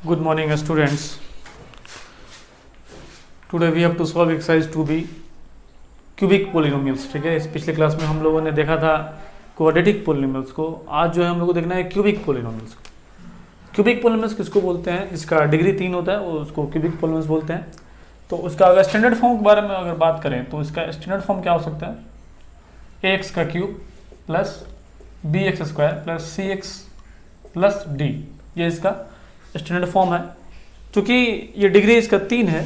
Good morning, students. Today we have to solve exercise 2b cubic polynomials. ठीक है, इस पिछले क्लास में हम लोगों ने देखा था क्वाड्रेटिक पोलिनोमियल्स को. आज जो है हम लोग को देखना है क्यूबिक पोलिनोमियल्स को. क्यूबिक पोलिनोमियल्स किसको बोलते हैं? जिसका डिग्री 3 होता है वो उसको क्यूबिक पोलिनोमियल्स बोलते हैं. तो उसका अगर स्टैंडर्ड फॉर्म के बारे में अगर बात करें तो इसका स्टैंडर्ड फॉर्म क्या हो सकता है? ax का cube plus bx square plus cx plus d. ये इसका स्टैंडर्ड फॉर्म है. क्योंकि ये डिग्री इसका 3 है,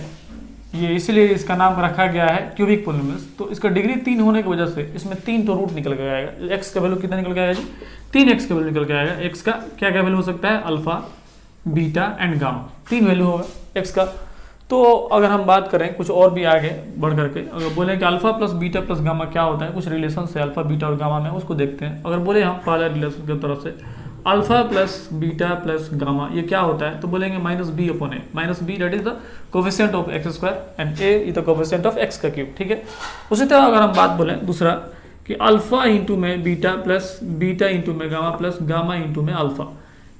ये इसीलिए इसका नाम रखा गया है क्यूबिक पोलिनोमियल्स. तो इसका डिग्री 3 होने की वजह से इसमें 3 तो रूट निकल के आएगा. x का वैल्यू कितना निकल के आएगा जी? 3x का वैल्यू निकल के आएगा. x का क्या क्या वैल्यू हो सकता है? Alpha, beta and gamma. 3 value होगा x का. तो अगर हम बात करें कुछ और भी आगे बढ़ करके, अगर बोले कि alpha plus beta plus gamma क्या होता है, कुछ रिलेशन से अल्फा बीटा और गामा में, उसको देखते हैं. अगर बोले हम पहले रिलेशन की तरफ से alpha plus beta plus gamma ये क्या होता है, तो बोलेंगे minus B upon A. Minus B that is the coefficient of X square and A is the coefficient of X का क्यूब. ठीक है. उसी तरह अगर हम बात बोलें दूसरा कि अल्फा इंटू में बीटा प्लस बीटा इंटू में गामा प्लस गामा इंटू में अल्फा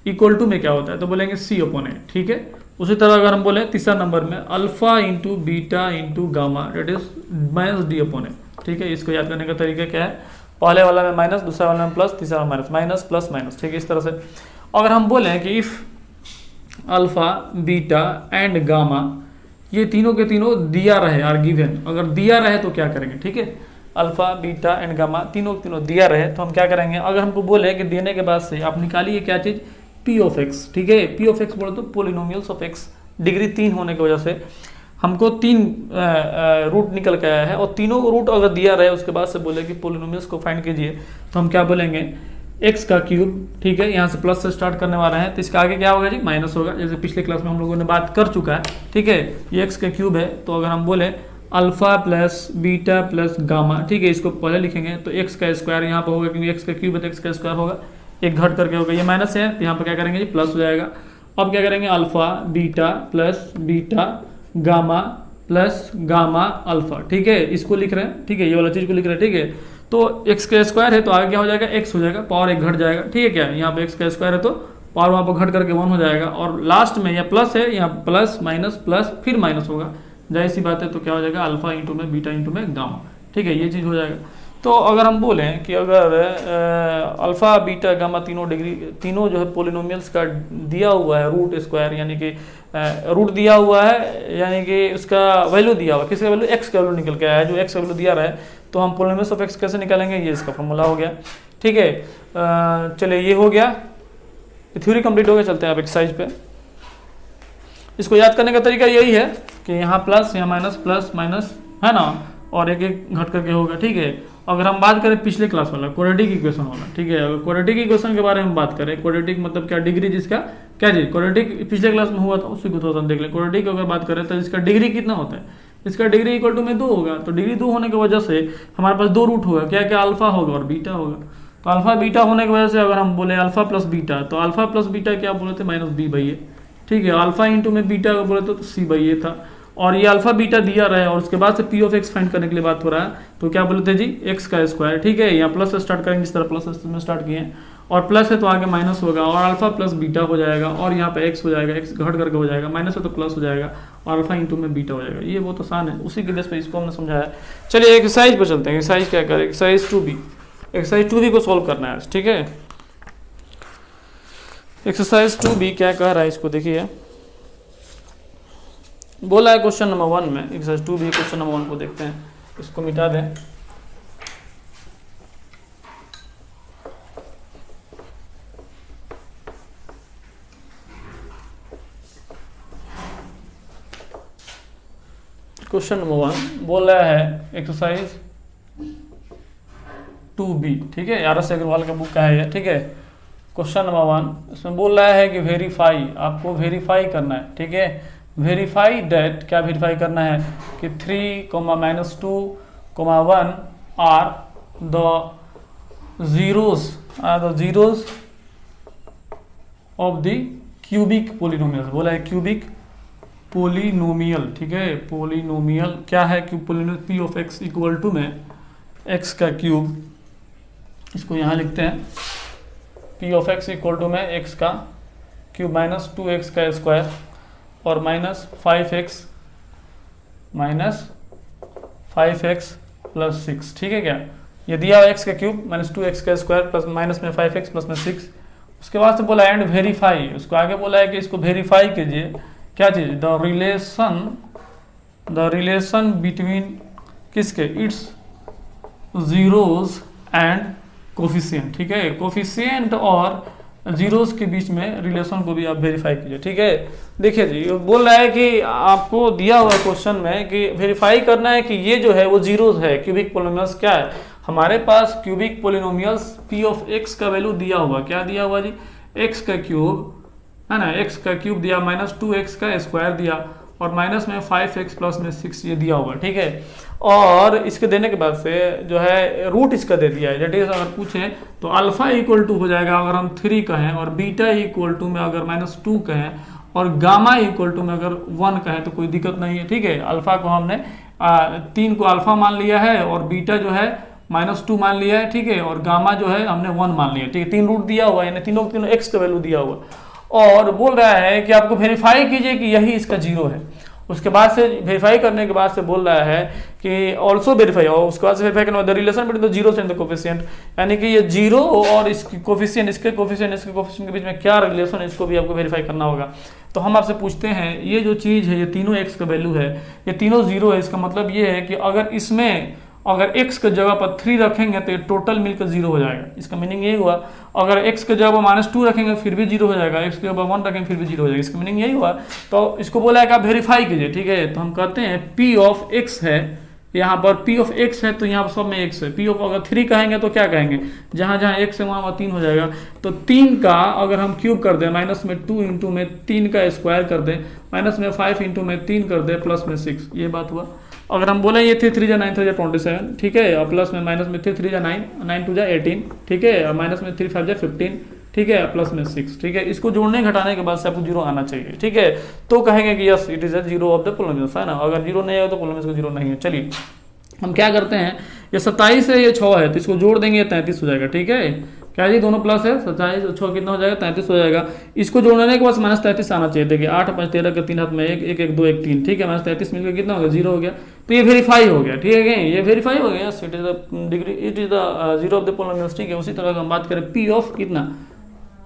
इक्वल टू में क्या होता है, तो बोलेंगे सी अपॉन ए. ठीक है. उसी तरह अगर हम बोले तीसरा नंबर में alpha into beta into gamma that is minus d upon a. ठीक है. इसको याद करने का तरीका क्या है? पहले वाला में माइनस, दूसरा वाला में प्लस, तीसरा में माइनस, माइनस प्लस माइनस. ठीक है. इस तरह से अगर हम बोलें कि if alpha beta and gamma ये तीनों के तीनों दिया रहे, आर गिवन, अगर दिया रहे तो क्या करेंगे? ठीक है. अल्फा बीटा एंड गामा तीनों के तीनों दिया रहे तो हम क्या करेंगे? अगर हमको बोले कि देने के बाद से आप निकालिए क्या चीज? P of x. ठीक है. पी ऑफ एक्स बोले तो पोलिनोमियल्स ऑफ एक्स. डिग्री 3 होने की वजह से हमको 3 रूट निकल के आया है और तीनों रूट अगर दिया रहे उसके बाद से बोले कि पोलिनोमियल्स को फाइंड कीजिए, तो हम क्या बोलेंगे? x का क्यूब. ठीक है. यहाँ से प्लस से स्टार्ट करने वाला है तो इसका आगे क्या होगा जी? माइनस होगा, जैसे पिछले क्लास में हम लोगों ने बात कर चुका है. ठीक है. ये x का क्यूब है तो अगर हम बोले alpha plus beta plus gamma, ठीक है, इसको पहले लिखेंगे तो x का स्क्वायर यहाँ पर होगा क्योंकि x का क्यूब है तो x का स्क्वायर होगा, एक घट करके होगा. ये माइनस है तो यहाँ पर क्या करेंगे जी? प्लस हो जाएगा. अब क्या करेंगे? Alpha beta plus beta gamma plus gamma alpha. ठीक है. इसको लिख रहे हैं. ठीक है. ये वाला चीज को लिख रहे हैं. ठीक है. तो x का स्क्वायर है तो आगे क्या हो जाएगा? x हो जाएगा, पावर एक घट जाएगा. ठीक है. क्या यहाँ पे x का स्क्वायर है तो पावर वहाँ पर घट करके 1 हो जाएगा और लास्ट में यहाँ प्लस है, यहाँ प्लस माइनस प्लस फिर माइनस होगा. जाहिर सी बात है तो क्या हो जाएगा? अल्फा इंटू में बीटा इंटू में गामा. ठीक है. ये चीज हो जाएगा. तो अगर हम बोलें कि अगर अल्फा बीटा गामा तीनों जो है पोलिनोमियल्स का दिया हुआ है रूट स्क्वायर, यानी कि रूट दिया हुआ है, यानी कि उसका वैल्यू दिया हुआ है, किसका वैल्यू? एक्स का वैल्यू निकल के आया है. जो एक्स का वैल्यू दिया रहा है तो हम पोलिनोमियल्स ऑफ एक्स कैसे निकालेंगे? ये इसका फॉर्मूला हो गया. ठीक है. चलिए ये हो गया, थ्योरी कंप्लीट हो गया. चलते हैं आप एक्सरसाइज पे. इसको याद करने का तरीका यही है कि यहाँ प्लस यहाँ माइनस प्लस माइनस है ना, और एक एक घट करके होगा. ठीक है. अगर हम बात करें पिछले क्लास वाला क्वाड्रेटिक इक्वेशन वाला, ठीक है, अगर क्वाड्रेटिक इक्वेशन के बारे में बात करें, क्वाड्रेटिक मतलब क्या? डिग्री जिसका क्या जी? क्वाड्रेटिक पिछले क्लास में हुआ था उसी को थोड़ा सा देख लें. क्वाड्रेटिक अगर बात करें तो इसका डिग्री कितना होता है? इसका डिग्री इक्वल टू में 2 होगा. तो डिग्री 2 होने की वजह से हमारे पास 2 रूट होगा. क्या क्या? अल्फा होगा और बीटा होगा. तो अल्फा बीटा होने की वजह से अगर हम बोले अल्फा प्लस बीटा, तो अल्फा प्लस बीटा क्या बोले थे? माइनस बी बाई ए. ठीक है. अल्फा इंटू में बीटा को बोले तो सी बाई ए था. और ये अल्फा बीटा दिया रहा है और उसके बाद से पी ऑफ एक्स फाइंड करने के लिए बात हो रहा है तो क्या बोलते हैं जी? एक्स का स्क्वायर. ठीक है. यहाँ प्लस से स्टार्ट करेंगे जिस तरह प्लस में स्टार्ट किए हैं, और प्लस है तो आगे माइनस होगा और अल्फा प्लस बीटा हो जाएगा और यहाँ पे एक्स हो जाएगा, एक्स घट करके हो जाएगा, माइनस है तो प्लस हो जाएगा और अल्फा इंटू में बीटा हो जाएगा. ये बहुत आसान है, उसी के बेस पे इसको हमने समझाया. चलिए एक्सरसाइज पर चलते हैं. एक्सरसाइज क्या करें? Exercise 2b. एक्सरसाइज 2b को सोल्व करना है. ठीक है. एक्सरसाइज 2b क्या कह रहा है इसको देखिए. बोला है क्वेश्चन नंबर 1 में, एक्सरसाइज 2b क्वेश्चन नंबर 1 को देखते हैं. इसको मिटा दें. क्वेश्चन नंबर 1 बोल रहा है एक्सरसाइज 2b. ठीक है. RS अग्रवाल का बुक का है ये. ठीक है. क्वेश्चन नंबर 1 इसमें बोल रहा है कि वेरीफाई, आपको वेरीफाई करना है. ठीक है. वेरीफाई डेट, क्या वेरीफाई करना है कि 3, -2, 1 are the zeros of the cubic polynomial. बोला है क्यूबिक पोलिनोमियल. ठीक है. पोलिनोमियल क्या है कि polynomial P of x equal to में एक्स का क्यूब. इसको यहाँ लिखते हैं P of x equal to में एक्स का क्यूब माइनस 2x का स्क्वायर और माइनस 5x प्लस 6, ठीक है क्या। ये दिया हुआ x का क्यूब माइनस 2x का स्क्वायर प्लस माइनस में 5x प्लस में 6। उसके बाद से बोला एंड वेरीफाई, उसको आगे बोला है कि इसको वेरीफाई कीजिए। क्या चीज, द रिलेशन बिटवीन किसके, इट्स जीरोस एंड कोफिशिएंट, ठीक है। कोफिशिएंट और जीरोस के बीच में रिलेशन को भी आप वेरीफाई कीजिए, ठीक है। देखिए जी, बोल रहा है कि आपको दिया हुआ क्वेश्चन में कि वेरीफाई करना है कि ये जो है वो जीरोस है। क्यूबिक पोलिनोमियल्स क्या है, हमारे पास cubic polynomials p of x का वैल्यू दिया हुआ, क्या दिया हुआ जी, x का क्यूब है ना, x का क्यूब दिया माइनस 2x का स्क्वायर दिया और माइनस में 5x प्लस में 6 ये दिया हुआ, ठीक है। और इसके देने के बाद से जो है रूट इसका दे दिया है। जैसे अगर पूछे तो अल्फा इक्वल टू हो जाएगा अगर हम 3 कहें, और बीटा इक्वल टू में अगर माइनस 2 कहें, और गामा इक्वल टू में अगर 1 कहें तो कोई दिक्कत नहीं है, ठीक है। अल्फा को हमने 3 को अल्फा मान लिया है और बीटा जो है माइनस 2 मान लिया है, ठीक है। और गामा जो है हमने 1 मान लिया, ठीक है। 3 रूट दिया हुआ है, यानी तीनों x का वैल्यू दिया हुआ, और बोल रहा है कि आपको वेरीफाई कीजिए कि यही इसका जीरो है। उसके बाद से वेरीफाई करने के बाद से बोल रहा है कि ऑल्सो वेरीफाई, और उसके बाद से वेरीफाई करने the relation between the zeros and the coefficient, यानी कि ये जीरो और इसकी कोफिशिएंट, इसके कोफिशिएंट के बीच में क्या रिलेशन है, इसको भी आपको वेरीफाई करना होगा। तो हम आपसे पूछते हैं, ये जो चीज़ है, ये तीनों x का वैल्यू है, ये तीनों जीरो है, इसका मतलब ये है कि अगर इसमें अगर x के जगह पर 3 रखेंगे तो ये टोटल मिलकर जीरो हो जाएगा। इसका मीनिंग ये हुआ, अगर x के जगह पर माइनस 2 रखेंगे फिर भी जीरो हो जाएगा, x के जगह पर 1 रखेंगे फिर भी जीरो हो जाएगा। इसका मीनिंग यही हुआ। तो इसको बोला है कि आप वेरीफाई कीजिए, ठीक है। तो हम कहते हैं p ऑफ x है, यहाँ पर p ऑफ x है तो यहाँ पर सब में x है। p ऑफ अगर 3 कहेंगे तो क्या कहेंगे, जहाँ जहाँ x है वहाँ 3 हो जाएगा। तो 3 का अगर हम क्यूब कर दें, माइनस में 2 इंटू में 3 का स्क्वायर कर दें, माइनस में 5 इंटू में 3 कर दें, प्लस में 6, ये बात हुआ। अगर हम बोले ये 3 3 जा 9 3 जा 27, ठीक है, और प्लस में माइनस में 3 3 जा 9 9 2 जा 18, ठीक है, और माइनस में 3 5 जा 15, ठीक है, प्लस में 6, ठीक है। इसको जोड़ने घटाने के बाद से आपको जीरो आना चाहिए, ठीक है। तो कहेंगे कि yes it is a zero of the polynomials, है ना। अगर जीरो नहीं है तो पोलिनोमियल्स का जीरो नहीं है। चलिए हम क्या करते हैं, ये 27 है, ये 6 है, तो इसको जोड़ देंगे, 33 हो जाएगा, ठीक है। क्या जी, दोनों प्लस है, 27 और 6 कितना हो जाएगा, 33 हो जाएगा। इसको जोड़ने के बाद माइनस 33 आना चाहिए। देखिए 8 5 13 के 3 हाथ में 1 1 1 2 1 3, ठीक है, माइनस 33 मिलकर कितना हो गया, जीरो हो गया। तो ये वेरीफाई हो गया, ठीक है, ये वेरीफाई हो गया। It is the degree, it is the zero of the polynomials, ठीक है। उसी तरह हम बात करें p ऑफ कितना,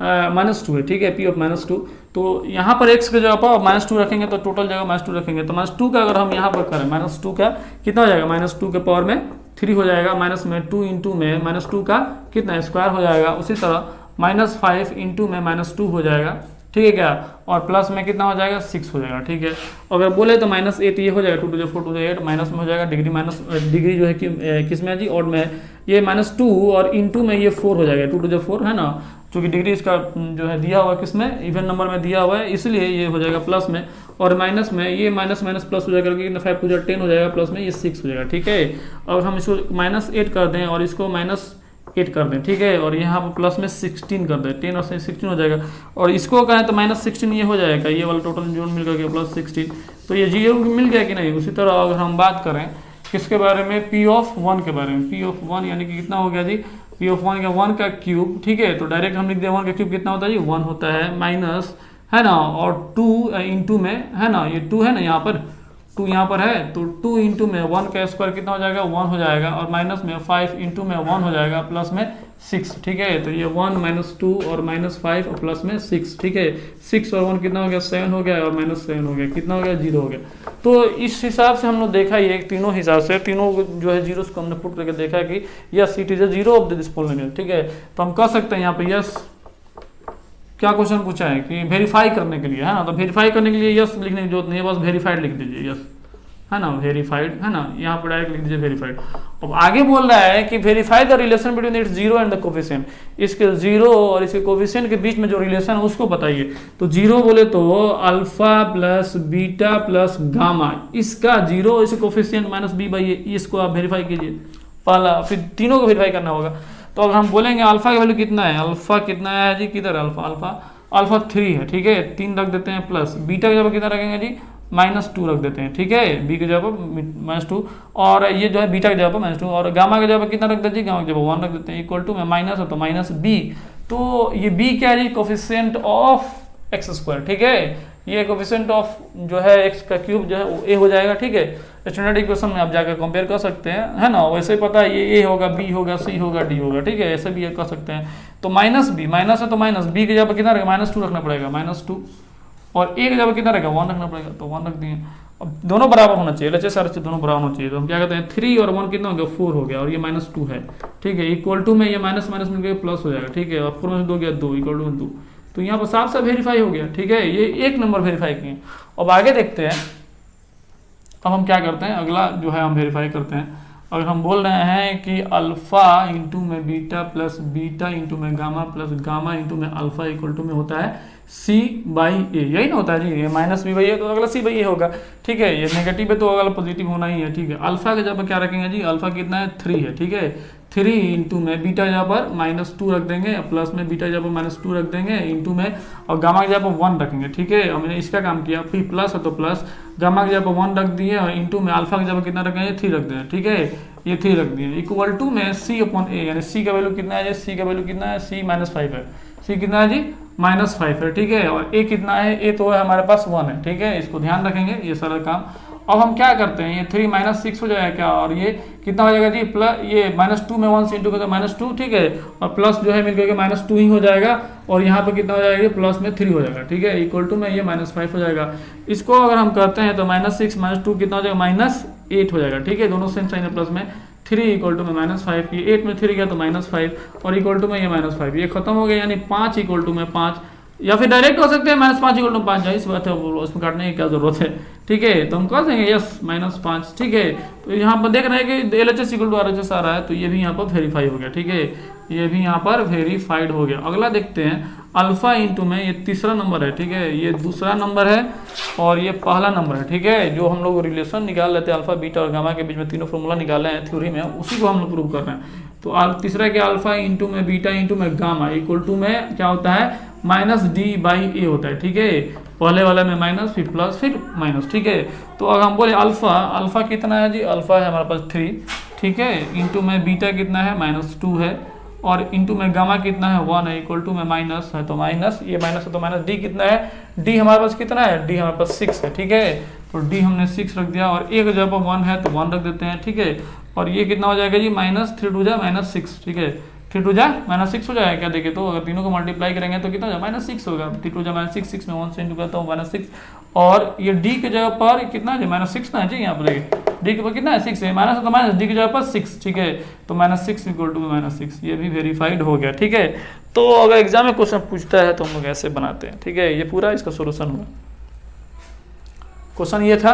-2 है, ठीक है, p ऑफ -2। तो यहाँ पर x के जगह पर -2 रखेंगे तो टोटल जगह -2 रखेंगे, तो -2 का अगर हम यहाँ पर करें, -2 का कितना हो जाएगा, -2 के पावर में 3 हो जाएगा, माइनस में 2 इंटू में -2 का कितना स्क्वायर हो जाएगा। उसी तरह -5 इंटू में -2 हो जाएगा, ठीक है क्या, और प्लस में कितना हो जाएगा, 6 हो जाएगा, ठीक है। अगर बोले तो -8 ये हो जाएगा, 2 2 4 2 8, माइनस में हो जाएगा, डिग्री जो है कि किस में है जी, ऑड में है। ये -2 और इंटू में ये 4 हो जाएगा, 2 2 4 है ना, क्योंकि डिग्री इसका जो है दिया हुआ किस में, इवन नंबर में दिया हुआ है, इसलिए ये हो जाएगा प्लस में, और माइनस में ये माइनस माइनस प्लस हो जाएगा, क्योंकि 5 2 10 हो जाएगा, प्लस में ये 6 हो जाएगा, ठीक है। और हम इसको -8 कर दें और इसको -8 कर दें, ठीक है, और यहाँ पर प्लस में 16 कर दें, 10 और 16 हो जाएगा। और इसको कहें तो -16 ये हो जाएगा, ये वाला टोटल जोड़ मिल करके +16, तो ये जीरो मिल गया कि नहीं। उसी तरह अगर हम बात करें किसके बारे में, p ऑफ 1 के बारे में, p ऑफ 1 यानी कि कितना हो गया जी, p ऑफ 1 का 1 का क्यूब, ठीक है। तो डायरेक्ट हम लिख दें 1 का क्यूब कितना होता है जी, 1 होता है, माइनस है ना, और 2 इंटू में है ना, ये 2 है ना, यहाँ पर 2 यहाँ पर है, तो 2 इंटू में 1 का स्क्वायर कितना हो जाएगा, 1 हो जाएगा, और माइनस में 5 इंटू में 1 हो जाएगा, प्लस में 6, ठीक है। तो ये 1 -2 और -5 और प्लस में 6, ठीक है। 6 और 1 कितना हो गया, 7 हो गया, और -7 हो गया, कितना हो गया, 0 हो गया। तो इस हिसाब से हम लोग देखा, ये तीनों हिसाब से तीनों जो है जीरो को हमने पुट करके देखा कि yes it is a zero of this polynomial, ठीक है। तो हम कह सकते हैं यहाँ पे यस, क्या क्वेश्चन पूछा है कि वेरीफाई करने के लिए, है ना, तो वेरीफाई करने के लिए यस लिखने की जरूरत नहीं है, बस वेरीफाइड लिख दीजिए, यस, है ना, वेरीफाइड, है ना, यहाँ पर डायरेक्ट लिख दीजिए वेरीफाइड। अब आगे बोल रहा है कि verify the relation between its zero and the coefficient, इसके जीरो और इसके कोफिशिएंट के बीच में जो रिलेशन है उसको बताइए। तो जीरो बोले तो alpha plus beta plus gamma, इसका जीरो, इसके कोफिशिएंट -b/a, इसको आप वेरीफाई कीजिए पहला, फिर तीनों को वेरीफाई करना होगा। तो अगर हम बोलेंगे अल्फा का वैल्यू कितना है, अल्फा कितना है जी, किधर अल्फा 3 है, ठीक है, 3 रख देते हैं, प्लस बीटा की जगह कितना रखेंगे जी, -2 रख देते हैं, ठीक है, बी की जगह पर -2, और ये जो है बीटा की जगह पर -2, और गामा की जगह पर कितना रख देते हैं, गामा की जगह 1 रख देते हैं, इक्वल टू में माइनस है तो -b। तो ये b क्या है जी, कोफिशिएंट ऑफ एक्स स्क्वायर, ठीक है। ये कोफिशिएंट ऑफ जो है एक्स का क्यूब जो है वो ए हो जाएगा, ठीक है। स्टैंडर्ड इक्वेशन में आप जाकर कंपेयर कर सकते हैं, है ना। वैसे ही पता है ये ए होगा, बी होगा, सी होगा, डी होगा, ठीक है। ऐसे भी कर सकते हैं। तो माइनस बी, माइनस है तो माइनस बी की जगह पर कितना रहेगा, -2 रखना पड़ेगा, -2, और ए की जगह पर कितना रहेगा, 1 रखना पड़ेगा, तो 1 रख दिए। अब दोनों बराबर होना चाहिए, LHS RHS दोनों बराबर होना चाहिए। तो हम क्या कहते हैं 3 और 1 कितना हो गया, 4 हो गया, और ये -2 है, ठीक है। इक्वल टू में ये माइनस माइनस मिल गया प्लस हो जाएगा, ठीक है। और 4 में 2 गया 2, इक्वल टू में 2, तो यहाँ पर साफ साफ वेरीफाई हो गया, ठीक है। ये एक नंबर वेरीफाई किए। अब आगे देखते हैं, अब हम क्या करते हैं, अगला जो है हम वेरीफाई करते हैं। अगर हम बोल रहे हैं कि अल्फा इंटू में बीटा प्लस बीटा इंटू में गामा प्लस गामा इंटू में अल्फा इक्वल टू में होता है C बाई ए, यही ना होता है जी। ये माइनस बी बाई ए तो अगला C बाई ए होगा, ठीक है। ये नेगेटिव है तो अगला पॉजिटिव होना ही है, ठीक है। अल्फा के जगह पर क्या रखेंगे जी, अल्फा कितना है 3 है, ठीक है। 3 इंटू में बीटा जगह पर -2 रख देंगे, प्लस में बीटा जगह पर -2 रख देंगे, इंटू में और गामा की जगह पर 1 रखेंगे, ठीक है। हमने इसका काम किया, फिर प्लस है तो प्लस, गामा की जगह पर 1 रख दिए, और इंटू में अल्फा की जगह पर कितना रखेंगे 3 रख देंगे, ठीक है। ये 3 रख दिए, इक्वल टू में C/A, यानी C का वैल्यू कितना है, C का वैल्यू कितना है, C -5 है, C कितना है जी -5 है, ठीक है। और A कितना है, A तो है हमारे पास 1 है, ठीक है। इसको ध्यान रखेंगे, ये सारा काम। अब हम क्या करते हैं, ये 3 -6 हो जाएगा क्या, और ये कितना हो जाएगा जी, प्लस ये -2 में 1 से इंटू करते -2, ठीक है। और प्लस जो है मिलकर के -2 ही हो जाएगा, और यहाँ पर कितना हो जाएगा, प्लस में 3 हो जाएगा, ठीक है। इक्वल टू में ये -5 हो जाएगा। इसको अगर हम करते हैं तो -6 -2 कितना हो जाएगा, -8 हो जाएगा, ठीक है। दोनों सेम साइन है, प्लस में 3 इक्वल टू में -5, ये 8 में 3 गया तो -5, और इक्वल टू में ये -5, ये खत्म हो गया, यानी 5 इक्वल टू में 5, या फिर डायरेक्ट हो सकते हैं -5 इक्वल टू 5, जाहिर सी बात है, उसमें काटने की क्या जरूरत है, ठीक है। तो हम कर देंगे यस -5, ठीक है। तो यहाँ पर देख रहे हैं कि LHS इक्वल टू RHS आ रहा है, तो ये भी यहाँ पर वेरीफाई हो गया, ठीक है। ये भी यहाँ पर वेरीफाइड हो गया। अगला देखते हैं, अल्फा इंटू में ये तीसरा नंबर है, ठीक है। ये दूसरा नंबर है और ये पहला नंबर है, ठीक है। जो हम लोग रिलेशन निकाल लेते हैं अल्फा बीटा और गामा के बीच में, तीनों फॉर्मूला निकाले हैं थ्योरी में, उसी को हम लोग प्रूव कर रहे हैं। तो तीसरा क्या, अल्फा इंटू में बीटा इंटू में गामा इक्वल टू में क्या होता है, -D/A होता है, ठीक है। पहले वाला में माइनस, फिर प्लस, फिर माइनस, ठीक है। तो अगर हम बोले अल्फा कितना है जी, अल्फा है हमारे पास 3, ठीक है। इंटू में बीटा कितना है, -2 है, और इंटू में गामा कितना है 1 है, इक्वल टू में माइनस है तो माइनस, ये माइनस है तो माइनस। डी कितना है, डी हमारे पास कितना है, डी हमारे पास 6 है, ठीक है। तो डी हमने 6 रख दिया, और एक जगह पर 1 है तो 1 रख देते हैं, ठीक है। और ये कितना हो जाएगा जी, -3 2 जा -6, ठीक है। 3 2 जा -6 हो जाएगा क्या, देखिए तो अगर तीनों को मल्टीप्लाई करेंगे तो कितना हो जाएगा, -6 होगा। 3 2 जा -6, 6 में 1 से इंटू करता हूँ -6, और ये डी के जगह पर कितना है, -6 ना है जी, यहाँ पर डी के पर कितना है 6 है, माइनस है तो माइनस, डी की जगह पर 6, ठीक है। तो -6 इक्वल टू -6, ये भी वेरीफाइड हो गया, ठीक है। तो अगर एग्जाम में क्वेश्चन पूछता है तो हम लोग ऐसे बनाते हैं, ठीक है। ये पूरा इसका सोल्यूशन हुआ। क्वेश्चन ये था,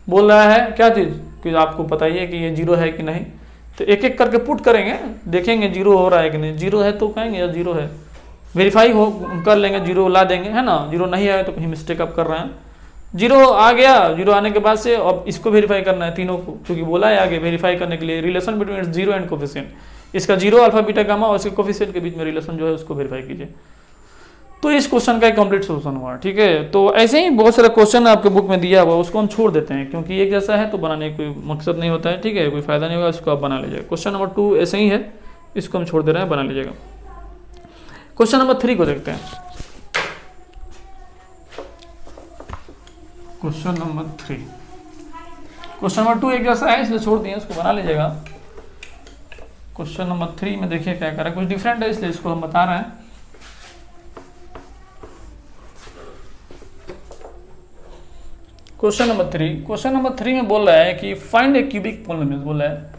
बोल रहा है क्या चीज़ कि आपको बताइए कि ये 0 है कि नहीं। तो एक एक करके पुट करेंगे, देखेंगे 0 हो रहा है कि नहीं। 0 है तो कहेंगे यार 0 है, वेरीफाई हो कर लेंगे, 0 ला देंगे, है ना। 0 नहीं आया तो कहीं मिस्टेक आप कर रहे हैं। 0 आ गया, 0 आने के बाद से अब इसको वेरीफाई करना है तीनों को, क्योंकि बोला है आगे वेरीफाई करने के लिए रिलेशन बिटवीन 0 एंड कोफिशिएंट। इसका 0 अल्फा बीटा गामा और इसके कोफिशिएंट के बीच में रिलेशन जो है उसको वेरीफाई कीजिए। तो इस क्वेश्चन का एक कंप्लीट सोल्यूशन हुआ, ठीक है। तो ऐसे ही बहुत सारे क्वेश्चन आपके बुक में दिया हुआ, उसको हम छोड़ देते हैं, क्योंकि एक जैसा है तो बनाने का कोई मकसद नहीं होता है, ठीक है। कोई फायदा नहीं होगा, इसको आप बना लीजिएगा। क्वेश्चन नंबर 2 ऐसे ही है, इसको हम छोड़ दे रहे हैं, बना लीजिएगा। क्वेश्चन नंबर 3 को देखते हैं। क्वेश्चन नंबर 3, क्वेश्चन नंबर 2 एक जैसा है इसलिए छोड़ दिए, उसको बना लीजिएगा। क्वेश्चन नंबर 3 में देखिए क्या कर रहा है, कुछ डिफरेंट है इसलिए इसको हम बता रहे हैं। क्वेश्चन नंबर 3 में बोल रहा है कि फाइंड ए क्यूबिक पॉलिनोमियल, बोल रहा है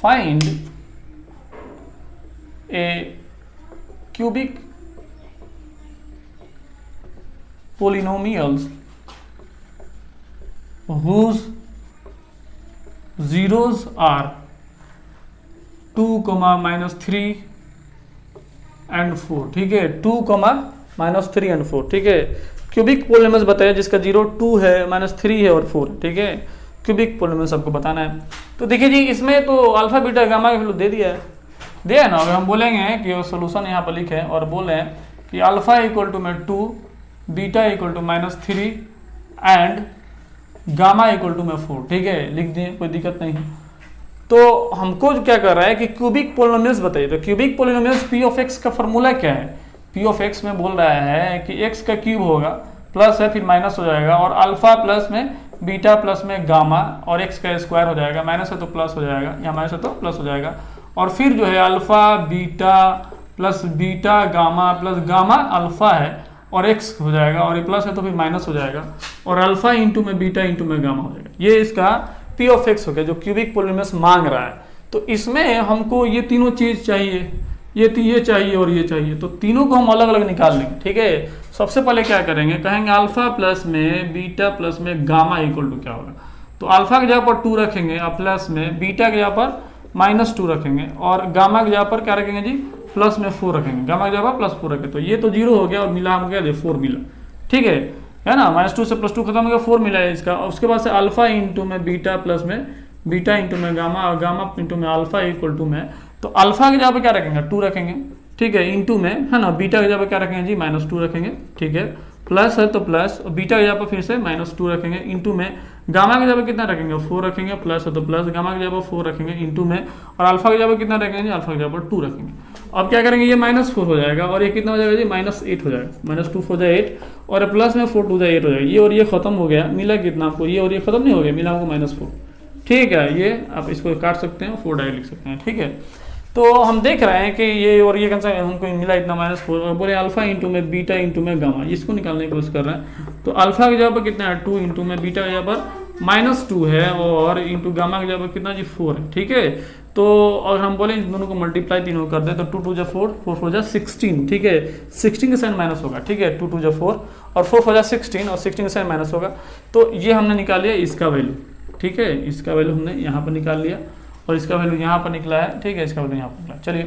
find A cubic polynomials whose zeros are 2, -3 and 4, ठीक है। 2, -3 and 4, ठीक है। क्यूबिक पोलिनोमियल्स बताया जिसका 0 2 है, -3 है और 4, ठीक है। क्यूबिक पोलिनोमियल्स आपको बताना है। तो देखिए जी, इसमें तो अल्फा बीटा गामा का वैल्यू दे दिया है ना। अगर हम बोलेंगे कि वो सोल्यूशन यहाँ पर लिखे और बोले कि अल्फा इक्वल टू में 2, beta equal to -3 and gamma equal to में 4, ठीक है, लिख दिए, कोई दिक्कत नहीं। तो हमको क्या कर रहा है कि क्यूबिक पोलिनोमियल्स बताइए। तो cubic polynomials p of x का फॉर्मूला क्या है, पी ऑफ एक्स में बोल रहा है कि एक्स का क्यूब होगा, प्लस है फिर माइनस हो जाएगा, और अल्फा प्लस में बीटा प्लस में गामा, और एक्स का स्क्वायर हो जाएगा, माइनस है तो प्लस हो जाएगा, या माइनस है तो प्लस हो जाएगा, और फिर जो है alpha beta plus beta gamma plus gamma alpha है और एक्स हो जाएगा, और ये प्लस है तो फिर माइनस हो जाएगा, और अल्फा इंटू में बीटा इंटू में गामा हो जाएगा। ये इसका पी ऑफ एक्स हो गया जो क्यूबिक पोलिनोमियल्स मांग रहा है। तो इसमें हमको ये तीनों चीज चाहिए, ये चाहिए और ये चाहिए, तो तीनों को हम अलग अलग निकाल लेंगे। ठीक है, सबसे पहले क्या करेंगे, कहेंगे अल्फा प्लस में बीटा प्लस में गामा इक्वल टू क्या होगा। तो अल्फा की जगह पर 2 रखेंगे और प्लस में, बीटा की जगह पर -2 रखेंगे, और गामा की जगह पर क्या रखेंगे जी, प्लस में 4 रखेंगे, गामा की जगह पर +4 रखेंगे। तो ये तो 0 हो गया और मिला हम क्या 4 मिला। ठीक है ना, -2 से +2 खत्म हो गया, 4 मिला है इसका। और उसके बाद से अल्फा इंटू में बीटा प्लस में बीटा इंटू में गामा, और गामा इंटू में अल्फा इक्वल टू में, तो अल्फा की जगह पे क्या रखेंगे 2 रखेंगे। ठीक है, इंटू में है ना, बीटा की जगह पे क्या रखेंगे जी -2 रखेंगे। ठीक है, प्लस है तो प्लस, और बीटा की जगह पर फिर से -2 रखेंगे, इंटू में गामा की जगह पे कितना रखेंगे 4 रखेंगे, प्लस है तो प्लस, गामा की जगह पर 4 रखेंगे, इंटू में, और अल्फा की जगह पर कितना रखेंगे, अल्फा की जगह पर 2 रखेंगे। अब क्या करेंगे, ये -4 हो जाएगा, और ये कितना हो जाएगा जी -8 हो जाएगा, -2 4 जाए 8, और प्लस में 4 2 जाए 8 हो जाएगा। ये और ये खत्म हो गया, मिला कितना आपको, ये और ये खत्म नहीं हो गया, मिला हमको -4। ठीक है, ये आप इसको काट सकते हैं, 4 डायरेक्ट लिख सकते हैं। ठीक है, तो हम देख रहे हैं कि ये और ये कैसे हमको मिला इतना -4, और बोले अल्फा इंटू में बीटा इंटू में गामा, इसको निकालने की कोशिश कर रहे हैं। तो अल्फा की जगह पर कितना है 2 इंटू में, बीटा की जगह पर -2 है, और इंटू गामा की जगह पर कितना जी 4 है। ठीक है, तो और हम बोले इन दोनों को मल्टीप्लाई तीनों कर दे, तो 2 2 जा 4, 4 4 जा 16। ठीक है, 16 के साइन माइनस होगा। ठीक है, 2 2 जा 4 और 4 4 जा 16, और 16 के साइन माइनस होगा। तो ये हमने निकाल लिया इसका वैल्यू। ठीक है, इसका वैल्यू हमने यहाँ पर निकाल लिया, और इसका वैल्यू यहाँ पर निकला है। ठीक है, इसका वैल्यू यहाँ पर निकला। चलिए,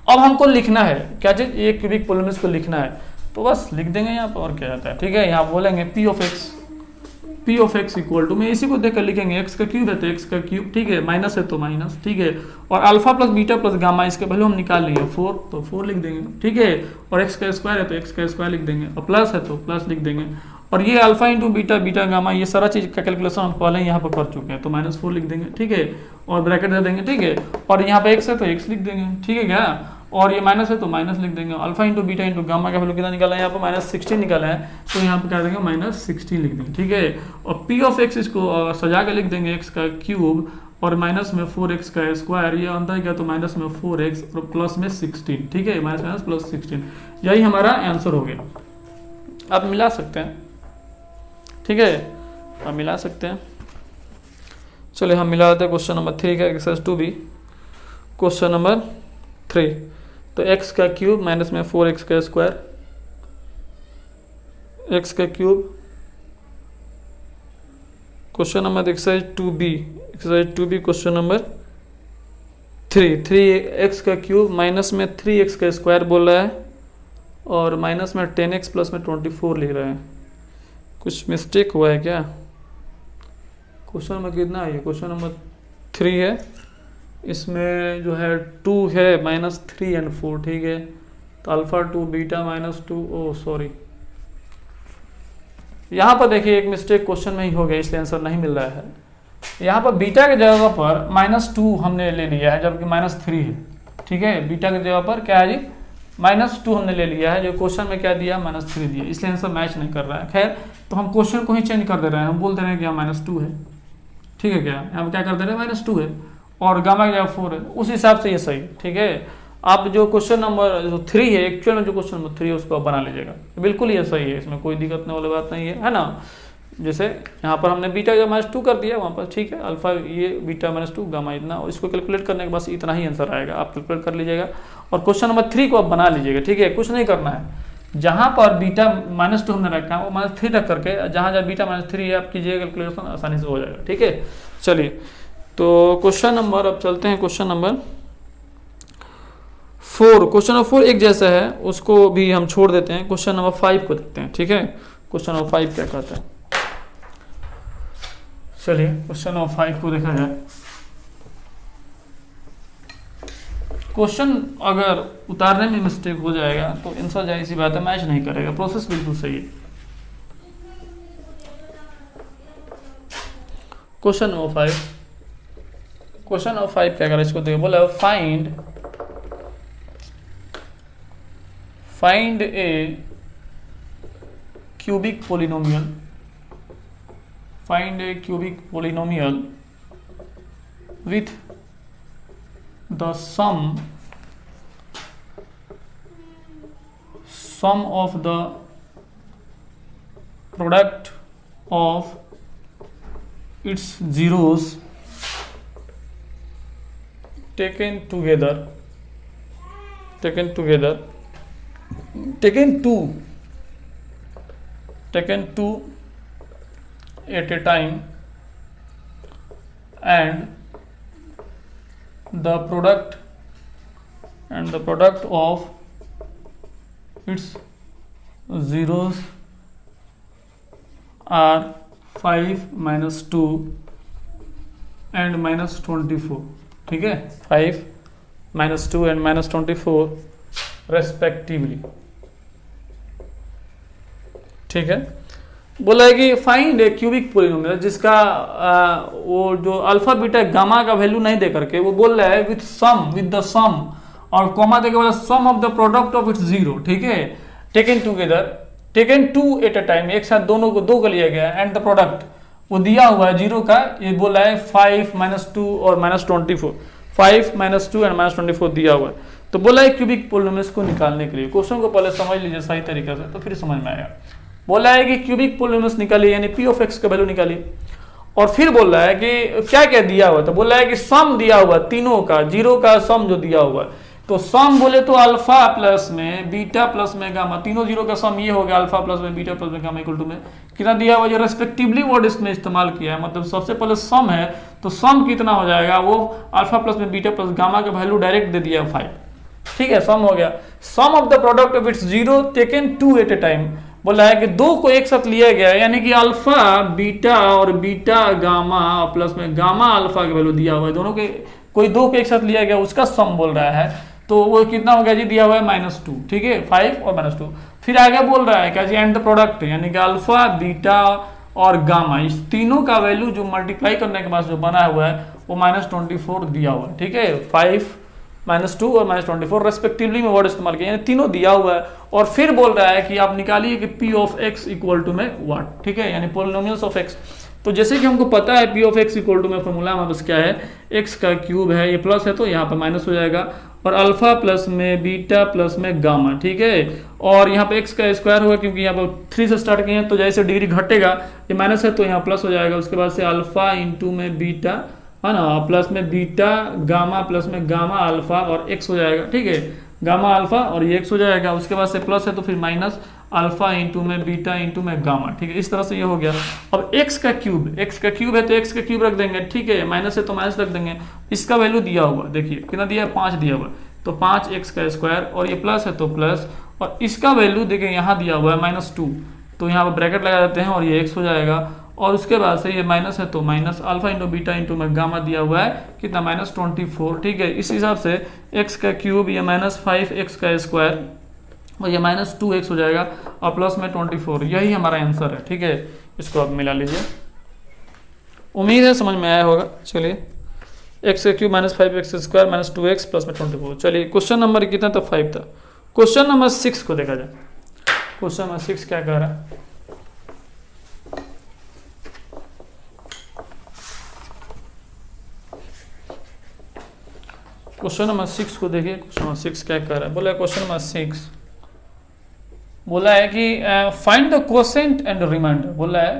अब हमको लिखना है क्या चीज, ये क्यूबिक पोलिनोमियल्स को लिखना है, तो बस लिख देंगे यहाँ पर, और क्या जाता है। ठीक है, यहाँ बोलेंगे p of x equal to में इसी को देखकर लिखेंगे, एक्स का क्यूब है तो एक्स का क्यूब। ठीक है, माइनस है तो माइनस। ठीक है, और alpha plus beta plus gamma, इसके वैल्यू हम निकाल लेंगे 4, तो 4 लिख देंगे। ठीक है, और एक्स का स्क्वायर है तो एक्स का स्क्वायर लिख देंगे, और प्लस है तो प्लस लिख देंगे, और ये alpha into beta beta gamma, ये सारा चीज का कैलकुलेशन हम पहले यहाँ पर कर चुके हैं, तो -4 लिख देंगे। ठीक है, और ब्रैकेट दे देंगे। ठीक है, और यहाँ पे एक्स है तो एक्स लिख देंगे। ठीक है क्या, और ये माइनस है तो माइनस लिख देंगे। Alpha into beta into gamma का वैल्यू कितना निकाला है, यहाँ पर -16 निकाला है, तो यहाँ पे क्या देंगे -16 लिख देंगे। ठीक है, और पी ऑफ एक्स इसको सजा के लिख देंगे, एक्स का क्यूब और माइनस में 4x का स्क्वायर, ये अंदर गया तो माइनस में 4x और प्लस में 16। ठीक है, माइनस प्लस 16, यही हमारा आंसर हो गया। अब मिला सकते हैं। ठीक है, अब मिला सकते हैं। चलिए हम मिला देते हैं क्वेश्चन नंबर 3 का एक्सरसाइज 2B। क्वेश्चन नंबर 3, तो x का क्यूब माइनस में 4x का स्क्वायर, x का cube. Question number exercise 2B question number 3x का क्यूब माइनस में 3x का स्क्वायर बोल रहा है, और माइनस में 10x प्लस में 24 लिख रहा है। कुछ मिस्टेक हुआ है क्या? क्वेश्चन नंबर कितना है? क्वेश्चन नंबर 3 है, इसमें जो है 2 है -3 एंड 4। ठीक है, तो अल्फा 2 बीटा -2, ओ सॉरी, यहाँ पर देखिए एक मिस्टेक क्वेश्चन में ही हो गया, इसलिए आंसर नहीं मिल रहा है। यहाँ पर बीटा की जगह पर -2 हमने ले लिया है, जबकि -3 है। ठीक है, बीटा की जगह पर क्या है जी -2 हमने ले लिया है, जो क्वेश्चन में क्या दिया -3 दिया, इसलिए आंसर मैच नहीं कर रहा है। खैर, तो हम क्वेश्चन को ही चेंज कर दे रहे हैं, हम बोल दे रहे हैं कि यहाँ -2 है। ठीक है क्या, हम क्या कर दे रहे हैं -2 है, और गामा की जगह 4 है, उस हिसाब से ये सही। ठीक है, आप जो क्वेश्चन नंबर 3 है, एक्चुअल में जो क्वेश्चन नंबर 3 है उसको आप बना लीजिएगा, बिल्कुल ये सही है, इसमें कोई दिक्कत नहीं वाली बात नहीं है ना। जैसे यहाँ पर हमने बीटा का -2 कर दिया, वहाँ पर ठीक है अल्फा ये बीटा -2 गामा इतना, और इसको कैलकुलेट करने के बस इतना ही आंसर आएगा, आप कैलकुलेट कर लीजिएगा और क्वेश्चन नंबर 3 को आप बना लीजिएगा। ठीक है, कुछ नहीं करना है, जहाँ पर बीटा -2 हमने रखा है वो -3 रख करके, जहाँ जहाँ बीटा -3 है आप कीजिएगा, कैलकुलेशन आसानी से हो जाएगा। ठीक है, चलिए तो क्वेश्चन नंबर, अब चलते हैं क्वेश्चन नंबर 4। क्वेश्चन नंबर 4 एक जैसा है, उसको भी हम छोड़ देते हैं, क्वेश्चन नंबर 5 को देखते हैं। ठीक है, क्वेश्चन नंबर 5 क्या कहता है, चलिए क्वेश्चन नंबर 5 को देखा जाए। क्वेश्चन अगर उतारने में मिस्टेक हो जाएगा तो आंसर जाहिर सी बात है मैच नहीं करेगा, प्रोसेस बिल्कुल सही है। क्वेश्चन नंबर 5, क्वेश्चन नंबर 5 क्या करें, इसको देखो, बोला find A cubic polynomial, find A cubic polynomial with the sum of the product of its zeros taken two at a time, and the product of its zeros are 5 minus 2 and minus 24, ठीक है, 5 minus 2 and minus 24 respectively, ठीक है। बोला है कि find ए cubic polynomial जिसका वो जो अल्फा बीटा गामा का वैल्यू नहीं दे करके वो बोल रहा है विद द सम और कॉमा देके बोला sum of the product of its zero, ठीक है, taken two at a time, एक साथ दोनों को दो को लिया गया, एंड द प्रोडक्ट वो दिया हुआ है जीरो का, ये बोला है 5 minus 2 और minus 24, 5 minus 2 and minus 24 दिया हुआ है। तो बोला है क्यूबिक पोलिनोमियल्स को निकालने के लिए, क्वेश्चन को पहले समझ लीजिए सही तरीके से तो फिर समझ में आएगा। बोला है कि क्यूबिक पोलिनोमियल्स निकालिए, यानी पी ऑफ एक्स का वैल्यू निकालिए, और फिर बोल रहा है कि क्या क्या दिया हुआ है, तो बोल रहा है कि सम दिया हुआ तीनों का, जीरो का सम जो दिया हुआ है, तो सम बोले तो अल्फा प्लस में बीटा प्लस में गामा, तीनों जीरो का सम ये हो गया, अल्फा प्लस में बीटा प्लस में गामा इक्वल टू में कितना दिया हुआ, जो रेस्पेक्टिवली वर्ड इसमें इस्तेमाल किया है, मतलब सबसे पहले सम है तो सम कितना हो जाएगा, वो अल्फा प्लस में बीटा प्लस गामा का वैल्यू डायरेक्ट दे दिया 5, ठीक है, सम हो गया। Sum of the product of its zero taken two at a time, बोला है कि दो को एक साथ लिया गया है, यानी कि अल्फा बीटा और बीटा गामा प्लस में गामा अल्फा का वैल्यू दिया हुआ है, दोनों के कोई दो को एक साथ लिया गया उसका सम बोल रहा है, तो वो कितना हो गया जी, दिया हुआ है -2, ठीक है, 5 और -2। फिर आगे बोल रहा है क्या जी, एंड द प्रोडक्ट, यानी कि अल्फा बीटा और गामा इस तीनों का वैल्यू जो मल्टीप्लाई करने के बाद जो बना हुआ है वो -24 दिया हुआ है, ठीक है, 5 -2 और -24 रेस्पेक्टिवली में वर्ड इस्तेमाल किया, यानी तीनों दिया हुआ है। और फिर बोल रहा है कि आप निकालिए कि p of x equal to में व्हाट, ठीक है, यानी पोलिनोमियल्स ऑफ एक्स। तो जैसे कि हमको पता है p of x equal to में फॉर्मूला हमारे पास क्या है, एक्स का क्यूब है, ये प्लस है तो यहाँ पर माइनस हो जाएगा, और अल्फा प्लस में बीटा प्लस में गामा, ठीक है, और यहाँ पे एक्स का स्क्वायर होगा क्योंकि यहाँ पर 3 से स्टार्ट किए हैं, तो जैसे डिग्री घटेगा ये माइनस है तो यहाँ प्लस हो जाएगा, उसके बाद से अल्फा इंटू में बीटा है ना, प्लस में बीटा गामा प्लस में गामा अल्फा और एक्स हो जाएगा, ठीक है, गामा अल्फा और ये एक्स हो जाएगा, उसके बाद से प्लस है तो फिर माइनस अल्फा इंटू में बीटा इंटू में गामा, ठीक है, इस तरह से ये हो गया। अब एक्स का क्यूब है तो एक्स का क्यूब रख देंगे, ठीक है, माइनस है तो माइनस रख देंगे, इसका वैल्यू दिया हुआ देखिए कितना दिया है, 5 दिया हुआ, तो 5x का स्क्वायर, और ये प्लस है तो प्लस, और इसका वैल्यू देखिए यहाँ दिया हुआ है -2, तो यहाँ पर ब्रैकेट लगा देते हैं और ये x हो जाएगा, और उसके बाद से ये माइनस है तो minus alpha into beta into में गामा दिया हुआ है कितना -24, ठीक है, इस हिसाब से x का क्यूब ये -5x का स्क्वायर और ये -2x हो जाएगा और प्लस में 24, यही हमारा आंसर है, ठीक है, इसको आप मिला लीजिए। उम्मीद है समझ में आया होगा। चलिए x का cube -5x square -2x plus में 24। चलिए क्वेश्चन नंबर कितना था, 5 था। क्वेश्चन नंबर 6 को देखा जाए। क्वेश्चन नंबर 6 क्या कह रहा है, क्वेश्चन नंबर 6 को देखिए। क्वेश्चन नंबर 6 क्या कह रहा है, बोला क्वेश्चन नंबर 6 बोला है कि find the quotient and remainder, बोला है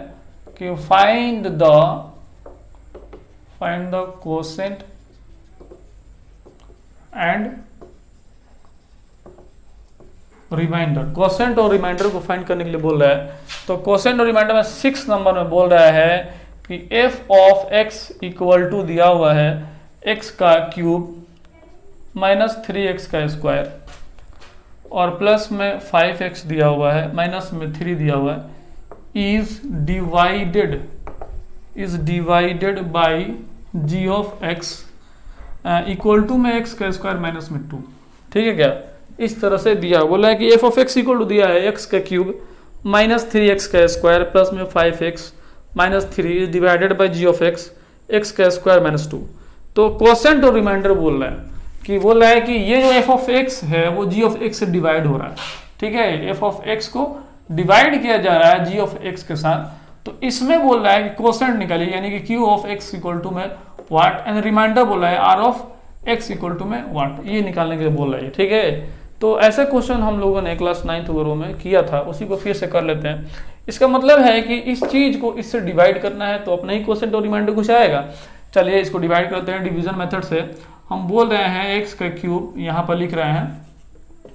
कि find the quotient and remainder. Quotient और रिमाइंडर को फाइंड करने के लिए बोल रहा है, तो क्वोशेंट और रिमाइंडर में 6 नंबर में बोल रहा है कि f of x equal to दिया हुआ है x का क्यूब -3x का स्क्वायर और प्लस में 5x दिया हुआ है माइनस में 3 दिया हुआ है, is divided by g of x equal to में x का स्क्वायर माइनस में 2, ठीक है क्या, इस तरह से दिया। बोला है कि f of x equal to दिया है x का क्यूब -3x का स्क्वायर प्लस में 5x minus 3 is divided by g of x का स्क्वायर माइनस 2। तो क्वोशेंट और रिमाइंडर बोल रहा है कि ये जो f ऑफ x है वो g ऑफ x से डिवाइड हो रहा है, ठीक है, एफ ऑफ एक्स को डिवाइड किया जा रहा है जी ऑफ एक्स के साथ, तो इसमें बोल रहा है कि कोसेंट निकालिए, यानी कि q of x equal to में वाट एंड रिमाइंडर बोल रहा है r of x equal to में वाट, ये निकालने के लिए बोल रहा है, ठीक है। तो ऐसे क्वेश्चन हम लोगों ने क्लास 9th वगैरह में किया था, उसी को फिर से कर लेते हैं। इसका मतलब है कि इस चीज को इससे डिवाइड करना है तो अपना ही कोसेंट और रिमाइंडर कुछ आएगा। चलिए इसको डिवाइड करते हैं डिवीजन मेथड से। हम बोल रहे हैं एक्स का क्यूब, यहाँ पर लिख रहे हैं,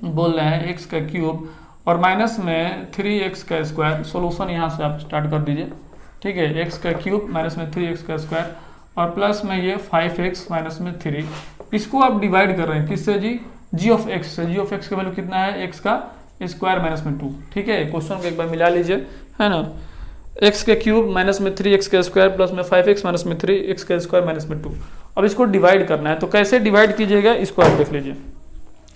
बोल रहे हैं एक्स का क्यूब और माइनस में 3x का स्क्वायर। सोल्यूशन यहाँ से आप स्टार्ट कर दीजिए, ठीक है। एक्स का क्यूब माइनस में 3x का स्क्वायर और प्लस में ये 5x माइनस में 3, इसको आप डिवाइड कर रहे हैं किससे जी, जी ऑफ एक्स से। जी ऑफ एक्स का वैल्यू कितना है, एक्स का स्क्वायर माइनस में 2, ठीक है। क्वेश्चन को एक बार मिला लीजिए, है ना। एक्स का क्यूब माइनस में 3x का स्क्वायर प्लस में 5x माइनस में 3x का स्क्वायर माइनस में 2। अब इसको डिवाइड करना है, तो कैसे डिवाइड कीजिएगा इसको आप देख लीजिए।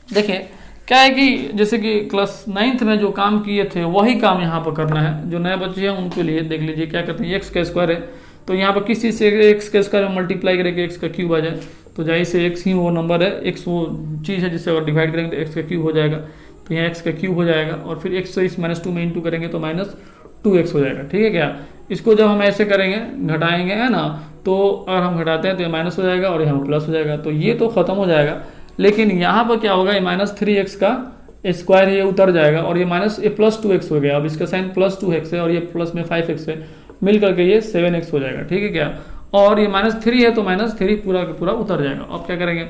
देखिए क्या है कि जैसे कि क्लास 9th में जो काम किए थे वही काम यहाँ पर करना है। जो नए बच्चे हैं उनके लिए देख लीजिए क्या करते हैं, एक्स का स्क्वायर है तो यहाँ पर किस चीज़ से एक्स का स्क्वायर में मल्टीप्लाई करेंगे एक्स का क्यूब आ जाए, तो जाहिर से एक्स ही वो नंबर है, एक्स वो चीज़ है जिससे अगर डिवाइड करेंगे तो एक्स का क्यूब हो जाएगा, तो यहाँ एक्स का क्यूब हो जाएगा और फिर एक्स से इस -2 में इंटू करेंगे तो -2x हो जाएगा, ठीक है क्या। इसको जब हम ऐसे करेंगे घटाएंगे, है ना, तो अगर हम घटाते हैं तो ये माइनस हो जाएगा और यहाँ प्लस हो जाएगा, तो ये तो खत्म हो जाएगा। लेकिन यहाँ पर क्या होगा, ये -3x का स्क्वायर ये उतर जाएगा और ये +2x हो गया। अब इसका साइन +2x है और ये प्लस में 5x है, मिल करके ये 7x हो जाएगा, ठीक है क्या। और ये -3 है तो -3 पूरा का पूरा उतर जाएगा। अब क्या करेंगे,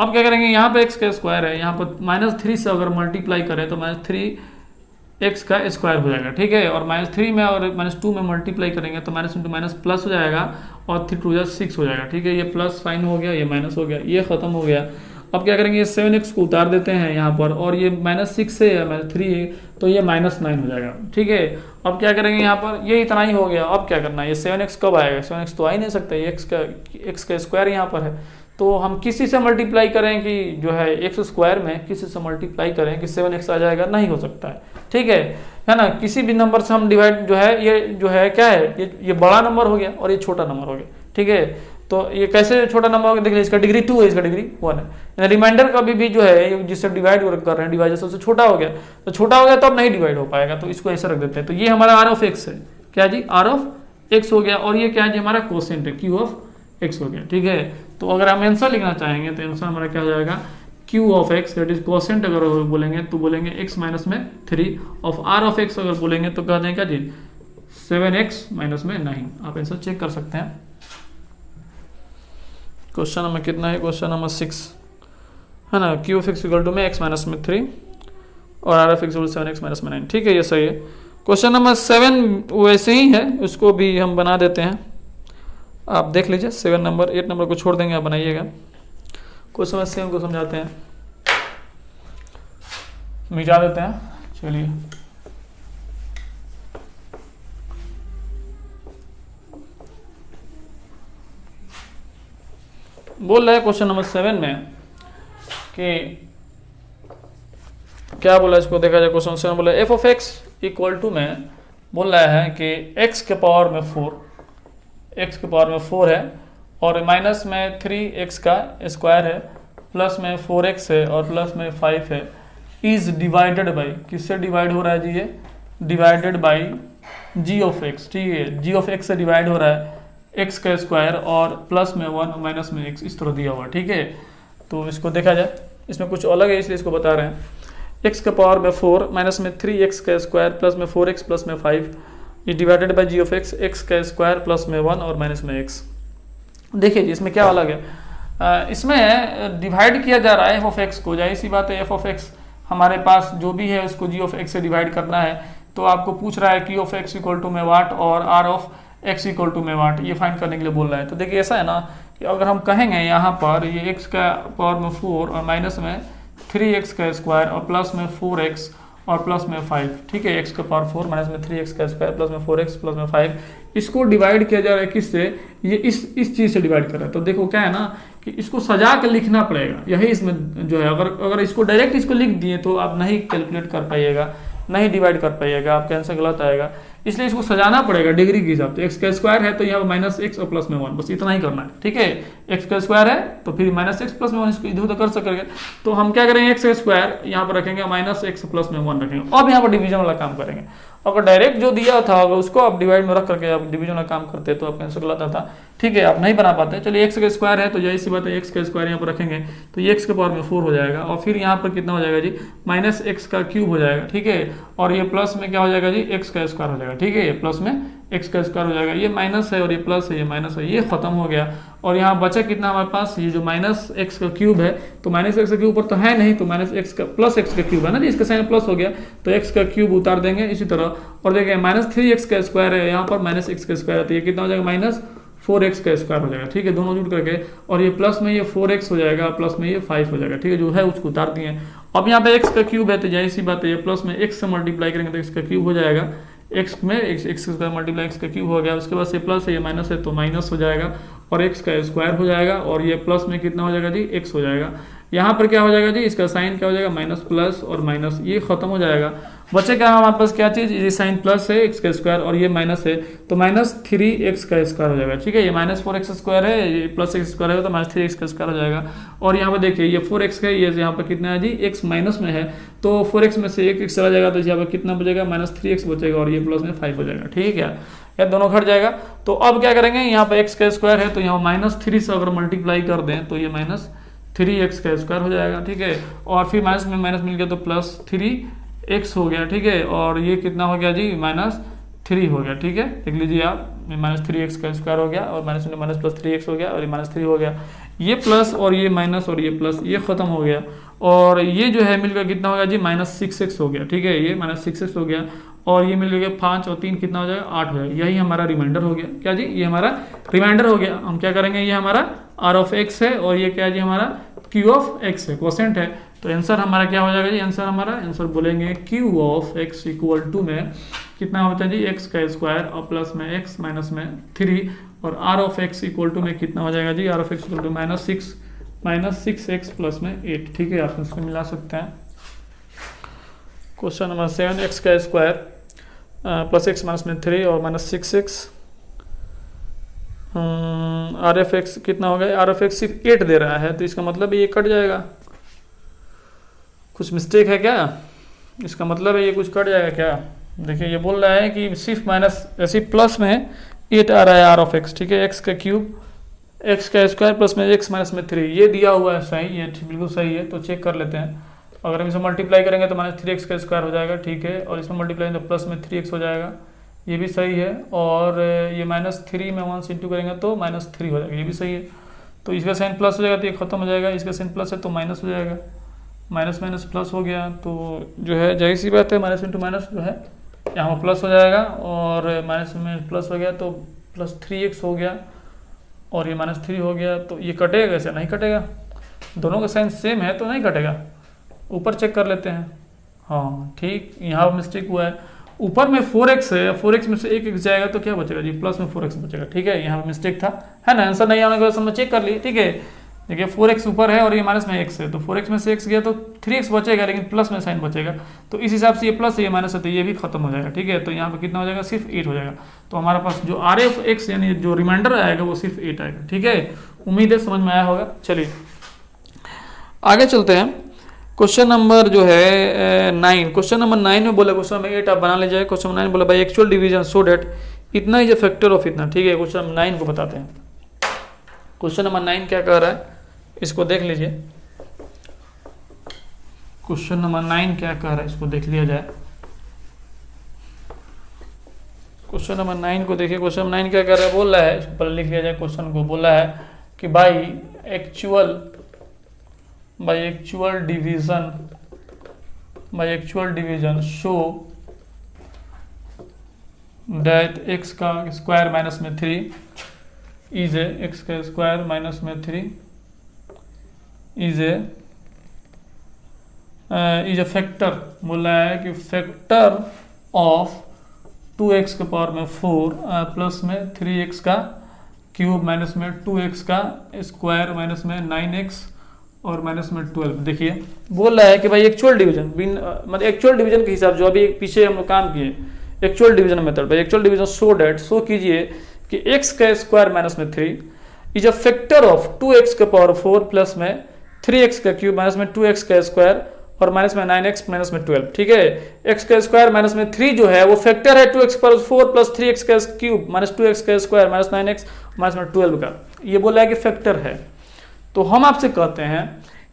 अब क्या करेंगे, यहाँ पे x का स्क्वायर है, यहाँ पर -3 से अगर मल्टीप्लाई करें तो -3x का स्क्वायर हो जाएगा, ठीक है। और -3 में और -2 में मल्टीप्लाई करेंगे तो माइनस इंटू माइनस प्लस हो जाएगा और 3 2 6 हो जाएगा, ठीक है। ये प्लस साइन हो गया, ये माइनस हो गया, ये खत्म हो गया। अब क्या करेंगे, ये 7x को उतार देते हैं यहाँ पर और ये -6 है या -3 है तो ये -9 हो जाएगा, ठीक है। अब क्या करेंगे, यहाँ पर ये इतना ही हो गया। अब क्या करना है, ये 7x कब आएगा, 7x तो आ ही नहीं सकता, ये x का स्क्वायर यहाँ पर है, तो हम किसी से मल्टीप्लाई करें कि जो है एक्स स्क्वायर में किसी से मल्टीप्लाई करें कि 7x आ जाएगा, नहीं हो सकता है, ठीक है ना। किसी भी नंबर से हम डिवाइड जो है, ये जो है क्या है, ये बड़ा नंबर हो गया और ये छोटा नंबर हो गया, ठीक है। तो ये कैसे छोटा नंबर हो गया, देखिए इसका डिग्री 2 है, इसका डिग्री 1 है। रिमाइंडर का भी जो है जिससे डिवाइड कर रहे हैं डिवाइजर सबसे छोटा हो गया, तो छोटा हो गया तो अब नहीं डिवाइड हो पाएगा, तो इसको ऐसे रख देते हैं। तो ये हमारा आर ऑफ एक्स है, क्या जी, आर ऑफ एक्स हो गया और ये क्या है जी, हमारा कोसेंट है, क्यू ऑफ एक्स हो गया, ठीक है। तो अगर हम आंसर लिखना चाहेंगे तो आंसर हमारा क्या हो जाएगा, Q of x that is quotient अगर बोलेंगे तो बोलेंगे x माइनस में 3 ऑफ आर ऑफ एक्स अगर बोलेंगे तो कह दें क्या जी 7x माइनस में 9। आप आंसर चेक कर सकते हैं। क्वेश्चन नंबर कितना है, क्वेश्चन नंबर 6 है ना। Q of x equal to में x माइनस में 3 और are of x 7x minus में 9, ठीक है, ये सही है। क्वेश्चन नंबर 7 वैसे ही है, उसको भी हम बना देते हैं, आप देख लीजिए। 7 नंबर 8 नंबर को छोड़ देंगे, आप बनाइएगा। क्वेश्चन नंबर 7 को समझाते हैं, मिटा देते हैं, चलिए। बोल रहा है क्वेश्चन नंबर 7 में कि क्या बोला, इसको देखा जाए। क्वेश्चन 7 बोला f of x equal to में बोल रहा है कि x के पावर में 4, x के पावर में 4 है और माइनस में 3x का स्क्वायर है, प्लस में 4x है और प्लस में 5 है, इज डिवाइडेड बाई, किससे डिवाइड हो रहा है जी, ये divided by g of x, ठीक है। g ऑफ x से डिवाइड हो रहा है x का स्क्वायर और प्लस में 1 माइनस में x, इस तरह दिया हुआ, ठीक है। तो इसको देखा जाए, इसमें कुछ अलग है इसलिए इसको बता रहे हैं। x के पावर में 4 माइनस में 3x का स्क्वायर प्लस में 4x प्लस में 5 is divided by g of x, x का स्क्वायर प्लस में 1 और माइनस में x। देखिए जी इसमें क्या अलग है, इसमें डिवाइड किया जा रहा है f ऑफ x को, जाहिर सी बात है f ऑफ x हमारे पास जो भी है उसको g ऑफ x से डिवाइड करना है, तो आपको पूछ रहा है q of x equal to में वाट और r of x equal to में वाट, ये फाइंड करने के लिए बोल रहा है। तो देखिए ऐसा है ना कि अगर हम कहेंगे यहाँ पर ये x का पावर में 4 और माइनस में 3x का स्क्वायर और प्लस में 4x और प्लस में 5, ठीक है। x का पावर 4 माइनस में 3x का स्क्वायर प्लस में 4x प्लस में 5, इसको डिवाइड किया जा रहा है किससे, ये इस चीज़ से डिवाइड कर रहा है। तो देखो क्या है ना कि इसको सजा कर लिखना पड़ेगा, यही इसमें जो है। अगर इसको डायरेक्ट इसको लिख दिए तो आप नहीं कैलकुलेट कर पाइएगा, नहीं डिवाइड कर पाइएगा, आपका आंसर गलत आएगा। इसलिए इसको सजाना पड़ेगा डिग्री के हिसाब से। एक्स का स्क्वायर है तो यहाँ पर माइनस एक्स और प्लस में 1, बस इतना ही करना है, ठीक है। एक्स का स्क्वायर है तो फिर माइनस एक्स प्लस में 1, इसको इधर उधर कर सकेंगे। तो हम क्या करेंगे, एक्स का स्क्वायर यहाँ पर रखेंगे, माइनस एक्स प्लस में 1 रखेंगे। अब यहाँ पर डिवीजन वाला काम करेंगे। अगर डायरेक्ट जो दिया था अगर उसको आप डिवाइड में रख करके आप डिवीजन वाला काम करते तो आपका आंसर गलत आता, ठीक है, आप नहीं बना पाते। चलिए एक्स का स्क्वायर है तो यही सी बात है, एक्स का स्क्वायर यहाँ पर रखेंगे तो ये एक्स के पावर में 4 हो जाएगा, और फिर यहाँ पर कितना हो जाएगा जी, माइनस एक्स का क्यूब हो जाएगा, ठीक है। और ये प्लस में क्या हो जाएगा जी, एक्स का स्क्वायर हो जाएगा, ठीक है। ये प्लस में एक्स का स्क्वायर हो जाएगा, ये माइनस है और ये प्लस है, ये माइनस है, ये खत्म हो गया। और यहाँ बचा कितना हमारे पास, ये जो माइनस एक्स का क्यूब है, तो माइनस एक्स का क्यूब ऊपर तो है नहीं, तो माइनस एक्स का प्लस एक्स का क्यूब है ना जी, इसका साइन प्लस हो गया तो एक्स का क्यूब उतार देंगे इसी तरह। और देखिए माइनस 3x का स्क्वायर है, यहाँ पर माइनस एक्स का स्क्वायर है, तो ये कितना हो जाएगा, माइनस 4x का स्क्वायर हो जाएगा, ठीक है, दोनों जुड़ करके। और ये प्लस में ये 4x हो जाएगा, प्लस में ये 5 हो जाएगा, ठीक है, जो है उसको उतार दिए। अब यहाँ पे x का क्यूब है तो यही सी बात है, ये प्लस में x से मल्टीप्लाई करेंगे तो x का क्यूब हो जाएगा, x में x का मल्टीप्लाई x का क्यूब हो गया। उसके बाद ये प्लस है ये माइनस है तो माइनस हो जाएगा, और x का स्क्वायर हो जाएगा, और ये प्लस में कितना हो जाएगा जी, x हो जाएगा। यहाँ पर क्या हो जाएगा जी, इसका साइन क्या हो जाएगा, माइनस प्लस और माइनस, ये खत्म हो जाएगा। बचेगा हमारे पास क्या चीज, ये साइन प्लस है एक्स का स्क्वायर और ये माइनस है, तो माइनस 3x का स्क्वायर हो जाएगा, ठीक है। ये माइनस 4x स्क्वायर है, ये प्लस एक्स स्क्वायर है तो माइनस 3x का स्क्वायर हो जाएगा। और यहाँ पर देखिए ये 4x है, ये यहाँ पर कितना है जी, x माइनस में है, तो 4x में से 1x चला जाएगा तो यहाँ पर कितना बचेगा, माइनस 3x बचेगा, और ये प्लस में 5 हो जाएगा, ठीक है। यह दोनों घट जाएगा। तो अब क्या करेंगे, यहाँ पर x का स्क्वायर है तो यहाँ माइनस 3 से अगर मल्टीप्लाई कर दें तो ये माइनस 3x का स्क्वायर हो जाएगा, ठीक है। और फिर माइनस में माइनस मिल गया तो प्लस 3x हो गया, ठीक है। और ये कितना हो गया जी, माइनस 3 हो गया, ठीक है, देख लीजिए आप, माइनस 3x का स्क्वायर हो गया और माइनस में माइनस प्लस 3x हो गया और ये माइनस 3 हो गया। ये प्लस और ये माइनस और ये प्लस, ये खत्म हो गया। और ये जो है मिलकर कितना हो गया जी, माइनस 6x हो गया, ठीक है, ये माइनस 6x हो गया। और ये मिल गया 5 और 3 कितना हो जाएगा, 8 हो जाएगा। यही हमारा रिमाइंडर हो गया, क्या जी, ये हमारा रिमाइंडर हो गया। हम क्या करेंगे, ये हमारा r ऑफ x है और ये क्या है जी, हमारा q ऑफ x है, क्वोशेंट है। तो आंसर हमारा क्या हो जाएगा जी, आंसर बोलेंगे q of x equal to में कितना होता है जी, x का स्क्वायर और प्लस में x माइनस में 3, और r of x equal to में कितना हो जाएगा जी, r ऑफ x इक्वल टू माइनस 6x प्लस में 8, ठीक है। आप इसको मिला सकते हैं। क्वेश्चन नंबर 7, x का स्क्वायर प्लस x माइनस में 3 और minus 6x, R F x कितना हो गया, आर एफ एक्स सिर्फ 8 दे रहा है तो इसका मतलब ये कट जाएगा। कुछ मिस्टेक है क्या, इसका मतलब है ये कुछ कट जाएगा क्या। देखिए ये बोल रहा है कि सिर्फ माइनस ऐसे प्लस में 8 आ रहा है आर ऑफ एक्स, ठीक है, एक्स का क्यूब एक्स का स्क्वायर प्लस में एक्स माइनस में 3, ये दिया हुआ है सही, ये बिल्कुल सही है। तो चेक कर लेते हैं, अगर हम इसे मल्टीप्लाई करेंगे तो माइनस 3x का स्क्वायर हो जाएगा, ठीक है, और इसमें मल्टीप्लाई तो प्लस में 3x हो जाएगा, ये भी सही है। और ये माइनस 3 में 1 से इंटू करेंगे तो माइनस 3 हो जाएगा, ये भी सही है। तो इसका साइन प्लस हो जाएगा तो ये खत्म हो जाएगा, इसका साइन प्लस है तो माइनस हो जाएगा, माइनस माइनस प्लस हो गया। तो जो है जाहिर सी बात है माइनस इंटू माइनस जो है यहाँ प्लस हो जाएगा, और माइनस में प्लस हो गया तो प्लस 3x हो गया, और ये माइनस 3 हो गया। तो ये कटेगा कैसे, नहीं कटेगा, दोनों का साइन सेम है तो नहीं कटेगा। ऊपर चेक कर लेते हैं, हाँ ठीक, यहाँ मिस्टेक हुआ है, ऊपर में 4x है, 4x में से 1x जाएगा तो क्या बचेगा जी, प्लस में 4x बचेगा, ठीक है, यहाँ मिस्टेक था, है ना। आंसर नहीं आने के बाद हमने चेक कर ली, ठीक है। देखिए 4x ऊपर है और ये माइनस में x है, तो 4x में से x गया तो 3x बचेगा, लेकिन प्लस में साइन बचेगा, तो इस हिसाब से ये प्लस है ये माइनस है तो ये भी खत्म हो जाएगा, ठीक है। तो यहाँ पे कितना हो जाएगा, सिर्फ 8 हो जाएगा। तो हमारे पास जो आर एफ एक्स यानी जो रिमाइंडर आएगा वो सिर्फ 8 आएगा, ठीक है। उम्मीद है समझ में आया होगा। चलिए आगे चलते हैं। क्वेश्चन नंबर जो है 9, क्वेश्चन नंबर 9 में बोला, क्वेश्चन नंबर 8 आप बना लीजिए। क्वेश्चन नंबर 9 बोला भाई एक्चुअल डिवीजन सो डेट इतना इज ए फैक्टर ऑफ इतना, ठीक है। क्वेश्चन नंबर 9 को बताते हैं। क्वेश्चन नंबर 9 क्या कह रहा है, इसको देख लीजिए। क्वेश्चन नंबर 9 क्या कह रहा है, इसको देख लिया जाए। क्वेश्चन नंबर 9 को देखिए। क्वेश्चन नंबर 9 क्या कह रहा है, बोल रहा है, इसको पहले लिख लिया जाए। क्वेश्चन को बोला है कि by actual division show that x का स्क्वायर माइनस में 3 इज ए, एक्स का स्क्वायर माइनस में 3 इज ए फैक्टर, बोला है कि फैक्टर ऑफ 2x के पावर में 4 प्लस में 3x का क्यूब माइनस में 2x का स्क्वायर माइनस में 9x और माइनस में 12। देखिए बोल रहा है कि भाई एक्चुअल डिवीजन मतलब एक्चुअल डिवीजन के हिसाब जो अभी पीछे हम लोग काम किए, एक्चुअल डिवीजन मेथड पे। एक्चुअल डिवीजन शो कीजिए कि x का स्क्वायर माइनस में 3 is a factor of 2x के पावर 4 प्लस में 3x का क्यूब माइनस में 2x का स्क्वायर और माइनस में 9x माइनस में 12। ठीक है, x का स्क्वायर माइनस में 3 जो है वो फैक्टर है 2x पावर 4 प्लस 3x का क्यूब माइनस 2x का स्क्वायर माइनस 9x माइनस में 12 का। ये बोला है कि फैक्टर है। तो हम आपसे कहते हैं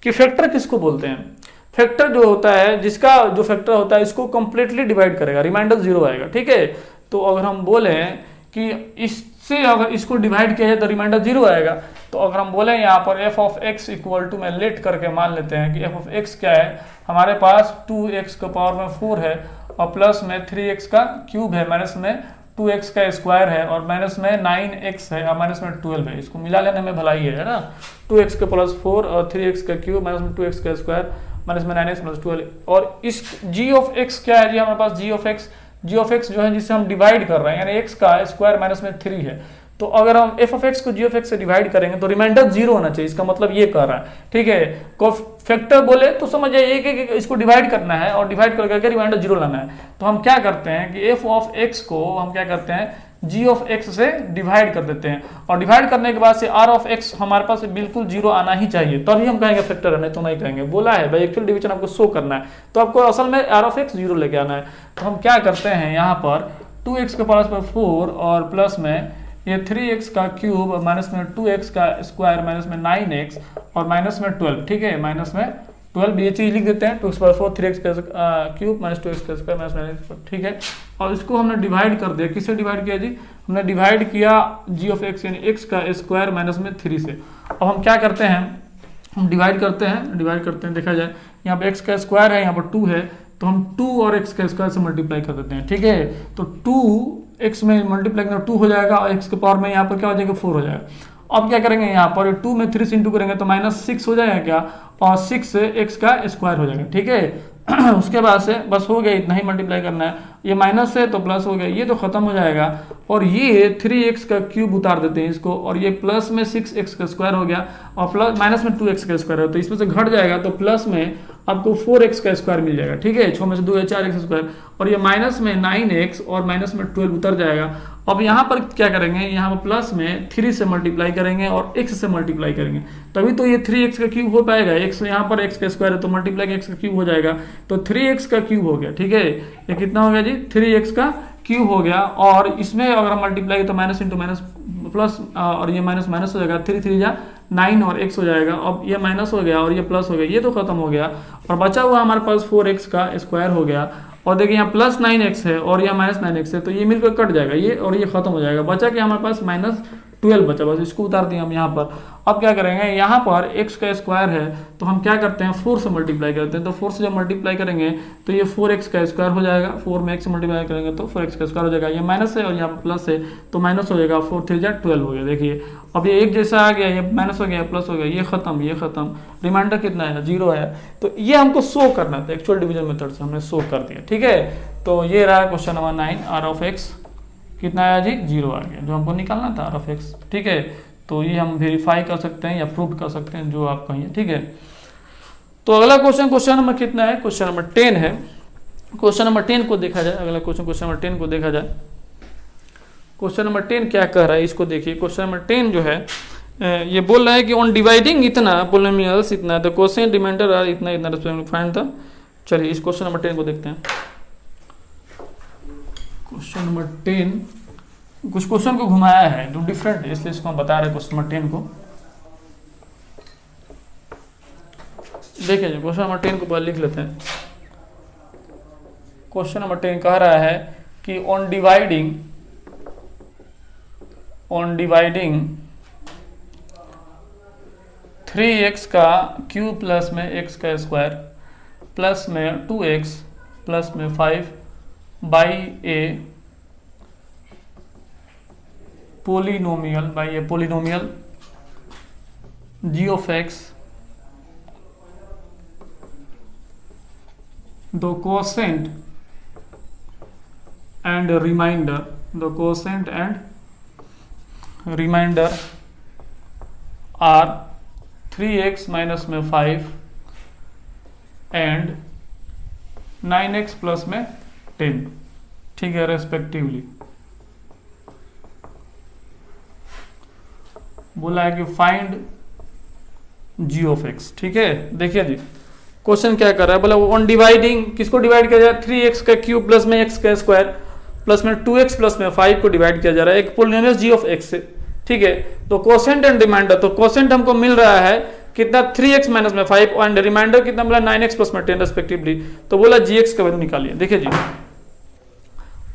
कि फैक्टर किसको बोलते हैं? फैक्टर जो होता है, जिसका जो फैक्टर होता है इसको कंप्लीटली डिवाइड करेगा, रिमाइंडर 0 आएगा। ठीक है, तो अगर हम बोले कि इससे अगर इसको डिवाइड किया जाए तो रिमाइंडर 0 आएगा। तो अगर हम बोले यहाँ पर f of x equal to, मैं लेट करके मान लेते हैं कि f ऑफ x क्या है, हमारे पास 2x का पावर में 4 है और प्लस में 3x का क्यूब है माइनस में 2x का स्क्वायर है और माइनस में 9x है और माइनस में 12 है। इसको मिला लेने में भलाई है ना, 2x का प्लस 4 और 3x का क्यूब माइनस में 2x का स्क्वायर माइनस में 9x प्लस 12। और इस g ऑफ x क्या है जी, हमारे पास g ऑफ x जो है जिसे हम डिवाइड कर रहे हैं, यानी x का स्क्वायर माइनस में 3 है। तो अगर हम f ऑफ x को g ऑफ x से डिवाइड करेंगे तो रिमाइंडर 0 होना चाहिए, इसका मतलब ये कर रहा है। ठीक है, को फैक्टर बोले तो समझ जाइए कि इसको डिवाइड करना है और डिवाइड करके रिमाइंडर 0 लाना है। तो हम क्या करते हैं कि f ऑफ x को हम क्या करते हैं, g ऑफ x से डिवाइड कर देते हैं और डिवाइड करने के बाद से r ऑफ x हमारे पास बिल्कुल 0 आना ही चाहिए, तभी हम कहेंगे फैक्टर है, नहीं तो नहीं कहेंगे। बोला है भाई एक्चुअल डिवीजन आपको शो करना है तो आपको असल में r ऑफ x 0 लेके आना है। तो हम क्या करते हैं, यहाँ पर 2x के पावर पर 4 और प्लस में ये 3x का क्यूब माइनस में 2x का स्क्वायर माइनस में 9x और माइनस में 12। ठीक है, माइनस में 12 ये चीज लिख देते हैं, 2x पावर 4 3x का क्यूब माइनस 2x का स्क्वायर माइनस 9x। ठीक है, और इसको हमने डिवाइड कर दिया, किससे डिवाइड किया जी, हमने डिवाइड किया g ऑफ x यानी x का स्क्वायर माइनस में 3 से। अब हम क्या करते हैं, हम डिवाइड करते हैं, देखा जाए यहाँ पे x का स्क्वायर है, यहाँ पर 2 है, तो हम 2 और x का स्क्वायर से मल्टीप्लाई कर देते हैं। ठीक है, तो 2x में मल्टीप्लाई करना 2 हो जाएगा और x के पावर में यहाँ पर क्या हो जाएगा 4 हो जाएगा। अब क्या करेंगे, यहाँ पर 2 में 3 से इंटू करेंगे तो माइनस 6 हो जाएगा क्या, और 6 से x का स्क्वायर हो जाएगा। ठीक है, उसके बाद से बस हो गया, इतना ही मल्टीप्लाई करना है, ये माइनस है तो प्लस हो गया, ये तो खत्म हो जाएगा। और ये 3x का क्यूब उतार देते हैं इसको, और ये प्लस में 6x का स्क्वायर हो गया और प्लस माइनस में 2x का स्क्वायर है, तो इसमें से घट जाएगा तो प्लस में आपको 4x का स्क्वायर मिल जाएगा। ठीक है, 6 में से 2 है 4x स्क्वायर, और ये माइनस में 9x और माइनस में 12 उतर जाएगा। अब यहाँ पर क्या करेंगे, यहाँ पर प्लस में 3 से मल्टीप्लाई करेंगे और x से मल्टीप्लाई करेंगे, तभी तो ये 3x का क्यूब हो पाएगा। x यहाँ पर x का स्क्वायर है तो मल्टीप्लाई x का क्यूब हो जाएगा, तो 3x का क्यूब हो गया। ठीक है, ये कितना हो गया जी, 3x का क्यूब हो गया। और इसमें अगर हम मल्टीप्लाई तो माइनस इंटू माइनस प्लस, और ये माइनस माइनस हो जाएगा, 3 3 जा 9 और x हो जाएगा। अब ये माइनस हो गया और ये प्लस हो गया, ये तो खत्म हो गया और बचा हुआ हमारे पास 4x का स्क्वायर हो गया। और देखिए यहाँ प्लस 9x है और यहाँ माइनस 9x है, तो ये मिलकर कट जाएगा ये और ये खत्म हो जाएगा। बचा कि हमारे पास माइनस 12 बचा, बस इसको उतार दिया हम यहाँ पर। अब क्या करेंगे, यहाँ पर x का स्क्वायर है तो हम क्या करते हैं 4 से मल्टीप्लाई करते हैं, तो 4 से जब मल्टीप्लाई करेंगे तो ये 4x का स्क्वायर हो जाएगा, 4 में x से मल्टीप्लाई करेंगे तो 4x का स्क्वायर हो जाएगा। ये माइनस है और यहाँ पर प्लस है तो माइनस हो जाएगा, 4 3 जा 12 हो गया। देखिए अब ये एक जैसा आ गया, ये माइनस हो गया प्लस हो गया, ये खत्म, रिमाइंडर कितना है 0 है। तो ये हमको शो करना था एक्चुअल डिवीजन मेथड से, हमने शो कर दिया। ठीक है, तो ये रहा question number 9, r of x कितना आया जी 0 आ गया, जो हमको निकालना था r ऑफ x। ठीक है, तो ये हम वेरीफाई कर सकते हैं या प्रूव कर सकते हैं, जो आप कहिए। ठीक है, तो अगला क्वेश्चन नंबर कितना है, क्वेश्चन नंबर 10 है। क्वेश्चन नंबर 10 को देखा जाए, अगला क्वेश्चन नंबर 10 को देखा जाए। क्वेश्चन नंबर 10 क्या कह रहा है, इसको देखिए। क्वेश्चन नंबर 10 जो है ये बोल रहा है कि ऑन डिवाइडिंग इतना पोलिनोमियल्स इतना, तो क्वेश्चन रिमाइंडर आर इतना इतना फाइंड था। चलिए इस क्वेश्चन नंबर 10 को देखते हैं। क्वेश्चन नंबर 10 कुछ क्वेश्चन को घुमाया है जो डिफरेंट है, इसलिए इसको हम बता रहे हैं क्वेश्चन नंबर 10 को। देखिए क्वेश्चन नंबर 10 को पहले लिख लेते हैं। क्वेश्चन नंबर 10 कह रहा है कि ऑन डिवाइडिंग 3x का क्यूब प्लस में x का स्क्वायर प्लस में 2x प्लस में 5 by A polynomial g of x, the quotient and remainder are 3x minus में 5 एंड 9x प्लस में 10। ठीक है, रेस्पेक्टिवली। बोला है कि फाइंड जी ऑफ एक्स। ठीक है, देखिए जी क्वेश्चन क्या कर रहा है, बोला ऑन डिवाइडिंग, किसको डिवाइड किया जाए, 3x का क्यूब प्लस में x का स्क्वायर प्लस में 2x प्लस में 5 को डिवाइड किया जा रहा है एक पोलिनोमियल जी ऑफ x से। ठीक है, तो कोसेंट एंड रिमाइंडर, तो कोसेंट हमको मिल रहा है कितना 3x माइनस में 5 एंड रिमाइंडर कितना मिला 9x प्लस में 10 रेस्पेक्टिवली। तो बोला gx का वैल्यू निकालिए। देखिए जी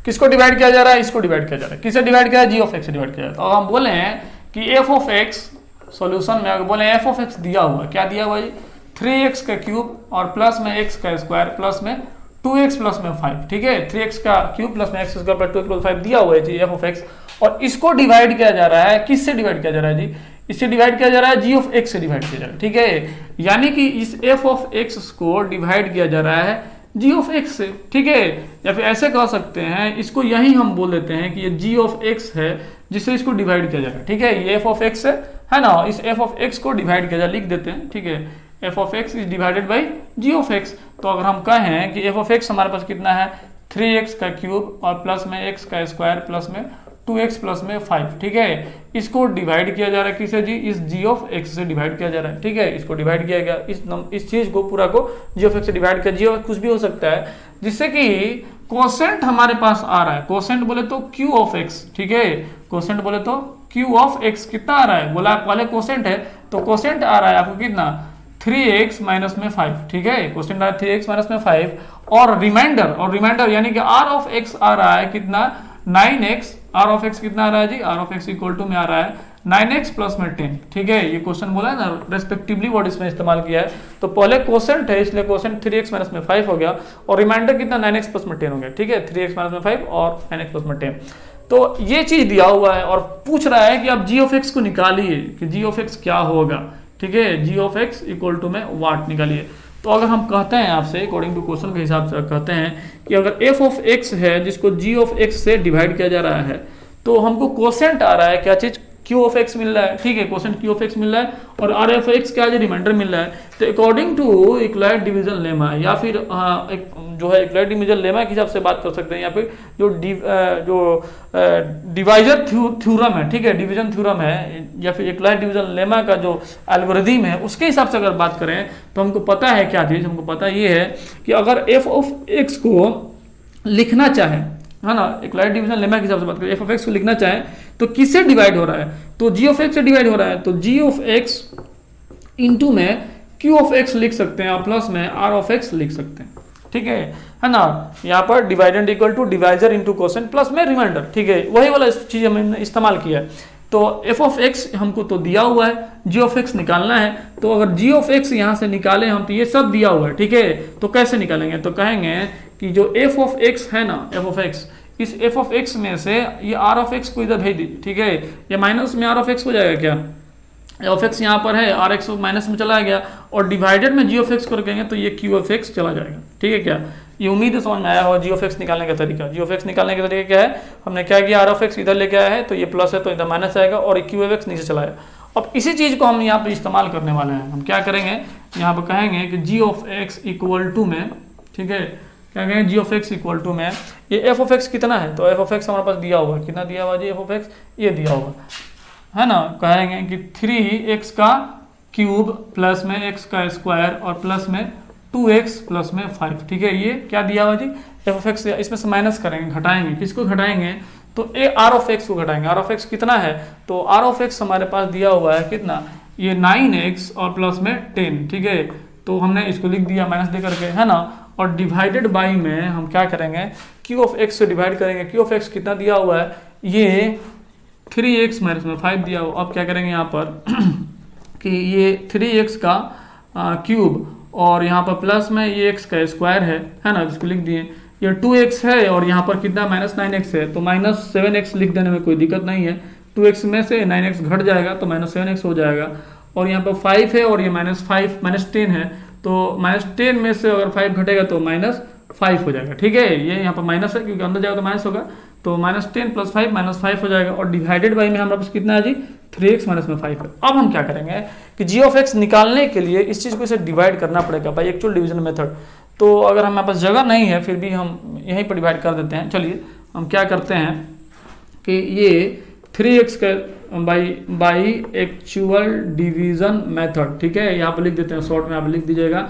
किसको डिवाइड किया जा रहा है, इसको डिवाइड किया जा रहा है, किसे डिवाइड किया है, जी ऑफ एक्स से डिवाइड किया जाता है। और हम बोले हैं कि एफ ऑफ एक्स सॉल्यूशन में अगर बोले एफ ऑफ एक्स दिया हुआ, क्या दिया हुआ जी, 3x का क्यूब और प्लस में x का स्क्वायर प्लस में 2x प्लस में 5। ठीक है, 3x का क्यूब प्लस में x square plus 2x plus 5 दिया हुआ है जी एफ ऑफ एक्स, और इसको डिवाइड किया जा रहा है, किससे डिवाइड किया जा रहा है जी, इससे डिवाइड किया जा रहा है जी ऑफ एक्स से डिवाइड किया जा रहा है। ठीक है, यानी कि इस एफ ऑफ एक्स को डिवाइड किया जा रहा है जी ऑफ एक्स से। ठीक है, या फिर ऐसे कह सकते हैं, इसको यही हम बोल देते हैं कि ये जी ऑफ एक्स है जिससे इसको डिवाइड किया जा रहा है। ठीक है, ये एफ ऑफ एक्स है ना, इस एफ ऑफ एक्स को डिवाइड किया जा, लिख देते हैं। ठीक है, f of x is divided by g of x. तो अगर हम कहें कि एफ ऑफ एक्स हमारे पास कितना है 3x का क्यूब और प्लस में x का स्क्वायर प्लस में 2x प्लस में 5। ठीक है, इसको डिवाइड किया जा रहा है किसे जी, इस जी ऑफ एक्स से डिवाइड किया जा रहा है। ठीक है, इसको डिवाइड किया गया, इस चीज को पूरा को जी ऑफ एक्स से डिवाइड किया, जी ऑफ कुछ भी हो सकता है, जिससे कि कोसेंट हमारे पास आ रहा है, कोसेंट बोले तो क्यू ऑफ एक्स। ठीक है, कोसेंट बोले तो क्यू ऑफ एक्स कितना आ रहा है, बोला पहले कोसेंट है तो कोसेंट आ रहा है आपको कितना 3x माइनस में 5। ठीक है, क्वेश्चन आ रहा है 3x माइनस में 5 और रिमाइंडर यानी कि r ऑफ x आ रहा है कितना 9x, r ऑफ x कितना आ रहा है जी, r of x equal to में आ रहा है 9x प्लस में 10। ठीक है, ये क्वेश्चन बोला है ना, रेस्पेक्टिवली वर्ड इसमें इस्तेमाल किया है। तो पहले क्वेश्चन है इसलिए क्वेश्चन 3x माइनस में 5 हो गया और रिमाइंडर कितना 9x प्लस में 10 हो गया। ठीक है, 3x माइनस में 5 और 9x प्लस में 10। तो ये चीज दिया हुआ है और पूछ रहा है कि आप जी ऑफ एक्स को निकालिए कि जी ऑफ एक्स क्या होगा। ठीक है, जी ऑफ एक्स इक्वल टू में वाट निकालिए। तो अगर हम कहते हैं आपसे अकॉर्डिंग टू क्वेश्चन के हिसाब से कहते हैं कि अगर एफ ऑफ एक्स है जिसको जी ऑफ एक्स से डिवाइड किया जा रहा है, तो हमको कोसेंट आ रहा है क्या चीज, क्यू ऑफ एक्स मिल रहा है। ठीक है, क्वेश्चन क्यू ऑफ एक्स मिल रहा है और आर एफ एक्स क्या है, रिमाइंडर मिल रहा है। तो अकॉर्डिंग टू इक्वलाइट डिवीजन लेमा या फिर एक जो है इक्वलाइट डिवीजन लेमा के हिसाब से बात कर सकते हैं, या फिर जो डिवाइजर थ्योरम है, ठीक है, डिवीजन थ्योरम है, या फिर इक्वलाइट डिवीजन लेमा का जो एल्गोरिथम है उसके हिसाब से अगर बात करें तो हमको पता है क्या चीज, हमको पता ये है कि अगर एफ ऑफ एक्स को लिखना चाहे, है ना, इक्वलाइट डिवीजन लेमा के हिसाब से बात करें, एफ ऑफ एक्स को लिखना चाहे तो किससे डिवाइड हो रहा है, तो जी ऑफ एक्स से डिवाइड हो रहा है। तो जी ऑफ एक्स इंटू में क्यू ऑफ एक्स लिख सकते हैं और प्लस में आर ऑफ एक्स लिख सकते हैं। ठीक है ना, यहाँ पर dividend equal to divisor into quotient plus में रिमाइंडर। ठीक है, वही वाला चीज हमने इस्तेमाल किया है। तो एफ ऑफ एक्स हमको तो दिया हुआ है, जी ऑफ एक्स निकालना है। तो अगर जी ऑफ एक्स यहाँ से निकालें हम, तो ये सब दिया हुआ है। ठीक है, तो कैसे निकालेंगे, तो कहेंगे कि जो एफ ऑफ एक्स है ना, एफ ऑफ एक्स, इस एफ ऑफ एक्स में से ये आर ऑफ एक्स को इधर भेज दीजिए। ठीक है, ये माइनस में आर ऑफ एक्स हो जाएगा क्या, एफ एक्स यहाँ पर है, आर एक्स माइनस में चला गया और डिवाइडेड में जी ऑफ एक्स को रखेंगे तो ये क्यू ऑफ एक्स चला जाएगा। ठीक है, क्या ये उम्मीद है समझ में आया होगा जी ऑफ एक्स निकालने का तरीका। जी ऑफ एक्स निकालने का तरीका क्या है, हमने क्या किया, आर ऑफ एक्स इधर लेके आया है तो ये प्लस है तो इधर माइनस आएगा और क्यू ऑफ एक्स नीचे चलाएगा। अब इसी चीज को हम यहाँ पे इस्तेमाल करने वाले हैं। हम क्या करेंगे, यहाँ पे कहेंगे कि जी ऑफ एक्स इक्वल टू में, ठीक है, क्या कहेंगे, जी ऑफ एक्स इक्वल टू में ये एफ ऑफ एक्स कितना है, तो एफ ऑफ एक्स हमारे पास दिया हुआ है, कितना दिया हुआ जी, एफ ऑफ एक्स ये दिया हुआ है ना, कहेंगे कि 3x का क्यूब प्लस में x का स्क्वायर और प्लस में 2x प्लस में 5। ठीक है, ये क्या दिया हुआ जी, एफ ऑफ एक्स, इसमें से माइनस करेंगे, घटाएंगे, किसको घटाएंगे, तो ए आर ऑफ एक्स को घटाएंगे। आर ऑफ एक्स कितना है, तो आर ऑफ एक्स हमारे पास दिया हुआ है कितना, ये 9x और प्लस में 10। ठीक है, तो हमने इसको लिख दिया माइनस दे करके, है ना, और डिवाइडेड बाई में हम क्या करेंगे, क्यू ऑफ एक्स से डिवाइड करेंगे। क्यू ऑफ एक्स कितना दिया हुआ है, ये 3x माइनस में 5 दिया हुआ। अब क्या करेंगे यहाँ पर कि ये 3x का क्यूब और यहाँ पर प्लस में ये x का स्क्वायर है ना, इसको लिख दिए, ये 2x है और यहाँ पर कितना माइनस 9x है, तो माइनस 7x लिख देने में कोई दिक्कत नहीं है। 2x में से 9x घट जाएगा तो माइनस 7x हो जाएगा, और यहाँ पर 5 है और ये माइनस 10 है, तो माइनस 10 में से अगर 5 घटेगा तो माइनस 5 हो जाएगा। ठीक है, ये यहाँ पर माइनस है क्योंकि अंदर जाएगा तो माइनस होगा, तो माइनस 10 प्लस 5 माइनस 5 हो जाएगा, और डिवाइडेड बाई में हमारे पास कितना है जी, 3x माइनस में 5 है। अब हम क्या करेंगे कि जी ऑफ एक्स निकालने के लिए इस चीज़ को इसे डिवाइड करना पड़ेगा बाई एक्चुअल डिवीजन मेथड। तो अगर हमारे पास जगह नहीं है फिर भी हम यहीं पर डिवाइड कर देते हैं। चलिए हम क्या करते हैं कि ये 3x का बाई एक्चुअल डिवीजन मेथड, ठीक है, यहाँ पर लिख देते हैं शॉर्ट में, आप लिख दीजिएगा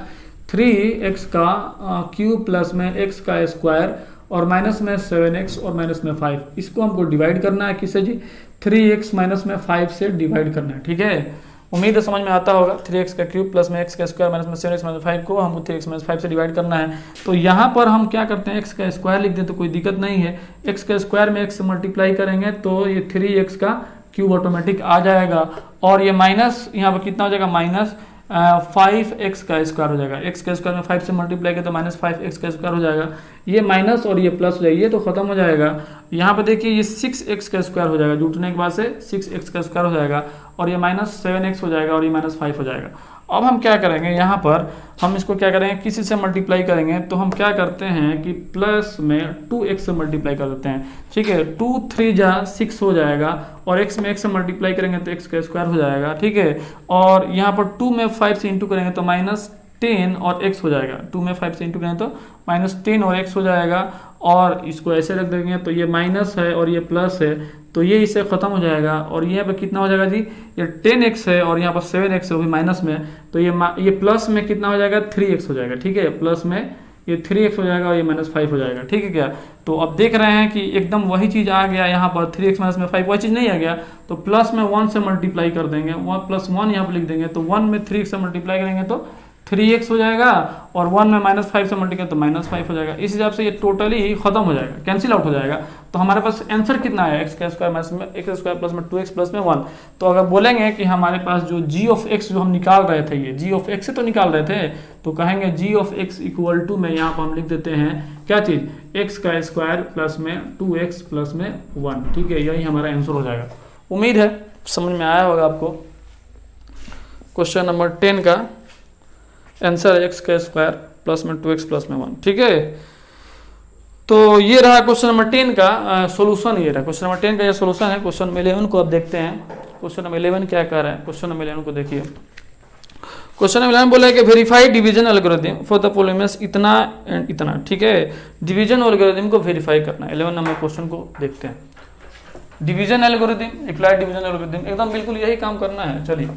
3x का क्यूब प्लस में x का स्क्वायर और माइनस में 7x और माइनस में 5, इसको हमको डिवाइड करना है किससे जी, 3x माइनस में 5 से डिवाइड करना है, ठीक है। उम्मीद है समझ में आता होगा। 3x का क्यूब प्लस में x का स्क्वायर माइनस में 7x माइनस 5 को हमको 3x माइनस 5 से डिवाइड करना है। तो यहाँ पर हम क्या करते हैं, x का स्क्वायर लिख दें तो कोई दिक्कत नहीं है, x का स्क्वायर में x से मल्टीप्लाई करेंगे तो ये 3x का क्यूब ऑटोमेटिक आ जाएगा, और ये माइनस यहाँ पर कितना हो जाएगा, माइनस 5x का स्क्वायर हो जाएगा। x का स्क्वायर में 5 से मल्टीप्लाई किया तो माइनस 5x का स्क्वायर हो जाएगा, ये माइनस और ये प्लस हो जाएगा, ये तो खत्म हो जाएगा। यहाँ पे देखिए ये 6x का स्क्वायर हो जाएगा, जुटने के बाद से 6x का स्क्वायर हो जाएगा, और ये माइनस 7x हो जाएगा, और ये माइनस 5 हो जाएगा। अब हम क्या करेंगे, यहाँ पर हम इसको क्या करेंगे, किसी से मल्टीप्लाई करेंगे तो हम क्या करते हैं कि प्लस में 2x से मल्टीप्लाई कर देते हैं, ठीक है। 2 3 जा 6 हो जाएगा, और x में x से मल्टीप्लाई करेंगे तो x का स्क्वायर हो जाएगा, ठीक है। और यहाँ पर 2 में 5 से इंटू करेंगे तो माइनस 10 और x हो जाएगा, 2 में 5 से इंटू करेंगे तो माइनस 10 और x हो जाएगा, और इसको ऐसे रख देंगे तो ये माइनस है और ये प्लस है, तो ये इससे खत्म हो जाएगा। और यहाँ पे कितना हो जाएगा जी, ये 10x है और यहाँ पर 7x है, वो भी माइनस में, तो ये प्लस में कितना हो जाएगा, 3x हो जाएगा, ठीक है। प्लस में ये 3x हो जाएगा और ये माइनस 5 हो जाएगा, ठीक है क्या। तो अब देख रहे हैं कि एकदम वही चीज़ आ गया यहाँ पर, 3x माइनस में 5 वही चीज़ नहीं आ गया, तो प्लस में 1 से मल्टीप्लाई कर देंगे, 1 प्लस 1 यहाँ पर लिख देंगे, तो 1 में 3x से मल्टीप्लाई करेंगे तो 3x हो जाएगा, और 1 में माइनस 5 से मल्टीप्लाई तो माइनस 5 हो जाएगा। इस हिसाब से ये टोटली ही खत्म हो जाएगा, कैंसिल आउट हो जाएगा। तो हमारे पास आंसर कितना है, x का स्क्वायर माइनस में x स्क्वायर प्लस में 2x प्लस में 1। तो अगर बोलेंगे कि हमारे पास जो g ऑफ x जो हम निकाल रहे थे, ये g ऑफ x से तो निकाल रहे थे, तो कहेंगे g of x equal to में यहाँ पर हम लिख देते हैं क्या चीज़, x का स्क्वायर प्लस में 2x प्लस में 1, ठीक है। यही हमारा आंसर हो जाएगा। उम्मीद है समझ में आया होगा आपको। क्वेश्चन नंबर 10 का आंसर x का स्क्वायर प्लस में 2x प्लस में 1, ठीक है। तो ये रहा क्वेश्चन नंबर 10 का सॉल्यूशन, ये रहा क्वेश्चन नंबर 10 का ये सॉल्यूशन है। क्वेश्चन नंबर 11 को अब देखते हैं, क्वेश्चन नंबर 11 क्या कह रहा है। क्वेश्चन नंबर 11 को देखिए, क्वेश्चन नंबर 11 बोला है कि verify division algorithm for the polymers इतना एंड इतना, ठीक है। डिवीजन एल्गोरिथम को वेरीफाई करना है। 11 नंबर क्वेश्चन को देखते हैं। Division algorithm, applied division algorithm, एकदम बिल्कुल यही काम करना है। चलिए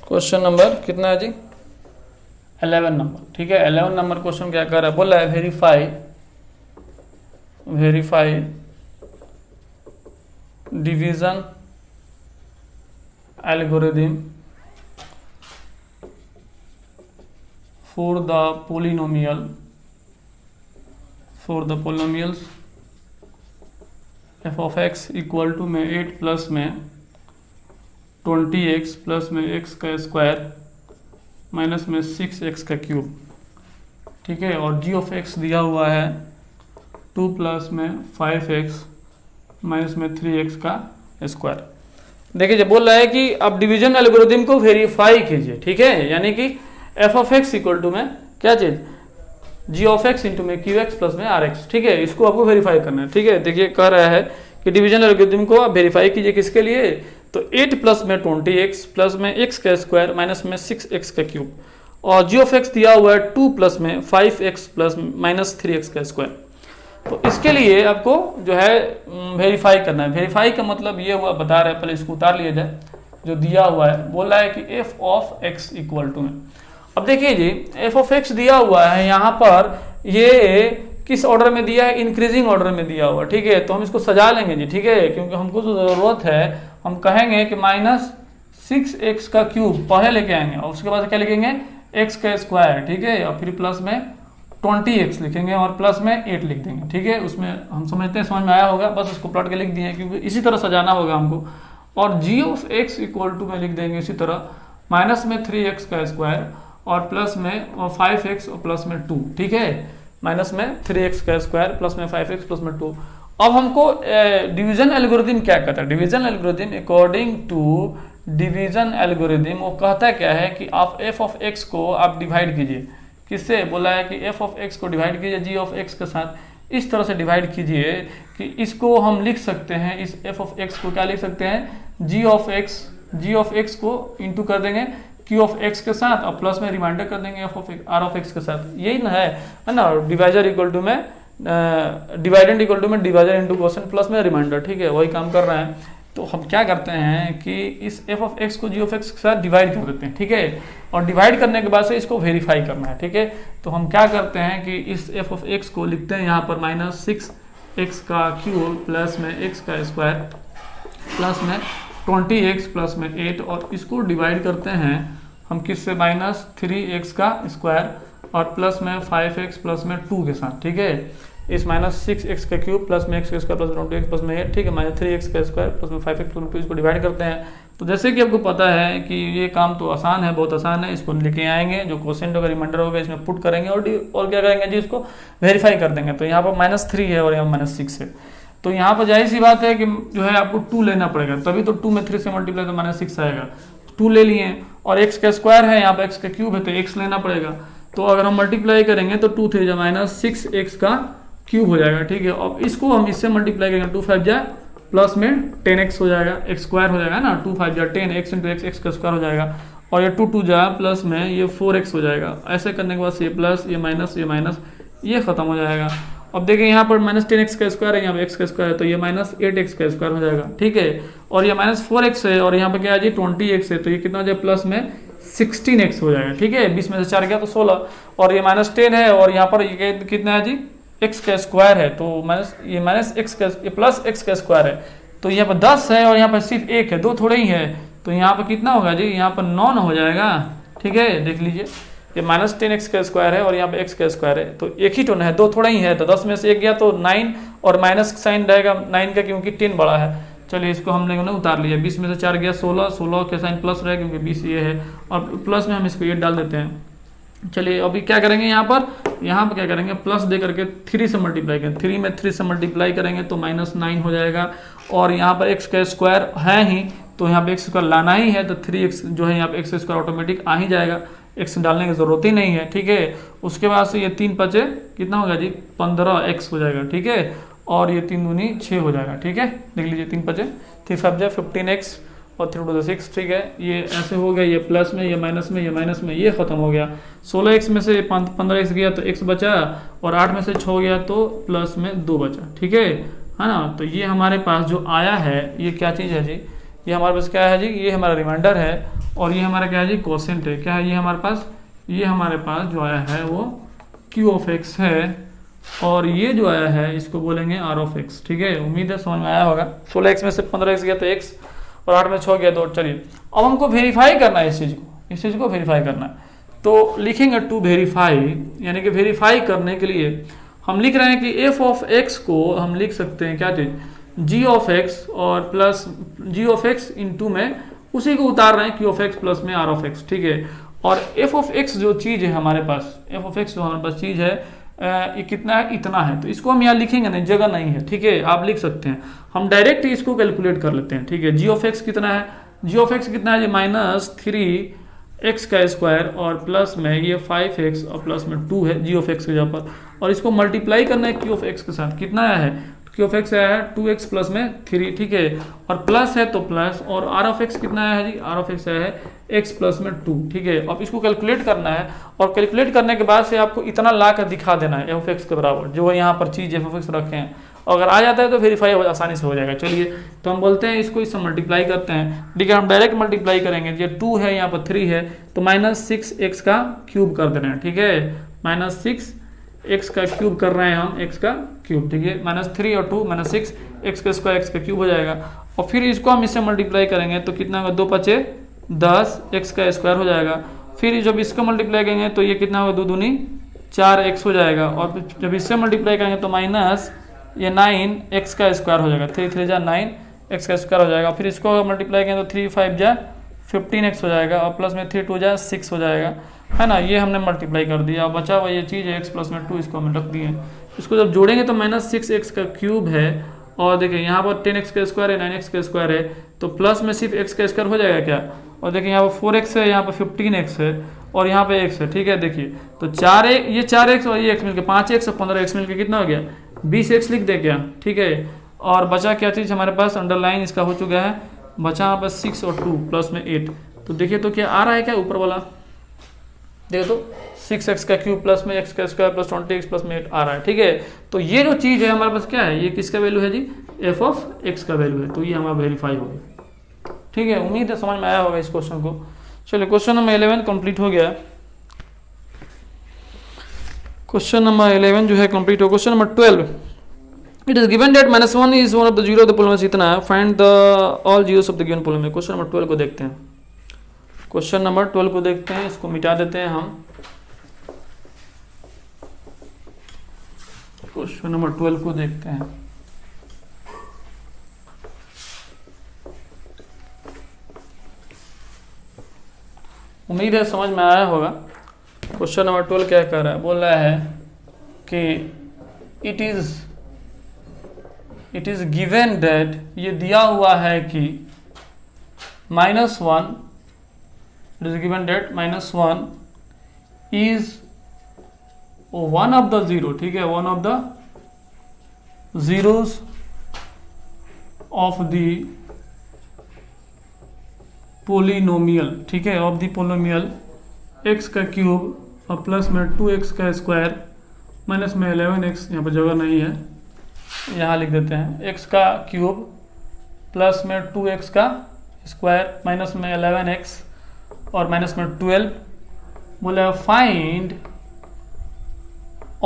क्वेश्चन नंबर कितना है जी, 11 नंबर, ठीक है। 11 नंबर क्वेश्चन क्या कर रहा है, बोल रहा है verify division algorithm for the polynomials f of x equal to में 8 प्लस में 20x प्लस में x का स्क्वायर माइनस में 6x का क्यूब, ठीक है। और g ऑफ x दिया हुआ है 2 प्लस में 5x माइनस में 3x का स्क्वायर। देखिए जब बोल रहा है कि अब डिवीजन एल्गोरिथम को वेरीफाई कीजिए, ठीक है। यानी कि f of x equal to में क्या चीज, g ऑफ x इंटू में qx प्लस में rx, ठीक है। इसको आपको वेरीफाई करना है, ठीक है। देखिए कह रहा है कि डिवीजन एल्गोरिथम को आप वेरीफाई कीजिए, किसके लिए, तो 8 प्लस में 20x प्लस में x का स्क्वायर माइनस में 6x का क्यूब, और g ऑफ x दिया हुआ है 2 प्लस में 5x प्लस माइनस 3x का स्क्वायर। तो इसके लिए आपको जो है वेरीफाई करना है। वेरीफाई का मतलब ये हुआ, बता रहे हैं, पहले इसको उतार लिया जाए जो दिया हुआ है। बोल रहा है कि f of x equal to में, अब देखिए जी f ऑफ x दिया हुआ है यहाँ पर, ये किस ऑर्डर में दिया है, इंक्रीजिंग ऑर्डर में दिया हुआ, ठीक है। तो हम इसको सजा लेंगे जी, ठीक है, क्योंकि हमको जो जरूरत है, हम कहेंगे कि माइनस 6x का क्यूब पहले लेके आएंगे, और उसके बाद क्या लिखेंगे, x का स्क्वायर, ठीक है, और फिर प्लस में 20x लिखेंगे और प्लस में 8 लिख देंगे, ठीक है। उसमें हम समझते हैं, समझ में आया होगा, बस उसको प्लॉट के लिख दिए, क्योंकि इसी तरह सजाना होगा हमको। और g of x equal to में लिख देंगे इसी तरह, माइनस में 3x का स्क्वायर और प्लस में 5x और प्लस में 2, ठीक है। माइनस में 3x का स्क्वायर प्लस में 5x प्लस में 2। अब हमको डिवीजन एल्गोरिथम क्या कहता है, division algorithm according to division algorithm वो कहता है क्या है कि आप f ऑफ x को आप डिवाइड कीजिए, किससे, बोला है कि f ऑफ x को डिवाइड कीजिए g ऑफ x के साथ। इस तरह से डिवाइड कीजिए कि इसको हम लिख सकते हैं, इस एफ ऑफ एक्स को क्या लिख सकते हैं, जी ऑफ एक्स को इंटू कर देंगे क्यू ऑफ एक्स के साथ और प्लस में रिमाइंडर कर देंगे f of r of x के साथ। यही ना है ना, डिवाइजर इक्वल टू में डिवाइडेंड इक्वल टू में डिवाइजर इंटू क्वोशिएंट प्लस में रिमाइंडर, ठीक है, वही काम कर रहे हैं। तो हम क्या करते हैं कि इस एफ ऑफ एक्स को जी ऑफ एक्स के साथ डिवाइड कर देते हैं, ठीक है, और डिवाइड करने के बाद से इसको वेरीफाई करना है, ठीक है। तो हम क्या करते हैं कि इस एफ ऑफ एक्स को लिखते हैं यहाँ पर -6x का क्यूब प्लस में x का स्क्वायर प्लस में 20x प्लस में 8, और इसको डिवाइड करते हैं हम किससे, -3x का स्क्वायर और प्लस में 5x प्लस में 2 के साथ, ठीक है। इस -6x का क्यूब प्लस में x का स्क्वायर प्लस 20x प्लस में 8, ठीक है, -3x का स्क्वायर प्लस में 5x प्लस में 2, इसको डिवाइड करते हैं। तो जैसे कि आपको पता है कि ये काम तो आसान है, बहुत आसान है, इसको लेके आएंगे, जो क्वोशिएंट होगा रिमाइंडर होगा इसमें पुट करेंगे और क्या करेंगे जी, इसको वेरीफाई कर देंगे। तो यहाँ पर -3 है और यहाँ -6 है, तो यहाँ पर जाहिर सी बात है कि जो है आपको 2 लेना पड़ेगा, तभी तो 2 में 3 से मल्टीप्लाई तो -6 आएगा। 2 ले लिए और x का स्क्वायर है, यहाँ पर x का क्यूब है तो x लेना पड़ेगा। तो अगर हम मल्टीप्लाई करेंगे तो 2 3 -6x का क्यूब हो जाएगा, ठीक है। अब इसको हम इससे मल्टीप्लाई करेंगे, 2 5 जा प्लस में 10x हो जाएगा, x स्क्वायर हो जाएगा ना, 2 5 जा 10, x इंटू x का स्क्वायर हो जाएगा, और ये 2 2 जा प्लस में ये 4x हो जाएगा। ऐसे करने के बाद ये प्लस ये माइनस ये खत्म हो जाएगा। अब देखिए यहाँ पर -10x का स्क्वायर है, यहाँ पे x का स्क्वायर है, तो ये -8x का स्क्वायर हो जाएगा, ठीक है। और ये -4x है और यहाँ पे क्या है जी 20x है, तो ये कितना हो जाए प्लस में 16x हो जाएगा, ठीक है। 20 में से 4 गया तो 16, और ये -10 है और यहाँ पर ये कितना है जी x का स्क्वायर है, तो ये प्लस x का स्क्वायर है, तो यहाँ पर 10 है और यहाँ पर सिर्फ 1 है, 2 थोड़े ही है, तो यहाँ पर कितना होगा जी, यहाँ पर 9 हो जाएगा, ठीक है। देख लीजिए ये -10x का स्क्वायर है और यहाँ पे x का स्क्वायर है, तो एक ही टोन है, 2 थोड़ा ही है, तो 10 में से 1 गया तो 9 और माइनस साइन रहेगा 9 का, क्योंकि 10 बड़ा है। चलिए इसको हम लोगों ने उतार लिया, 20 में से 4 गया 16 के साइन प्लस रहेगा क्योंकि 20 ये है, और प्लस में हम इसको 8 डाल देते हैं। चलिए अभी क्या करेंगे, यहाँ पर क्या करेंगे, प्लस दे करके 3 से मल्टीप्लाई करेंगे, 3 में 3 से मल्टीप्लाई करेंगे तो -9 हो जाएगा, और यहाँ पर x का स्क्वायर है ही तो यहाँ पे x स्क्वायर लाना ही है, तो 3x जो है यहाँ पे x स्क्वायर ऑटोमेटिक आ ही जाएगा, x डालने की जरूरत ही नहीं है, ठीक है। उसके बाद से ये 3 बचे कितना होगा जी 15x हो जाएगा, ठीक है, और ये 3 दूनी 6 हो जाएगा, ठीक है। देख लीजिए 3 बचे, 3 5 जा 15x और 3 2 6, ठीक है। ये ऐसे हो गया, ये प्लस में ये माइनस में ये माइनस में ये खत्म हो गया। 16x में से 15x गया तो x बचा, और 8 में से 6 गया तो प्लस में 2 बचा, ठीक है ना। तो ये हमारे पास जो आया है ये क्या चीज़ है जी, ये हमारे पास क्या है जी, ये हमारा रिमाइंडर है, और ये हमारा क्या है जी क्वोशिएंट है। क्या है ये हमारे पास जो आया है वो q ऑफ x है, और ये जो आया है इसको बोलेंगे r ऑफ x, ठीक है। उम्मीद है समझ में आया होगा। 16x में से 15x गया तो x, और 8 में 6 गया तो। चलिए अब हमको वेरीफाई करना है इस चीज़ को वेरीफाई करना है, तो लिखेंगे टू वेरीफाई, यानी कि वेरीफाई करने के लिए हम लिख रहे हैं कि एफ ऑफ एक्स को हम लिख सकते हैं क्या चीज़, जी ऑफ एक्स और plus g of x into में उसी को उतार रहे हैं क्यू ऑफ एक्स प्लस में आर ऑफ एक्स, ठीक है। और एफ ऑफ एक्स जो चीज़ है हमारे पास, एफ ऑफ एक्स जो हमारे पास चीज़ है ये कितना है, इतना है, तो इसको हम यहाँ लिखेंगे नहीं, जगह नहीं है, ठीक है, आप लिख सकते हैं। हम डायरेक्ट इसको कैलकुलेट कर लेते हैं, ठीक है। जी ऑफ एक्स कितना है, जी ऑफ एक्स कितना है जी -3x का स्क्वायर और प्लस में ये 5x और प्लस में 2 है जी ऑफ एक्स के जगह पर, और इसको मल्टीप्लाई करना है क्यू ऑफ एक्स के साथ। कितना आया है, क्यू ऑफ एक्स आया है 2x प्लस में 3, ठीक है, और प्लस है तो प्लस, और आर ऑफ एक्स कितना आया है जी, आर ऑफ एक्स आया है x प्लस में 2, ठीक है। अब इसको कैलकुलेट करना है, और कैलकुलेट करने के बाद से आपको इतना ला कर दिखा देना है एफ ऑफ एक्स के बराबर, जो यहाँ पर चीज़ एफ ऑफ एक्स रखे हैं, अगर आ जाता है तो वेरीफाई आसानी से हो जाएगा। चलिए तो हम बोलते हैं इसको इससे मल्टीप्लाई करते हैं, ठीक है। हम डायरेक्ट मल्टीप्लाई करेंगे, ये 2 है यहाँ पर 3 है, तो -6x का क्यूब कर दे रहे हैं, ठीक है, -6x का क्यूब कर रहे हैं हम, x का क्यूब, ठीक है। -3 और 2 -6 x का स्क्वायर x का क्यूब हो जाएगा, और फिर इसको हम इससे मल्टीप्लाई करेंगे तो कितना होगा, 2 5 10 x का स्क्वायर हो जाएगा। फिर जब इसको मल्टीप्लाई करेंगे तो ये कितना होगा, 2 दूनी 4x हो जाएगा, और जब इससे मल्टीप्लाई करेंगे तो माइनस ये 9x का स्क्वायर हो जाएगा, 3 3 जा 9x का स्क्वायर हो जाएगा। फिर इसको मल्टीप्लाई करेंगे तो 3 5 जा 15x हो जाएगा, और प्लस में 3 2 जा 6 हो जाएगा, है ना। ये हमने मल्टीप्लाई कर दिया, बचा हुआ ये चीज़ है x प्लस में 2, इसको हमने रख दिए। इसको जब जोड़ेंगे तो -6x का क्यूब है, और देखिए यहाँ पर 10x का स्क्वायर है, 9x का स्क्वायर है, तो प्लस में सिर्फ x का स्क्वायर हो जाएगा क्या, और देखिए यहाँ पर 4x है, यहाँ पर 15x है, और यहाँ पे x है, ठीक है। देखिए तो 4x और ये x मिलकर 5x और 15x मिलकर कितना हो गया, 20x लिख दे क्या, ठीक है। और बचा क्या चीज़ हमारे पास, अंडरलाइन इसका हो चुका है, बचा हमारे पास 6 और 2 प्लस में 8। तो देखिए तो क्या आ रहा है, क्या ऊपर वाला देखिए तो 6x का क्यूब प्लस में x का स्क्वायर प्लस 20x प्लस में 8 आ रहा है, ठीक है। तो ये जो चीज़ है हमारे पास क्या है, ये किसका वैल्यू है जी, f ऑफ x का वैल्यू है। तो ये हमारा वेरीफाई हो गया, ठीक है। उम्मीद है समझ में आया होगा इस क्वेश्चन को। चलिए क्वेश्चन नंबर 11 कंप्लीट हो गया। क्वेश्चन नंबर 11 जो है कंप्लीट हो। Question number 12, it is given that -1 is one of the zero of the polynomial, इतना है, find the all zeros of the given polynomial. Question number 12 को देखते हैं। क्वेश्चन नंबर 12 को देखते हैं, इसको मिटा देते हैं हम। क्वेश्चन नंबर 12 को देखते हैं। उम्मीद है समझ में आया होगा। क्वेश्चन नंबर 12 क्या कह रहा है, बोल रहा है कि इट इज गिवन दैट, ये दिया हुआ है कि -1, it is given that -1 is one of the zero, ठीक है, one of the zeros of the polynomial, ठीक है, ऑफ द पोलिनोमियल x का क्यूब और प्लस में 2x का स्क्वायर माइनस में 11x, यहाँ पर जगह नहीं है, यहाँ लिख देते हैं, x का क्यूब प्लस में 2x का स्क्वायर माइनस में 11x और माइनस में 12। बोले find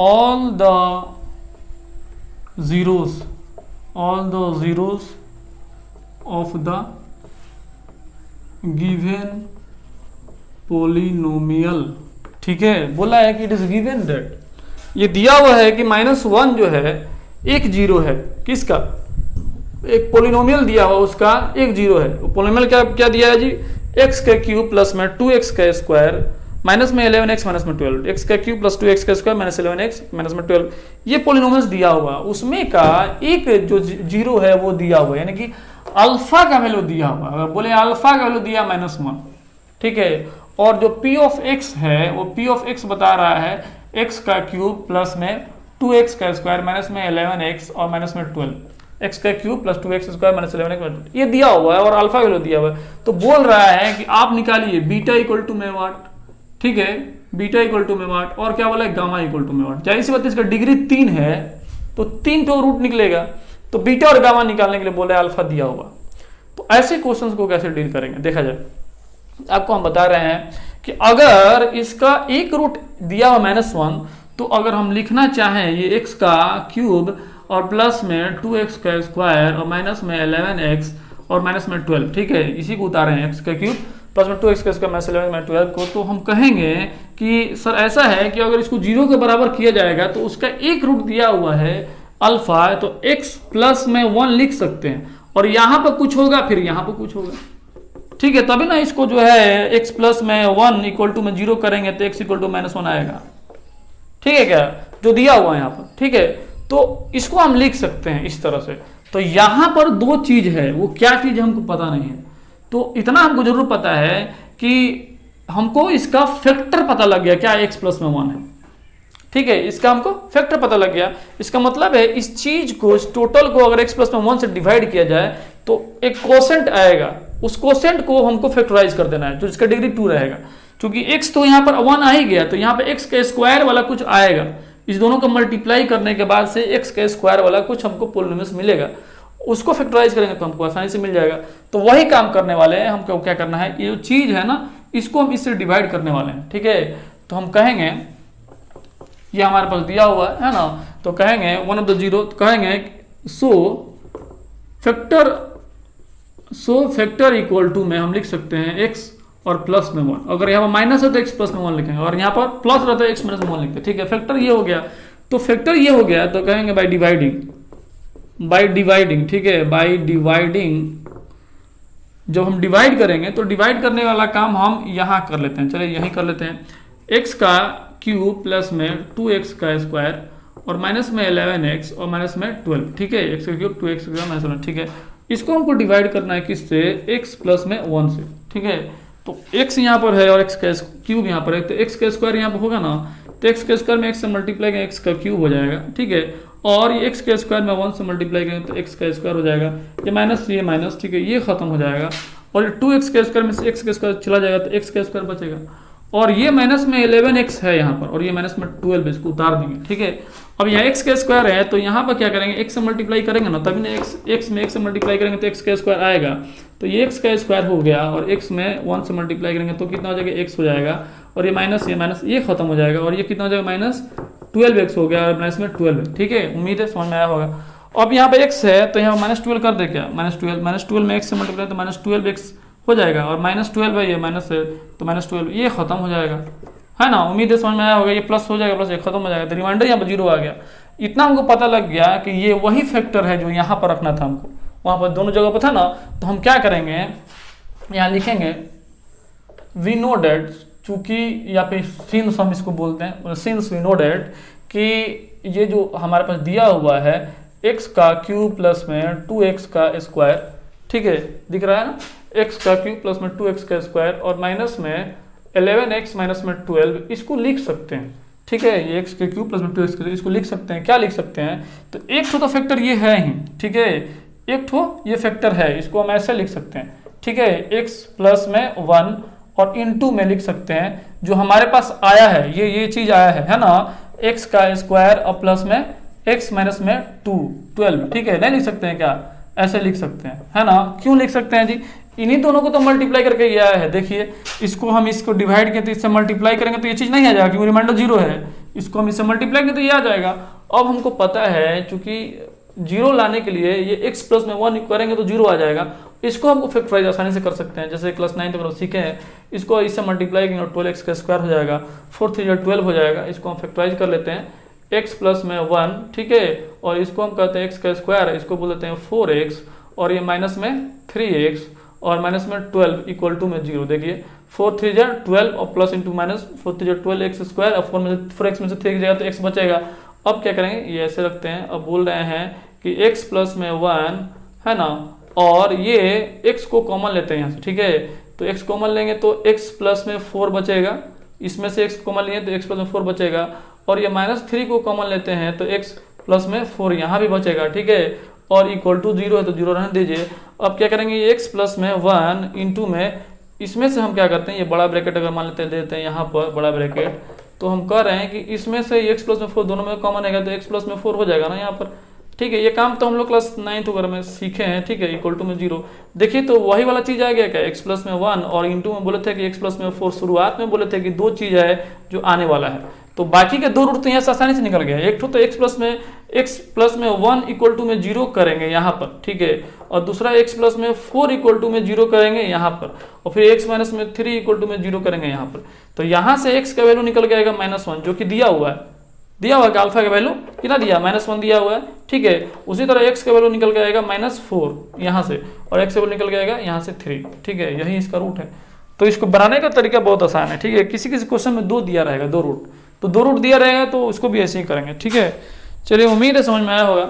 all the zeros of the given polynomial, ठीक है। बोला है कि इट इज गिवन दैट, ये दिया हुआ है कि -1 जो है एक जीरो है, किसका, एक पोलिनोमियल दिया हुआ उसका एक जीरो है। पोलिनोमियल क्या क्या दिया है जी, x का क्यूब प्लस में 2x का स्क्वायर माइनस में 11x माइनस में 12, x का क्यूब प्लस 2x का स्क्वायर माइनस 11x माइनस में 12, ये पोलिनोमियल्स दिया हुआ, उसमें का एक जो जीरो है वो दिया हुआ है, यानी कि अल्फा का वैल्यू दिया हुआ। अगर बोले अल्फा का वैल्यू दिया -1, ठीक है, और जो p ऑफ x है वो p ऑफ x बता रहा है x का क्यूब प्लस में 2x का स्क्वायर माइनस में 11x और माइनस में 12, x का cube plus 2x square minus 11x, ये दिया हुआ है और अल्फा वैल्यू दिया हुआ है। तो बोल रहा है कि आप निकालिए बीटा इक्वल टू में वाट, ठीक है, बीटा इक्वल टू में वाट, और क्या बोला है, गामा इक्वल टू में वाट। जाहिर सी बात है, इसका डिग्री 3 है तो 3 तो रूट निकलेगा, तो बीटा और गामा निकालने के लिए बोला है अल्फा दिया हुआ। तो ऐसे क्वेश्चंस को कैसे डील करेंगे, देखा जाए। आपको हम बता रहे हैं कि अगर इसका एक रूट दिया हुआ -1, तो अगर हम लिखना चाहें ये x का क्यूब और प्लस में 2x का स्क्वायर और माइनस में 11x और माइनस में 12, ठीक है, इसी को उतारे हैं, x का क्यूब प्लस में 2x का स्क्वायर माइनस 11 में 12 को, तो हम कहेंगे कि सर ऐसा है कि अगर इसको 0 के बराबर किया जाएगा तो उसका एक रूट दिया हुआ है अल्फा, तो x प्लस में 1 लिख सकते हैं, और यहाँ पर कुछ होगा फिर यहाँ पर कुछ होगा, ठीक है, तभी ना इसको जो है x प्लस में 1 इक्वल टू में 0 करेंगे तो x इक्वल टू -1 आएगा, ठीक है, क्या जो दिया हुआ है यहाँ पर, ठीक है। तो इसको हम लिख सकते हैं इस तरह से। तो यहां पर दो चीज है, वो क्या चीज हमको पता नहीं है, तो इतना हमको जरूर पता है कि हमको इसका फैक्टर पता लग गया, क्या x प्लस में 1 है, ठीक है, इसका हमको फैक्टर पता लग गया। इसका मतलब है इस चीज को, इस टोटल को अगर x प्लस में 1 से डिवाइड किया जाए तो एक कोसेंट आएगा, उस कोसेंट को हमको फैक्टराइज कर देना है, तो इसका डिग्री 2 रहेगा। क्योंकि x तो यहाँ पर 1 आ ही गया, तो यहाँ पे x का स्क्वायर वाला कुछ आएगा, इस दोनों को मल्टीप्लाई करने के बाद से x का स्क्वायर वाला कुछ हमको पोलिनोमियल्स मिलेगा, उसको फैक्टराइज करेंगे तो हमको आसानी से मिल जाएगा। तो वही काम करने वाले हैं, हमको क्या करना है, ये जो चीज है ना, इसको हम इससे डिवाइड करने वाले हैं, ठीक है। तो हम कहेंगे, ये हमारे पास दिया हुआ है ना, तो कहेंगे 1 ऑफ द जीरो, तो कहेंगे सो फैक्टर इक्वल टू में हम लिख सकते हैं x और प्लस में 1, अगर यहाँ पर माइनस है तो x प्लस में 1 लिखेंगे, और यहाँ पर प्लस रहता है x माइनस में 1 लिखते हैं, ठीक है। फैक्टर ये हो गया, तो फैक्टर ये हो गया, तो कहेंगे बाय डिवाइडिंग, ठीक है, बाय डिवाइडिंग। जब हम डिवाइड करेंगे तो डिवाइड करने वाला काम हम यहाँ कर लेते हैं, चलिए यहीं कर लेते हैं, x का क्यूब प्लस में 2x का स्क्वायर और माइनस में 11x और माइनस में 12, ठीक है, x का क्यूब 2x का माइनस 11, ठीक है। इसको हमको डिवाइड करना है किससे, x प्लस में 1 से, ठीक है। तो x यहाँ पर है और x का क्यूब यहाँ पर है, तो x का स्क्वायर यहाँ पर होगा ना, तो x के स्क्वायर में x से मल्टीप्लाई का x का क्यूब हो जाएगा, ठीक है। और ये एक्स के स्क्वायर में 1 से मल्टीप्लाई करें तो एक्स का स्क्वायर हो जाएगा, ये माइनस, ठीक है, ये खत्म हो जाएगा। और ये 2x के स्क्वायर में से एक्स का स्क्वायर चला जाएगा तो एक्स का स्क्वायर बचेगा। और ये माइनस में 11x है यहाँ पर, और ये माइनस में 12, इसको उतार देंगे, ठीक है। अब यहाँ x का स्क्वायर है तो यहाँ पर क्या करेंगे, x से मल्टीप्लाई करेंगे ना, तभी ना x में x से मल्टीप्लाई करेंगे तो x का स्क्वायर आएगा। तो ये x का स्क्वायर हो गया, और x में 1 से मल्टीप्लाई करेंगे तो कितना हो जाएगा, x हो जाएगा। और ये माइनस ये खत्म हो जाएगा, और ये कितना हो जाएगा, माइनस 12x हो गया, और माइनस में 12, ठीक है। उम्मीद है समझ में आया होगा। अब यहाँ पे x है तो यहाँ माइनस 12 कर दे, क्या माइनस 12 में x से मल्टीप्लाई तो माइनस 12x हो जाएगा, और माइनस 12 है, ये माइनस है तो माइनस 12, ये खत्म हो जाएगा, है ना। उम्मीद है समझ में आया होगा। ये प्लस हो जाएगा, प्लस ये खत्म हो जाएगा, तो रिमाइंडर यहाँ पर 0 आ गया। इतना हमको पता लग गया कि ये वही फैक्टर है जो यहाँ पर रखना था हमको, वहाँ पर दोनों जगह पर था ना। तो हम क्या करेंगे, यहाँ लिखेंगे वी नो डेट, चूंकि या फिर सिंस हम इसको बोलते हैं, सिंस वी नो डेट कि ये जो हमारे पास दिया हुआ है x का क्यूब प्लस में 2x का स्क्वायर, ठीक है, दिख रहा है ना, x का क्यूब प्लस में 2x का स्क्वायर और माइनस में 11x माइनस में 12, इसको लिख सकते हैं, ठीक है। ये x के क्यूब प्लस में 2x का, इसको लिख सकते हैं, क्या लिख सकते हैं, तो एक तो फैक्टर ये है ही, ठीक है, एक तो ये फैक्टर है, इसको हम ऐसे लिख सकते हैं, ठीक है। x प्लस में 1 और इनटू में लिख सकते हैं जो हमारे पास आया है, ये चीज आया है ना, x का स्क्वायर और प्लस में x माइनस में 12, ठीक है। नहीं लिख सकते हैं क्या, ऐसे लिख सकते हैं, है ना। क्यों लिख सकते हैं जी, इन्हीं दोनों को तो मल्टीप्लाई करके ये आया है। देखिए इसको डिवाइड किया तो इससे मल्टीप्लाई करेंगे तो ये चीज नहीं आ जाएगा, क्योंकि रिमाइंडर 0 है। इसको हम इससे मल्टीप्लाई करें तो ये आ जाएगा। अब हमको पता है चूंकि 0 लाने के लिए ये x प्लस में 1 करेंगे तो 0 आ जाएगा। इसको हमको फैक्टराइज आसानी से कर सकते हैं, जैसे क्लास 9 तक सीखे हैं। इसको इससे मल्टीप्लाई करेंगे 12x का स्क्वायर हो जाएगा, 4 3 12 हो जाएगा। इसको हम फैक्टराइज कर लेते हैं, x प्लस में 1, ठीक है, और इसको हम कहते हैं x का स्क्वायर, इसको बोल देते हैं 4x, और ये माइनस में 3x और माइनस में 12 इक्वल टू में 0। देखिए 4 3 12 और plus into minus 4 3 12 x square, और 4x में से 3 जाएगा तो x बचेगा। अब क्या करेंगे, ये ऐसे रखते हैं। अब बोल रहे हैं कि x प्लस में 1 है ना, और ये x को कॉमन लेते हैं यहाँ से, ठीक है। तो x कॉमन लेंगे तो x प्लस में 4 बचेगा, इसमें से x कॉमन लिए तो x प्लस में 4 बचेगा, और ये माइनस 3 को कॉमन लेते हैं तो x प्लस में 4 यहाँ भी बचेगा, ठीक है, और इक्वल टू 0 है तो 0 रहने दीजिए। अब क्या करेंगे, ये x प्लस में 1 इंटू में, इसमें से हम क्या करते हैं, ये बड़ा ब्रैकेट अगर मान लेते हैं देते हैं यहाँ पर बड़ा ब्रैकेट, तो हम कह रहे हैं कि इसमें से x प्लस में 4 दोनों में कॉमन आएगा तो x प्लस में 4 हो जाएगा ना यहाँ पर, ठीक है। ये काम तो हम लोग क्लास 9 वगैरह में सीखे हैं, ठीक है। इक्वल टू में 0, देखिए तो वही वाला चीज आ गया क्या, x प्लस में 1 और इंटू में बोले थे कि x प्लस में 4, शुरुआत में बोले थे कि 2 चीज है जो आने वाला है, तो बाकी के 2 रूट तो यहाँ से आसानी से निकल गया। एक तो x प्लस में 1 इक्वल टू में 0 करेंगे यहाँ पर, ठीक है, और दूसरा x प्लस में 4 इक्वल टू में 0 करेंगे यहाँ पर, और फिर x माइनस में 3 इक्वल टू में 0 करेंगे यहाँ पर। तो यहाँ से x का वैल्यू निकल जाएगा -1, जो कि दिया हुआ है कि अल्फा का वैल्यू कितना दिया, -1 दिया हुआ है, ठीक है। उसी तरह x का वैल्यू निकल जाएगा -4 यहाँ से, और x का वैल्यू निकल जाएगा यहाँ से 3, ठीक है। यही इसका रूट है। तो इसको बनाने का तरीका बहुत आसान है, ठीक है। किसी क्वेश्चन में 2 दिया रहेगा, 2 रूट, तो 2 रूट दिया रहेगा तो उसको भी ऐसे ही करेंगे, ठीक है। चलिए उम्मीद है समझ में आया होगा।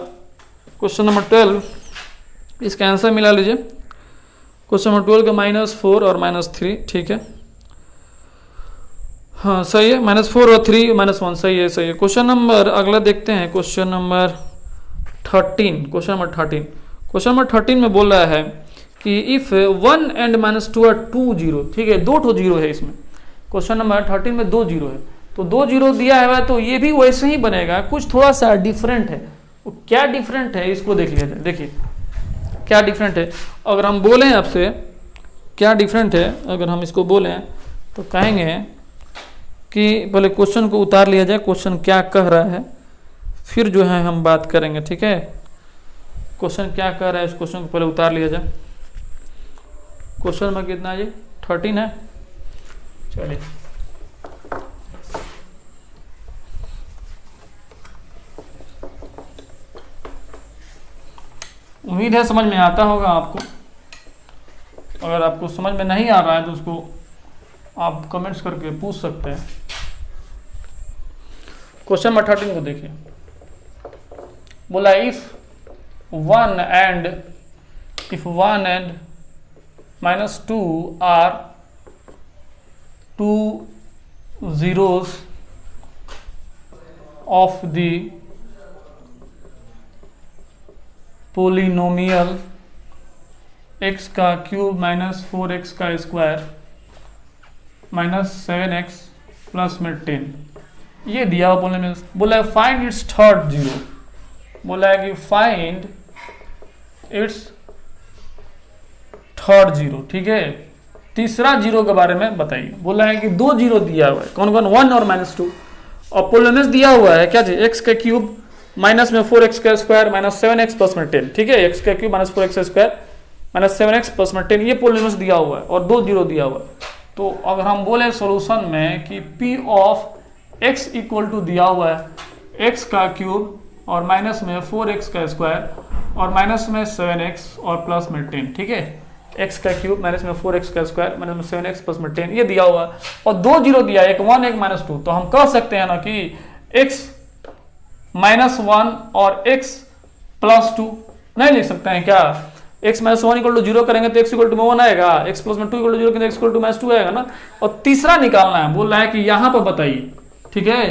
क्वेश्चन नंबर 12, इसका आंसर मिला लीजिए। क्वेश्चन नंबर 12 का -4 और -3, ठीक है, हाँ सही है। -4 और 3 -1, सही है, सही है। क्वेश्चन नंबर अगला देखते हैं, क्वेश्चन नंबर 13। क्वेश्चन नंबर 13 में बोल रहा है कि इफ 1 एंड -2 आर 2 0, ठीक है, 2 0 है इसमें। क्वेश्चन नंबर 13 में 2 0 है, तो 2 0 दिया है तो ये भी वैसे ही बनेगा, कुछ थोड़ा सा डिफरेंट है। वो क्या डिफरेंट है इसको देख लिया जाए। देखिए क्या डिफरेंट है, अगर हम बोलें आपसे क्या डिफरेंट है, अगर हम इसको बोलें तो कहेंगे कि पहले क्वेश्चन को उतार लिया जाए, क्वेश्चन क्या कह रहा है, फिर जो है हम बात करेंगे, ठीक है। क्वेश्चन क्या कह रहा है, इस क्वेश्चन को पहले उतार लिया जाए। क्वेश्चन में कितना है, 13 है। चलिए उम्मीद है समझ में आता होगा आपको। अगर आपको समझ में नहीं आ रहा है तो उसको आप कमेंट्स करके पूछ सकते हैं। क्वेश्चन नंबर 13 को देखिए, बोला if 1 and -2 are 2 zeros of the polynomial x का क्यूब माइनस 4x का स्क्वायर माइनस 7x प्लस में 10, ये दिया हुआ पोलिनोमियल। बोला है फाइंड इट्स थर्ड जीरो, बोला है कि फाइंड इट्स थर्ड जीरो, ठीक है, तीसरा जीरो के बारे में बताइए। बोला है कि दो जीरो दिया हुआ है, कौन कौन, 1 और -2, और पोलिनोमियल दिया हुआ है क्या चीज, x का क्यूब माइनस में 4x का स्क्वायर माइनस 7x प्लस में 10, ठीक है, x का क्यूब माइनस 4x का स्क्वायर माइनस 7x प्लस में 10, ये पोलिनोमियल दिया हुआ है और दो जीरो दिया हुआ है। तो अगर हम बोले सॉल्यूशन में कि p of x equal to दिया हुआ है x का क्यूब और माइनस में 4x का स्क्वायर और माइनस में 7x और प्लस में 10, ठीक है, x का क्यूब माइनस में 4x का स्क्वायर माइनस में 7x प्लस में 10, ये दिया हुआ है और दो जीरो दिया है, एक 1 एक -2, तो हम कह सकते हैं ना कि x -1 और x +2 नहीं लिख सकते हैं क्या, x -1 इक्वल टू 0 करेंगे तो x इक्वल टू 1 आएगा, x प्लस में 2 इक्वल टू 0 करेंगे तो x इक्वल टू -2 आएगा ना, और तीसरा निकालना है, बोल रहा है कि यहाँ पर बताइए, ठीक है,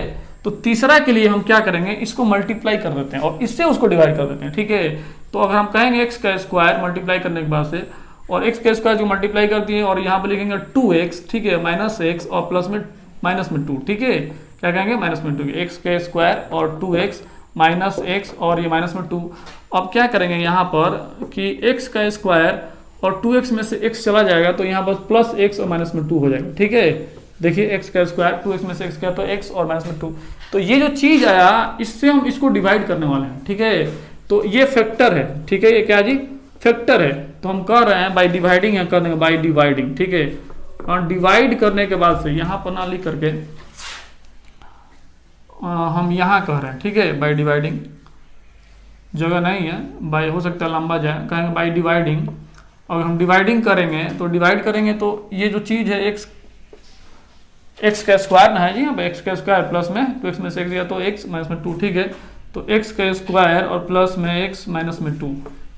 तो तीसरा के लिए हम क्या करेंगे, इसको मल्टीप्लाई कर देते हैं और इससे उसको डिवाइड कर देते हैं, ठीक है। तो अगर हम कहेंगे x का स्क्वायर मल्टीप्लाई करने के बाद से, और x का स्क्वायर जो मल्टीप्लाई कर दिए और यहाँ पे लिखेंगे 2x, ठीक है, माइनस x और प्लस में माइनस में 2, ठीक है, क्या कहेंगे माइनस में 2, x का स्क्वायर और 2x माइनस x और ये माइनस में 2। अब क्या करेंगे यहाँ पर कि x का स्क्वायर और 2x में से x चला जाएगा तो यहाँ पर प्लस x और माइनस में 2 हो जाएगा, ठीक है, देखिए x का स्क्वायर 2x में से x गया तो x और माइनस में 2, तो ये जो चीज आया इससे हम इसको डिवाइड करने वाले हैं, ठीक है, तो ये फैक्टर है, ठीक है, ये क्या जी फैक्टर है, तो हम कर रहे हैं बाई डिवाइडिंग या कर देंगे बाई डिवाइडिंग, ठीक है, और डिवाइड करने के बाद से यहाँ पर ना लिख करके हम यहाँ कह रहे हैं, ठीक है, बाई डिवाइडिंग, जगह नहीं है बाई, हो सकता है लंबा जाए, कहेंगे बाई डिवाइडिंग, अगर हम डिवाइडिंग करेंगे तो डिवाइड करेंगे तो ये जो चीज़ है x का स्क्वायर ना है जी, अब x का स्क्वायर प्लस में 2x में से x गया तो x माइनस में 2, ठीक है, तो x का स्क्वायर और प्लस में x माइनस में 2,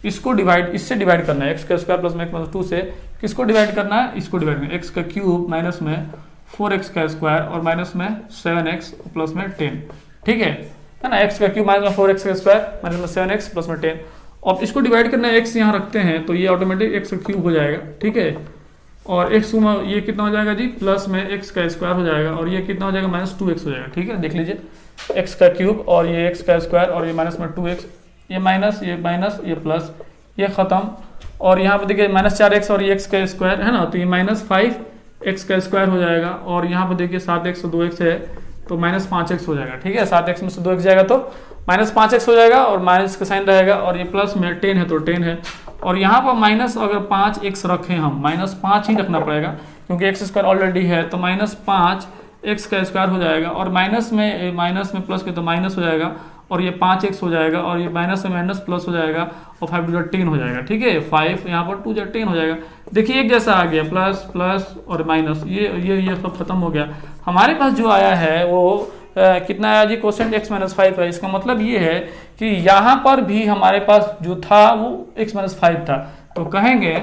इसको डिवाइड, इससे डिवाइड करना है, x का स्क्वायर प्लस में x माइनस 2 से किसको डिवाइड करना है, इसको डिवाइड करना है, x का क्यूब माइनस में 4x का स्क्वायर और माइनस में 7x प्लस में 10, ठीक है ना, x का क्यूब माइनस में 4x का स्क्वायर माइनस में 7x प्लस में 10, और इसको डिवाइड करना है, x यहाँ रखते हैं तो ये ऑटोमेटिक x का क्यूब हो जाएगा, ठीक है, और x में ये कितना हो जाएगा जी, प्लस में x का स्क्वायर हो जाएगा और ये कितना हो जाएगा माइनस 2x हो जाएगा, ठीक है, देख लीजिए x का क्यूब और ये x का स्क्वायर और ये माइनस में 2x, ये माइनस ये प्लस, ये खत्म, और यहाँ पे देखिए माइनस 4x और ये x का स्क्वायर है ना, तो ये माइनस 5x का स्क्वायर हो जाएगा, और यहाँ पे देखिए 7x और 2x है तो माइनस 5x हो जाएगा, ठीक है, 7x में से 2x जाएगा तो माइनस 5x हो जाएगा और माइनस का साइन रहेगा, और ये प्लस में 10 है तो 10 है, और यहाँ पर माइनस अगर 5x रखें हम, माइनस 5 ही रखना पड़ेगा क्योंकि x स्क्वायर ऑलरेडी है, तो माइनस 5x का स्क्वायर हो जाएगा, और माइनस में प्लस के तो माइनस हो जाएगा, और ये 5x हो जाएगा, और ये माइनस से माइनस प्लस हो जाएगा, और 5 टू 10 हो जाएगा, ठीक है, 5 यहाँ पर 2 10 हो जाएगा, देखिए एक जैसा आ गया, प्लस प्लस और माइनस, ये सब खत्म हो गया। हमारे पास जो आया है वो कितना आया जी, क्वेश्चन x-5 है, इसका मतलब ये है कि यहाँ पर भी हमारे पास जो था वो x-5 था, तो कहेंगे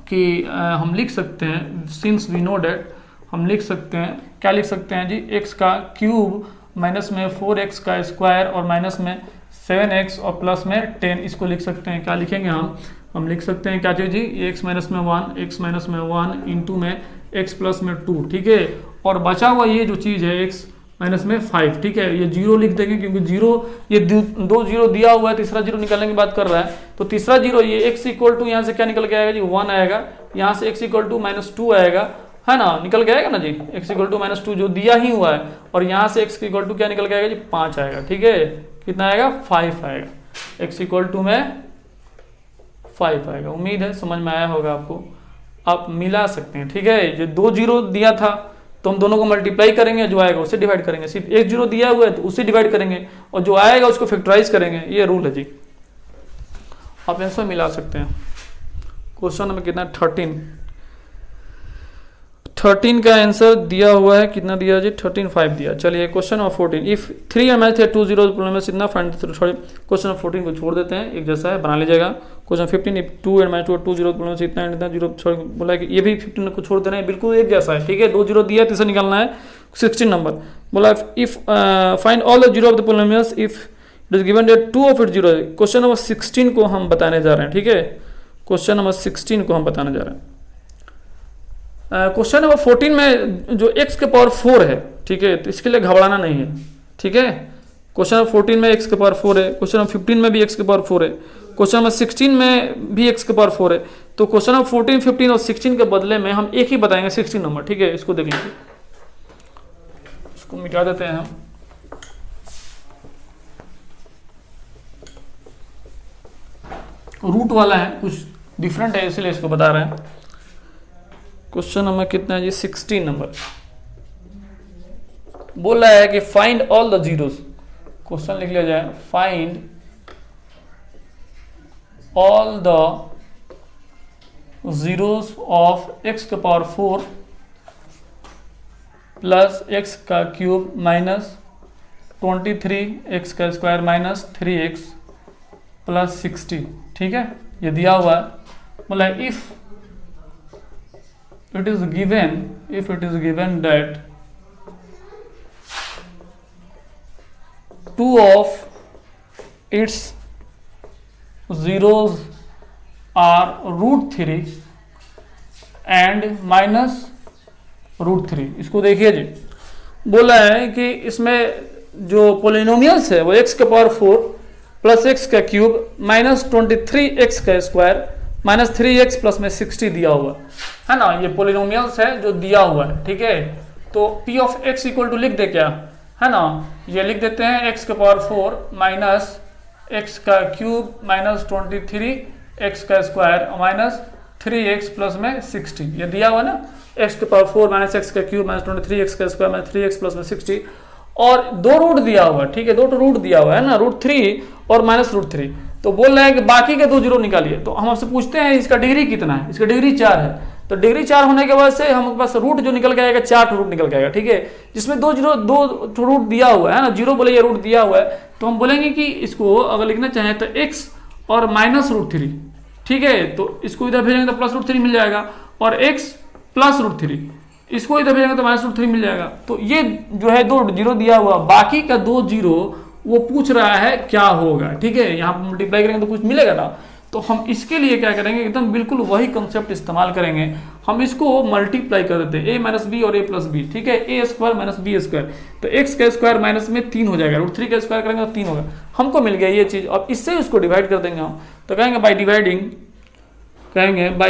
कि हम लिख सकते हैं, सिंस वी नो डेट, हम लिख सकते हैं, क्या लिख सकते हैं जी, x का क्यूब माइनस में 4x का स्क्वायर और माइनस में 7x और प्लस में 10, इसको लिख सकते हैं, क्या लिखेंगे हम लिख सकते हैं क्या चीज़ जी, x माइनस में 1 इंटू में x प्लस में 2, ठीक है, और बचा हुआ ये जो चीज़ है x माइनस में 5, ठीक है, ये जीरो लिख देंगे क्योंकि जीरो, ये दो जीरो दिया हुआ है, तीसरा जीरो निकालने की बात कर रहा है, तो तीसरा जीरो ये x इक्वल टू यहाँ से क्या निकल के आएगा जी, 1 आएगा, यहाँ से x इक्वल टू -2 आएगा, है ना, निकल के आएगा ना जी, x इक्वल टू -2 जो दिया ही हुआ है, और यहाँ से x इक्वल टू क्या निकल के आएगा जी, 5 आएगा, ठीक है, कितना आएगा 5 आएगा, x इक्वल टू में 5 आएगा। उम्मीद है समझ में आया होगा आपको, आप मिला सकते हैं, ठीक है, जो दो जीरो दिया था तो हम दोनों को मल्टीप्लाई करेंगे, जो आएगा उससे डिवाइड करेंगे, सिर्फ एक जीरो दिया हुआ है तो उससे डिवाइड करेंगे, और जो आएगा उसको फैक्टराइज करेंगे, ये रूल है जी, आप आंसर मिला सकते हैं। क्वेश्चन नंबर कितना, 13 का आंसर दिया हुआ है, कितना दिया जी, 13.5 दिया। चलिए question number 14, if 3 and 2 0 problem में इतना फाइंड, सॉरी क्वेश्चन नंबर 14 को छोड़ देते हैं, एक जैसा है बना लीजिएगा। क्वेश्चन 15, इफ 2 and 2 0 प्रॉब्लम से इतना इतना जीरो, छोड़ बोला कि ये भी 15 को छोड़ देना है, बिल्कुल एक जैसा है, ठीक है, 2 0 दिया, तीसरा निकालना है। 16 नंबर बोला if find all the zero of the polynomials if it is given that 2 of it 0 है। क्वेश्चन नंबर 16 को हम बताने जा रहे हैं, ठीक है, क्वेश्चन नंबर 16 को हम बताने जा रहे हैं। क्वेश्चन नंबर 14 में जो x के पावर 4 है, ठीक है, तो इसके लिए घबराना नहीं है, ठीक है। क्वेश्चन नंबर 14 में x के पावर 4 है, क्वेश्चन नंबर 15 में भी x के पावर 4 है, क्वेश्चन नंबर 16 में भी x के पावर 4 है। तो क्वेश्चन नंबर 14, 15 और 16 के बदले में हम एक ही बताएंगे 16 नंबर, ठीक है। इसको देख लीजिए, इसको मिटा देते हैं हम। रूट वाला है, कुछ डिफरेंट है इसलिए इसको बता रहे हैं। क्वेश्चन नंबर कितना है जी? 16 नंबर। बोल रहा है कि find all the zeros. Question लिख लिया जाए, find all the zeros of x का पावर 4 प्लस x का क्यूब माइनस 23 x का स्क्वायर माइनस 3x प्लस 60, ठीक है। ये दिया हुआ है, मतलब if it is given that 2 of its zeros are √3 and minus √3। इसको देखिए जी, बोला है कि इसमें जो पोलिनोमियल्स है वो x का पावर 4 प्लस x का क्यूब माइनस 23x का स्क्वायर माइनस 3x प्लस में 60 दिया हुआ है ना। ये पोलिनोमियल्स है जो दिया हुआ है, ठीक है। तो p of x equal to लिख दे क्या, है ना, ये लिख देते हैं x का पावर 4 माइनस x का क्यूब माइनस 23x का स्क्वायर माइनस 3x प्लस में 60। ये दिया हुआ ना, x का पावर 4 माइनस x का क्यूब माइनस 23x का स्क्वायर माइनस 3x प्लस में 60, और दो रूट दिया हुआ, ठीक है, दो रूट दिया हुआ है ना, √3 और माइनस √3। तो बोल रहा है कि बाकी के दो जीरो निकालिए। तो हम आपसे पूछते हैं इसका डिग्री कितना है, इसका डिग्री 4 है। तो डिग्री 4 होने के बाद से हमारे पास रूट जो निकल के आएगा 4 रूट निकल के आएगा, ठीक है, जिसमें दो रूट दिया हुआ है ना, जीरो बोले ये रूट दिया हुआ है। तो हम बोलेंगे कि इसको अगर लिखना चाहें तो x और माइनस √3, ठीक है, तो इसको इधर भेजेंगे तो प्लस √3 मिल जाएगा, और x प्लस √3 इसको इधर भेजेंगे तो माइनस √3 मिल जाएगा। तो ये जो है दो जीरो दिया हुआ, बाकी का दो जीरो वो पूछ रहा है क्या होगा, ठीक है। यहाँ पर मल्टीप्लाई करेंगे तो कुछ मिलेगा ना। तो हम इसके लिए क्या करेंगे, एकदम बिल्कुल वही कंसेप्ट इस्तेमाल करेंगे। हम इसको मल्टीप्लाई कर देते हैं, a माइनस बी और a प्लस बी, ठीक है, a square minus b square. तो x का स्क्वायर माइनस में 3 हो जाएगा, √3 का स्क्वायर करेंगे तो 3 होगा। हमको मिल गया ये चीज, और इससे उसको डिवाइड कर देंगे हम। तो कहेंगे बाई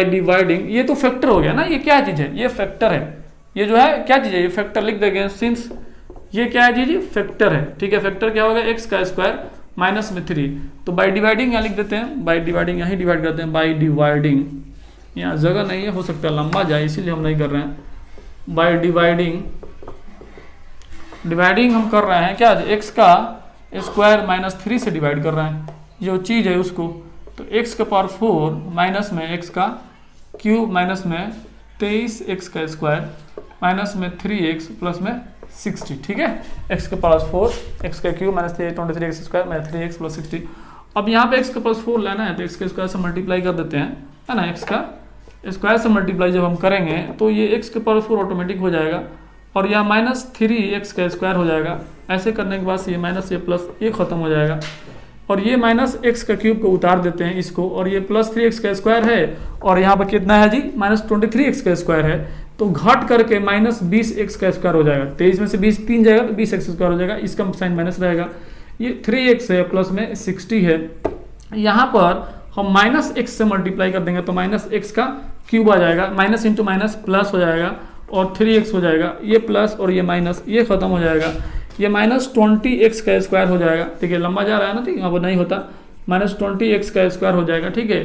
डिवाइडिंग, ये तो फैक्टर हो गया ना, ये क्या चीज है, ये फैक्टर है, ये जो है क्या चीज है, ये फैक्टर लिख देंगे, सिंस ये क्या है जी, फैक्टर है, ठीक है। फैक्टर क्या होगा, x का स्क्वायर माइनस में 3। तो बाई डिवाइडिंग यहाँ लिख देते हैं, बाई डिवाइडिंग यहीं डिवाइड करते हैं, बाई डिवाइडिंग, यहाँ जगह नहीं है, हो सकता है लंबा जाए इसीलिए हम नहीं कर रहे हैं। बाई डिवाइडिंग हम कर रहे हैं क्या, x का स्क्वायर माइनस 3 से डिवाइड कर रहे हैं जो चीज़ है उसको। तो x का पावर 4 माइनस में x का क्यूब माइनस में 23x का स्क्वायर माइनस में 3x प्लस में 60, ठीक है। x का पावर 4 x का cube minus 23x square minus 3x plus 60। अब यहाँ पे x का पावर 4 लेना है तो x के स्क्वायर से मल्टीप्लाई कर देते हैं, है ना। x का स्क्वायर से मल्टीप्लाई जब हम करेंगे तो ये x के पावर 4 ऑटोमेटिक हो जाएगा, और यहाँ माइनस 3x का स्क्वायर हो जाएगा। ऐसे करने के बाद ये माइनस ये प्लस ये खत्म हो जाएगा, और ये माइनस x का क्यूब को उतार देते हैं इसको, और ये प्लस 3x का स्क्वायर है, और यहाँ पर कितना है जी, माइनस 23x का स्क्वायर है। तो घट करके माइनस 20x का स्क्वायर हो जाएगा। 23 में से 20 3 जाएगा तो 20x स्क्वायर हो जाएगा, इसका साइन माइनस रहेगा। ये 3x है प्लस में 60 है। यहाँ पर हम माइनस x से मल्टीप्लाई कर देंगे तो माइनस x का क्यूब आ जाएगा, माइनस इंटू माइनस प्लस हो जाएगा, और 3x हो जाएगा, ये प्लस और ये माइनस ये खत्म हो जाएगा, ये माइनस 20x का स्क्वायर हो जाएगा। ठीक है, लंबा जा रहा है ना, ठीक है, यहाँ पर नहीं होता, माइनस 20x का स्क्वायर हो जाएगा, ठीक है,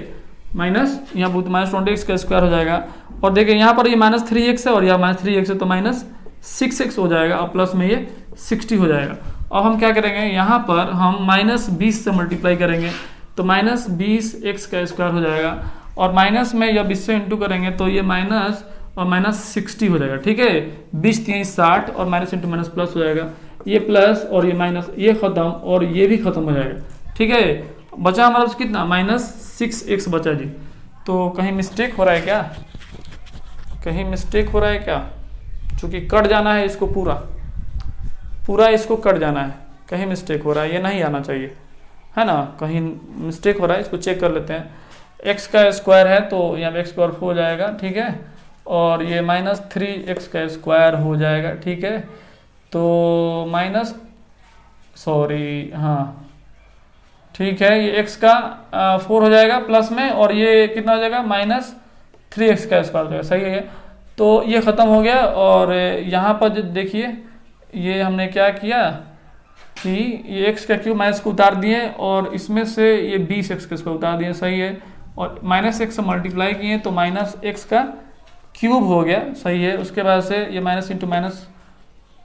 माइनस यहाँ पर माइनस 20x का स्क्वायर हो जाएगा। और देखिए यहाँ पर ये माइनस 3x है और यहाँ माइनस 3x है तो माइनस 6x हो जाएगा, और प्लस में ये 60 हो जाएगा। अब हम क्या करेंगे, यहाँ पर हम माइनस 20 से मल्टीप्लाई करेंगे तो माइनस 20x का स्क्वायर हो जाएगा, और माइनस में या 20 से इंटू करेंगे तो ये माइनस और माइनस 60 हो जाएगा, ठीक है। 20 3 60 और माइनस इंटू माइनस प्लस हो जाएगा, ये प्लस और ये माइनस ये खत्म और ये भी खत्म हो जाएगा, ठीक है। बचा हमारा कितना, माइनस 6x बचा जी। तो कहीं मिस्टेक हो रहा है क्या, कहीं मिस्टेक हो रहा है क्या, चूंकि कट जाना है इसको पूरा इसको कट जाना है, कहीं मिस्टेक हो रहा है, ये नहीं आना चाहिए, है ना, कहीं मिस्टेक हो रहा है, इसको चेक कर लेते हैं। एक्स का स्क्वायर है तो यहाँ पे एक्स स्क्वायर 4 हो जाएगा, ठीक है, और ये -3x का स्क्वायर हो जाएगा, ठीक है। तो हाँ ठीक है, ये x का 4 हो जाएगा प्लस में, और ये कितना हो जाएगा -3x का स्क्वायर हो जाएगा, सही है। तो ये ख़त्म हो गया। और यहाँ पर जो देखिए ये हमने क्या किया कि ये x का क्यूब माइनस को उतार दिए और इसमें से ये 20x का स्क्वायर उतार दिए, सही है, और -x से मल्टीप्लाई किए तो -x का क्यूब हो गया, सही है। उसके बाद से ये माइनस इंटू माइनस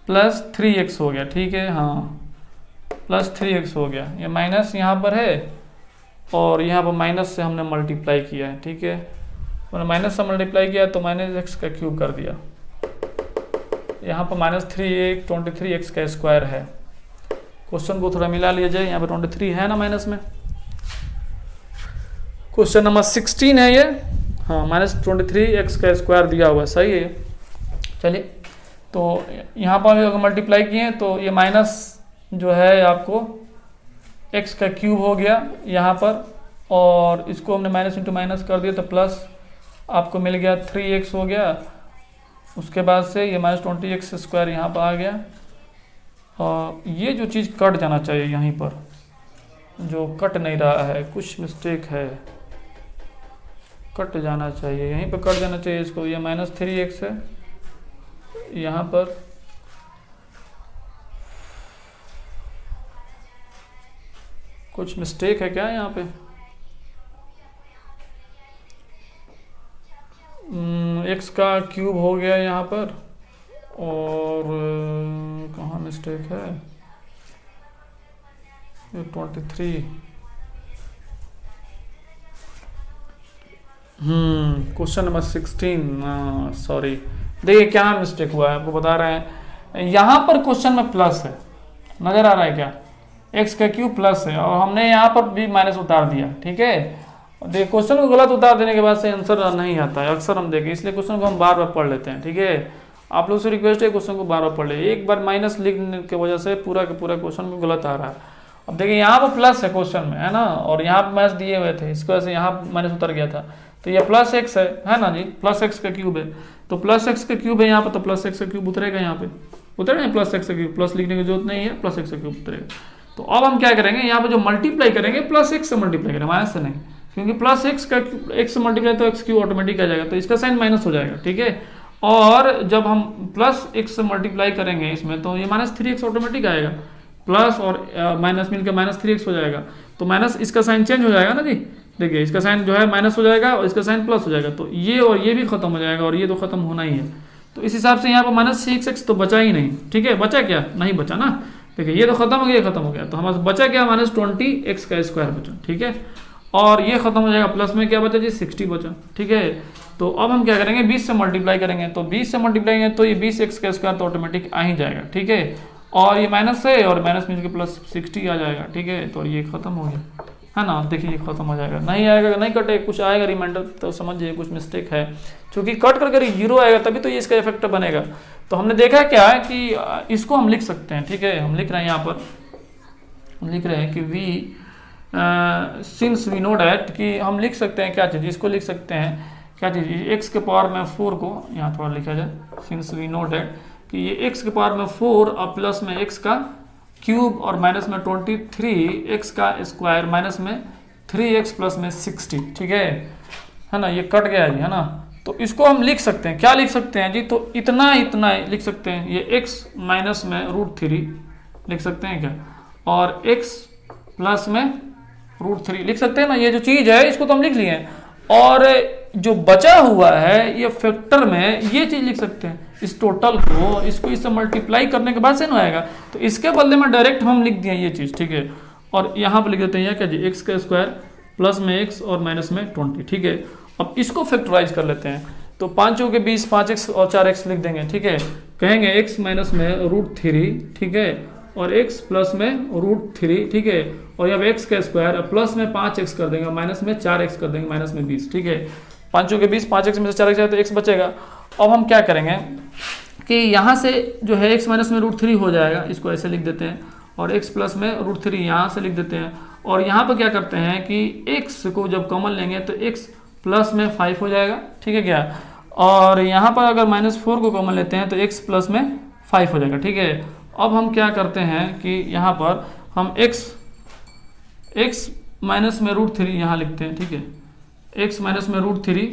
+3x हो गया, ठीक है, हाँ +3x हो गया। ये माइनस यहाँ पर है और यहाँ पर माइनस से हमने मल्टीप्लाई किया है, ठीक है, मैंने माइनस से मल्टीप्लाई किया तो -x का क्यूब कर दिया। यहाँ पर -23x का स्क्वायर है। क्वेश्चन को थोड़ा मिला लिया जाए, यहाँ पर 23 है ना माइनस में। क्वेश्चन नंबर 16 है ये, हाँ -23x का स्क्वायर दिया हुआ है, सही है। चलिए तो यहाँ पर अगर मल्टीप्लाई किए तो ये माइनस जो है आपको x का क्यूब हो गया यहाँ पर, और इसको हमने माइनस इंटू माइनस कर दिया तो प्लस आपको मिल गया 3x हो गया। उसके बाद से ये -20x स्क्वायर यहाँ पर आ गया, और ये जो चीज़ कट जाना चाहिए यहीं पर, जो कट नहीं रहा है, कुछ मिस्टेक है, कट जाना चाहिए, यहीं पर कट जाना चाहिए इसको। ये -3x है यहाँ पर, कुछ मिस्टेक है क्या यहाँ पे? x का क्यूब हो गया यहाँ पर, और कहाँ मिस्टेक है, ये 23, क्वेश्चन नंबर 16, सॉरी, देखिए क्या मिस्टेक हुआ है, आपको बता रहे हैं। यहाँ पर क्वेश्चन में प्लस है, नजर आ रहा है क्या, x का क्यूब प्लस है, और हमने यहाँ पर भी माइनस उतार दिया, ठीक है। देखिए क्वेश्चन को गलत उतार देने के बाद से आंसर नहीं आता है, अक्सर हम देखें, इसलिए क्वेश्चन को हम बार बार पढ़ लेते हैं, ठीक है। आप लोग से रिक्वेस्ट है क्वेश्चन को बार बार पढ़ ले, एक बार माइनस लिखने की वजह से पूरा का पूरा क्वेश्चन में गलत आ रहा है। अब देखिए यहाँ पर प्लस है क्वेश्चन में, है ना, और यहाँ पर माइनस दिए हुए थे, इसकी वजह से यहाँ माइनस उतर गया था, तो ये +x है ना जी, +x का क्यूब है, तो +x का क्यूब है यहाँ पर, तो +x का क्यूब उतरेगा, यहाँ पे उतरेगा +x का क्यूब, प्लस लिखने की जरूरत नहीं है, +x का क्यूब उतरेगा। तो अब हम क्या करेंगे, यहाँ पे जो मल्टीप्लाई करेंगे +x से मल्टीप्लाई करेंगे, माइनस से नहीं, क्योंकि +x का x से मल्टीप्लाई तो x क्यूब ऑटोमेटिक आ जाएगा, तो इसका साइन माइनस हो जाएगा, ठीक है। और जब हम +x से मल्टीप्लाई करेंगे इसमें तो ये -3x ऑटोमेटिक आएगा, प्लस और माइनस मिलकर -3x हो जाएगा, तो माइनस इसका साइन चेंज हो जाएगा ना जी, देखिए इसका साइन जो है माइनस हो जाएगा और इसका साइन प्लस हो जाएगा, तो ये और ये भी खत्म हो जाएगा, और ये तो खत्म होना ही है। तो इस हिसाब से यहाँ पर -6x तो बचा ही नहीं, ठीक है, बचा क्या, नहीं बचा ना, देखिए ये तो खत्म हो गया, ये खत्म हो गया, तो हमारे बचा क्या, -20x का स्क्वायर बचा, ठीक है। और ये खत्म हो जाएगा, प्लस में क्या बचा जी, 60 बचा, ठीक है। तो अब हम क्या करेंगे, 20 से मल्टीप्लाई करेंगे, तो 20 से मल्टीप्लाई करेंगे तो ये 20x का स्क्वायर तो ऑटोमेटिक आ ही जाएगा, ठीक है। और ये माइनस है और माइनस मिलकर +60 आ जाएगा, ठीक है। तो ये खत्म हो गया, है ना, देखिए ये खत्म हो जाएगा, नहीं आएगा, नहीं कटे, कुछ आएगा रिमाइंडर तो समझिए कुछ मिस्टेक है, क्योंकि कट करके 0 आएगा तभी तो ये इसका इफेक्ट बनेगा। तो हमने देखा क्या है कि इसको हम लिख सकते हैं, ठीक है, हम लिख रहे हैं यहाँ पर, हम लिख रहे हैं कि v since we know that, कि हम लिख सकते हैं क्या चीज़, इसको लिख सकते हैं क्या चीज़, x के पावर में 4 को यहाँ थोड़ा लिखा जाए, सिंस वी नो डैट कि ये x के पावर में 4 और प्लस में x का क्यूब और माइनस में 23x का स्क्वायर माइनस में 3x प्लस में 60, ठीक है ना, ये कट गया जी, है ना। तो इसको हम लिख सकते हैं, क्या लिख सकते हैं जी, तो इतना लिख सकते हैं, ये x माइनस में √3 लिख सकते हैं क्या, और x प्लस में √3 लिख सकते हैं ना, ये जो चीज़ है इसको तो हम लिख लिए हैं, और जो बचा हुआ है ये फैक्टर में ये चीज़ लिख सकते हैं, इस टोटल को इसको इससे मल्टीप्लाई करने के बाद से ना आएगा, तो इसके बदले में डायरेक्ट हम लिख दिए ये चीज़, ठीक है। और यहाँ पर लिख देते हैं क्या जी, x का स्क्वायर प्लस में x और माइनस में 20, ठीक है। अब इसको फैक्टराइज कर लेते हैं, तो 5 के 20, 5x और 4x लिख देंगे, ठीक है। कहेंगे x माइनस में √3, ठीक है, और x प्लस में √3, ठीक है, और यहाँ x का स्क्वायर प्लस में 5x कर देंगे, माइनस में 4x कर देंगे, माइनस में 20, ठीक है। 5 के 20, 5x में से 4x जाए तो x बचेगा। अब हम क्या करेंगे कि यहाँ से जो है x माइनस में √3 हो जाएगा, इसको ऐसे लिख देते हैं, और x प्लस में √3 यहाँ से लिख देते हैं, और यहाँ पर क्या करते हैं कि x को जब कॉमन लेंगे तो x प्लस में 5 हो जाएगा, ठीक है क्या। और यहाँ पर अगर -4 को कॉमन लेते हैं तो x प्लस में 5 हो जाएगा, ठीक है। अब हम क्या करते हैं कि यहाँ पर हम x माइनस में √3 यहाँ लिखते हैं, ठीक है। x माइनस में √3,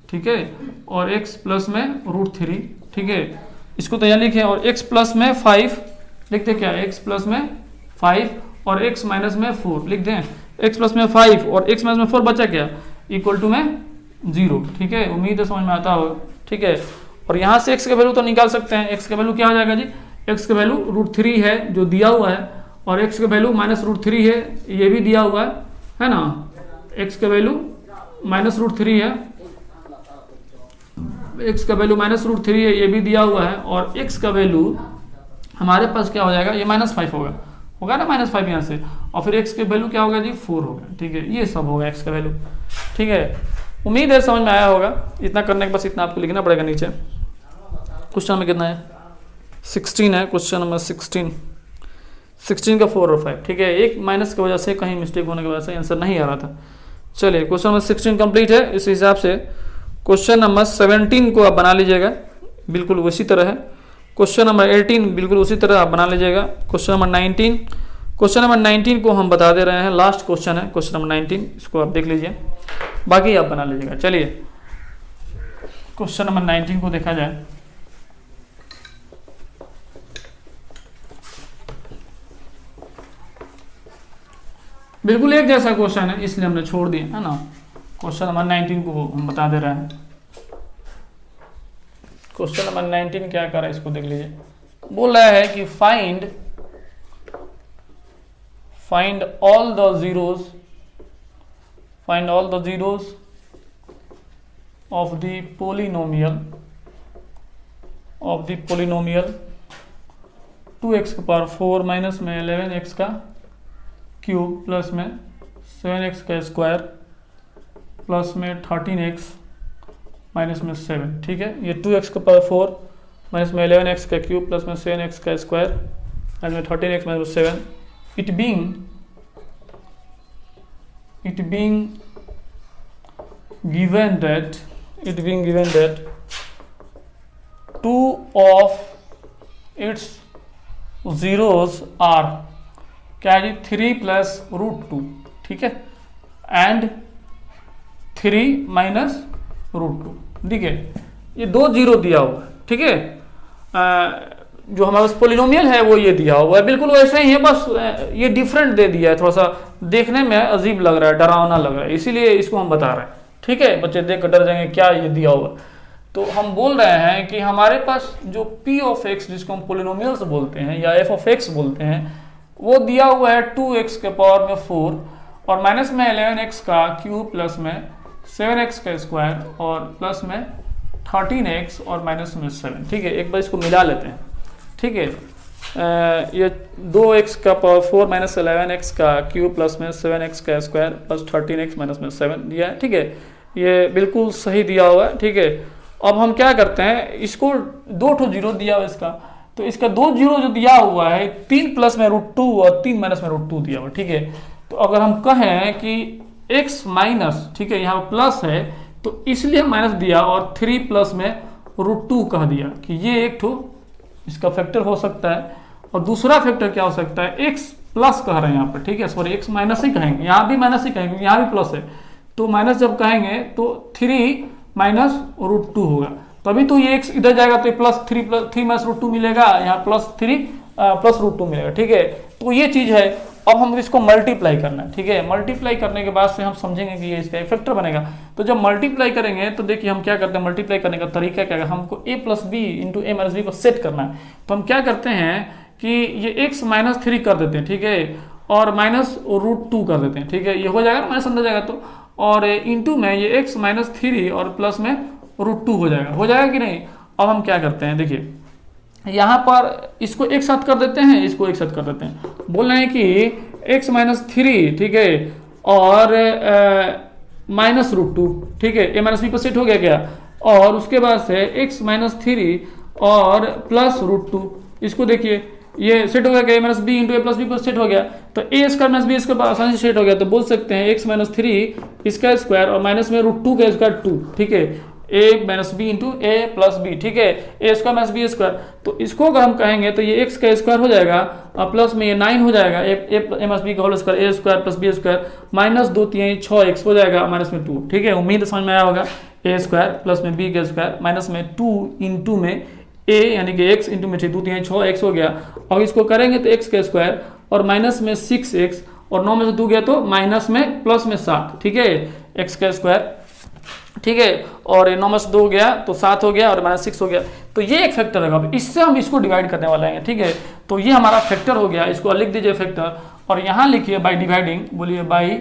ठीक है, और x प्लस में √3, ठीक है। इसको तो यहाँ लिखे और x प्लस में 5 लिखते क्या, x प्लस में 5 और x माइनस में 4 लिख दें। x प्लस में 5 और x माइनस में 4 बचा क्या, इक्वल टू में 0, ठीक है। उम्मीद है समझ में आता होगा, ठीक है। और यहाँ से x का वैल्यू तो निकाल सकते हैं। x का वैल्यू क्या हो जाएगा जी, x का वैल्यू √3 है जो दिया हुआ है, और x का वैल्यू -√3 है ये भी दिया हुआ है ना। x का वैल्यू -√3 है, x का वैल्यू -√3 है ये भी दिया हुआ है, और x का वैल्यू हमारे पास क्या हो जाएगा, ये -5 होगा ना, -5 यहाँ से, और फिर x के वैल्यू क्या होगा जी 4 होगा, ठीक है। ये सब होगा x का वैल्यू, ठीक है। उम्मीद है समझ में आया होगा। इतना करने के बस इतना आपको लिखना पड़ेगा नीचे। क्वेश्चन नंबर कितना है, 16 है। क्वेश्चन नंबर 16 का 4 और 5, ठीक है। एक माइनस की वजह से कहीं मिस्टेक होने की वजह से आंसर नहीं आ रहा था। चलिए क्वेश्चन नंबर 16 कंप्लीट है। इस हिसाब से क्वेश्चन नंबर 17 को आप बना लीजिएगा, बिल्कुल उसी तरह है। क्वेश्चन नंबर 18 बिल्कुल उसी तरह आप बना लीजिएगा। क्वेश्चन नंबर 19 को हम बता दे रहे हैं, लास्ट क्वेश्चन है क्वेश्चन नंबर 19, इसको आप देख लीजिए, बाकी आप बना लीजिएगा। चलिए क्वेश्चन नंबर 19 को देखा जाए। बिल्कुल एक जैसा क्वेश्चन है इसलिए हमने छोड़ दिया है ना। क्वेश्चन नंबर 19 को हम बता दे रहे हैं। क्वेश्चन नंबर 19 क्या कर रहा है इसको देख लीजिए। बोल रहा है कि find all the zeros of the polynomial 2x का पावर 4 माइनस में 11x का क्यूब प्लस में 7x का स्क्वायर प्लस में 13x माइनस में 7, ठीक है। ये 2x का पावर 4 माइनस में 11x का क्यूब प्लस में 7x का स्क्वायर माइनस में 13x माइनस में 7, it being given that two of its zeros are क्या है जी 3 प्लस √2, ठीक है, एंड 3 माइनस √2, ठीक है। ये 2 जीरो दिया हुआ है, ठीक है। जो हमारे पास पोलिनोमियल है वो ये दिया हुआ है, बिल्कुल वैसे ही है, बस ये डिफरेंट दे दिया है, थोड़ा सा देखने में अजीब लग रहा है, डरावना लग रहा है, इसीलिए इसको हम बता रहे हैं, ठीक है। बच्चे देख कर डर जाएंगे क्या ये दिया हुआ। तो हम बोल रहे हैं कि हमारे पास जो p ऑफ x जिसको हम पोलिनोमियल्स बोलते हैं या f ऑफ x बोलते हैं वो दिया हुआ है 2x के पावर में 4 और माइनस में 11x का क्यूब प्लस में 7x का स्क्वायर और प्लस में 13x और माइनस में 7, ठीक है। एक बार इसको मिला लेते हैं, ठीक है। ये 2x का पावर 4 माइनस 11x का क्यूब प्लस में 7x का स्क्वायर प्लस 13x माइनस में 7 दिया है, ठीक है। ये बिल्कुल सही दिया हुआ है, ठीक है। अब हम क्या करते हैं, इसको 2 जीरो दिया हुआ इसका, तो इसका 2 जीरो जो दिया हुआ है 3 प्लस में √2 और 3 माइनस में √2 दिया हुआ, ठीक है। तो अगर हम कहें कि x माइनस, ठीक है, यहाँ प्लस है तो इसलिए माइनस दिया और 3 प्लस में √2 कह दिया कि ये एक ठो इसका फैक्टर हो सकता है। और दूसरा फैक्टर क्या हो सकता है, x प्लस कह रहे हैं यहाँ पर, ठीक है, सॉरी x माइनस ही कहेंगे, यहाँ भी माइनस ही कहेंगे, यहाँ भी प्लस है, तो माइनस जब कहेंगे तो 3 माइनस √2 होगा, तभी तो ये x इधर जाएगा तो प्लस 3 माइनस √2 मिलेगा, यहाँ प्लस 3 प्लस √2 मिलेगा, ठीक है। तो ये चीज़ है। अब हम इसको मल्टीप्लाई करना है, ठीक है। मल्टीप्लाई करने के बाद से हम समझेंगे कि ये इसका फैक्टर बनेगा। तो जब मल्टीप्लाई करेंगे तो देखिए हम क्या करते हैं, मल्टीप्लाई करने का तरीका क्या है, हमको a plus b into a minus b को सेट करना है। तो हम क्या करते हैं कि ये x माइनस 3 कर देते हैं, ठीक है, और माइनस √2 कर देते हैं, ठीक है। ये हो जाएगा ना, माइनस अंदर जाएगा तो, और इंटू में ये x माइनस 3 और प्लस में √2 हो जाएगा कि नहीं। अब हम क्या करते हैं, देखिए यहाँ पर इसको एक साथ कर देते हैं, इसको एक साथ कर देते हैं। बोल रहे हैं कि x माइनस 3, ठीक है, और माइनस √2, ठीक है, a माइनस बी पर सेट हो गया क्या, और उसके बाद से x माइनस 3 और प्लस √2, इसको देखिए ये सेट हो गया ए माइनस बी इंटू ए प्लस बी को सेट हो गया, तो ए स्क्वायर माइनस बी स्क्वायर आसानी से सेट हो गया, तो बोल सकते हैं एक्स माइनस 3 इसका स्क्वायर और माइनस में रूट 2 का स्क्वायर 2, ठीक है, ए माइनस बी इंटू ए प्लस बी, ठीक है, ए स्क्वायर माइनस बी स्क्वायर। तो इसको अगर हम कहेंगे तो ये एक्स का स्क्वायर हो जाएगा और प्लस में ये 9 हो जाएगा, ए माइनस बी का whole square, a square plus b square minus 2 3 6 x हो जाएगा माइनस में 2, ठीक है। उम्मीद समझ में आया होगा। ए स्क्वायर प्लस में बी का स्क्वायर माइनस में 2 इंटू में ए यानी कि एक्स इंटू में 2 3 6 एक्स हो गया, और इसको करेंगे तो एक्स का स्क्वायर और माइनस में 6 एक्स और 9 में से 2 गया तो माइनस में प्लस में 7, ठीक है, एक्स का स्क्वायर, ठीक है, और 9 में से 2 गया तो 7 हो गया और माइनस 6 हो गया। तो ये एक फैक्टर है, अब इससे हम इसको डिवाइड करने वाले हैं, ठीक है। तो ये हमारा फैक्टर हो गया, इसको लिख दीजिए फैक्टर, और यहाँ लिखिए बाई डिवाइडिंग, बोलिए बाई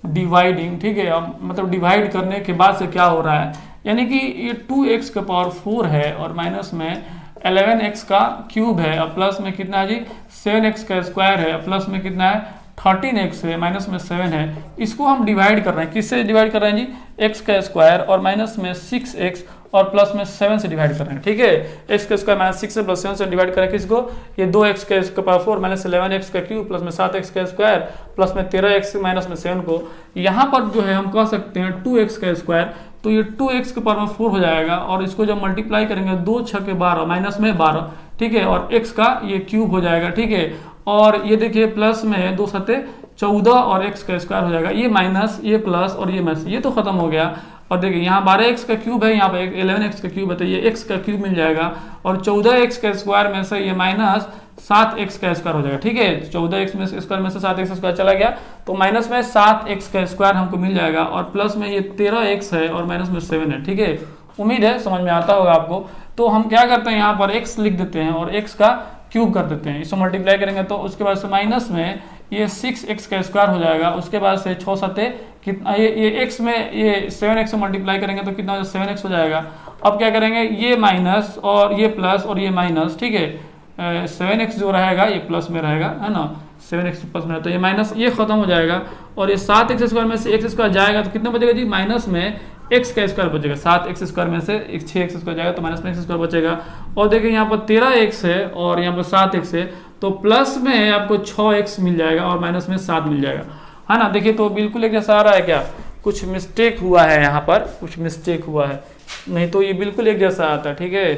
डिवाइडिंग, ठीक है। अब मतलब डिवाइड करने के बाद से क्या हो रहा है, यानी कि ये 2x का पावर 4 है और माइनस में 11x का क्यूब है और प्लस में कितना है जी 7x का स्क्वायर है, प्लस में कितना है 13x है, माइनस में 7 है। इसको हम डिवाइड कर रहे हैं, किससे डिवाइड कर रहे हैं जी, x का स्क्वायर और माइनस में 6x और प्लस में 7 से डिवाइड कर रहे हैं, ठीक है। x का स्क्वायर माइनस 6 से प्लस 7 से डिवाइड करें किसको, ये 2x का पावर 4 माइनस 11x का क्यूब प्लस में 7x का स्क्वायर प्लस में 13x माइनस में 7 को, यहाँ पर जो है हम कह सकते हैं 2x का स्क्वायर, तो ये 2x के पावर में 4 हो जाएगा और इसको जब मल्टीप्लाई करेंगे 2 6 के 12 माइनस में 12, ठीक है, और x का ये क्यूब हो जाएगा, ठीक है। और ये देखिए प्लस में 2 7 14 और x का स्क्वायर हो जाएगा, ये माइनस ये प्लस और ये माइनस, ये तो खत्म हो गया। और देखिए यहाँ 12x का क्यूब है, यहाँ पे 11x का क्यूब है, तो ये x का क्यूब मिल जाएगा और 14x का स्क्वायर में से ये माइनस 7x का स्क्वायर हो जाएगा, ठीक है। 14x में स्क्वायर में से 7x स्क्वायर चला गया तो माइनस में 7x का स्क्वायर हमको मिल जाएगा और प्लस में ये 13x है और माइनस में 7 है, ठीक है। उम्मीद है समझ में आता होगा आपको। तो हम क्या करते हैं, यहाँ पर x लिख देते हैं और x का क्यूब कर देते हैं, इसको मल्टीप्लाई करेंगे तो उसके बाद से माइनस में ये 6x का स्क्वायर हो जाएगा, उसके बाद से 6 7 कितना ये x में ये 7x से मल्टीप्लाई करेंगे तो कितना 7x हो जाएगा। अब क्या करेंगे, ये माइनस और ये प्लस और ये माइनस, ठीक है, 7x जो रहेगा ये प्लस में रहेगा, है ना, 7x प्लस में, तो ये माइनस ये खत्म हो जाएगा और ये 7x स्क्वायर में से x स्क्वायर जाएगा तो कितना बचेगा जी, माइनस में x का स्क्वायर बचेगा, 7x स्क्वायर में से 6x स्क्वायर जाएगा तो माइनस में x स्क्वायर बचेगा। और देखिए यहाँ पर 13x है और यहाँ पर 7x है, तो प्लस में आपको 6x मिल जाएगा और माइनस में 7 मिल जाएगा, है ना। देखिए तो बिल्कुल एक जैसा आ रहा है क्या, कुछ मिस्टेक हुआ है यहाँ पर, कुछ मिस्टेक हुआ है, नहीं तो ये बिल्कुल एक जैसा आता है, ठीक है।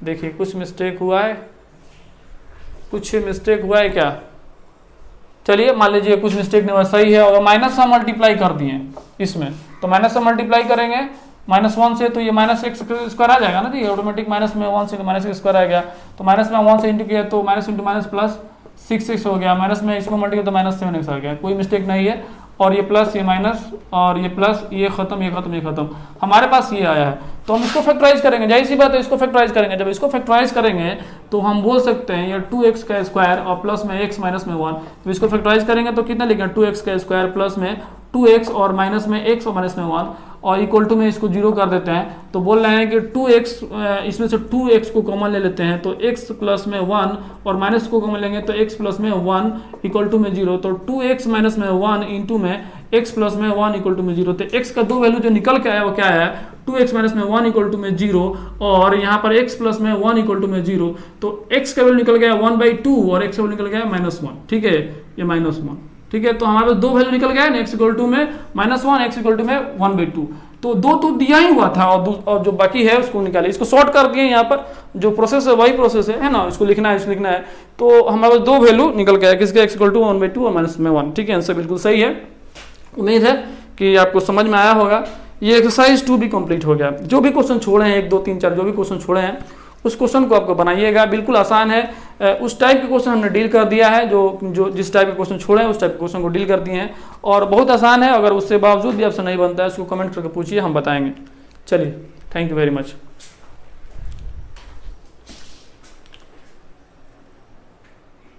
देखिए कुछ मिस्टेक हुआ है, कुछ मिस्टेक हुआ है क्या, चलिए मान लीजिए कुछ मिस्टेक नहीं हुआ, सही है। और माइनस से मल्टीप्लाई कर दिए इसमें, तो माइनस से मल्टीप्लाई करेंगे -1 से तो ये माइनस एक्स स्क्वायर आ जाएगा ना जी, ऑटोमेटिक माइनस में 1 से माइनस एक्स स्क्वायर आ गया, तो माइनस में 1 से इंटू किया तो minus into minus plus 6x हो गया, माइनस में इसको मल्टीप्लाई तो माइनस 7x आ गया, कोई मिस्टेक नहीं है। और ये प्लस ये माइनस और ये प्लस ये खत्म ये खत्म ये खत्म, हमारे पास ये आया है। तो हम इसको फैक्टराइज करेंगे, जाहिर सी बात है इसको फैक्टराइज करेंगे। जब इसको फैक्टराइज करेंगे तो हम बोल सकते हैं ये 2x का स्क्वायर और प्लस में x माइनस में 1, तो इसको फैक्टराइज करेंगे तो कितना लिखेंगे 2x का स्क्वायर प्लस में 2x और माइनस में x और माइनस में 1 और इक्वल टू में इसको 0 कर देते हैं। तो बोल रहे हैं कि 2x इसमें से 2x को कॉमन ले लेते हैं तो x प्लस में 1 और माइनस को कॉमन लेंगे तो x प्लस में 1 इक्वल टू में 0, तो 2x माइनस में 1 इंटू में x प्लस में 1 इक्वल टू में 0। तो x का दो वैल्यू जो निकल के आया वो क्या है, 2x माइनस में 1 इक्वल टू में 0 और यहाँ पर x प्लस में 1 इक्वल टू में 0, तो x का वैल्यू निकल गया 1/2 और x का वैल्यू निकल गया -1, ठीक है, ये -1, ठीक है। तो हमारे पास दो वैल्यू निकल गया है, x इक्वल टू में -1 x इक्वल टू में 1/2, तो दो तो दिया ही हुआ था और जो बाकी है उसको निकाले, इसको शॉर्ट कर दिए, यहाँ पर जो प्रोसेस है वही प्रोसेस है ना, इसको लिखना है इसको लिखना है। तो हमारे पास दो वैल्यू निकल गया, किसके x इक्वल टू 1/2 और माइनस में 1, ठीक है, आंसर बिल्कुल सही है। उम्मीद है कि आपको समझ में आया होगा। ये एक्सरसाइज 2 भी कंप्लीट हो गया। जो भी क्वेश्चन छोड़े हैं 1 2 3 4 जो भी क्वेश्चन छोड़े हैं उस क्वेश्चन को आपको बनाइएगा, बिल्कुल आसान है। उस टाइप के क्वेश्चन हमने डील कर दिया है, जो जिस टाइप के क्वेश्चन छोड़े हैं उस टाइप के क्वेश्चन को डील कर दिए हैं और बहुत आसान है। अगर उससे बावजूद भी आपसे नहीं बनता है उसको कमेंट करके पूछिए, हम बताएंगे। चलिए, थैंक यू वेरी मच।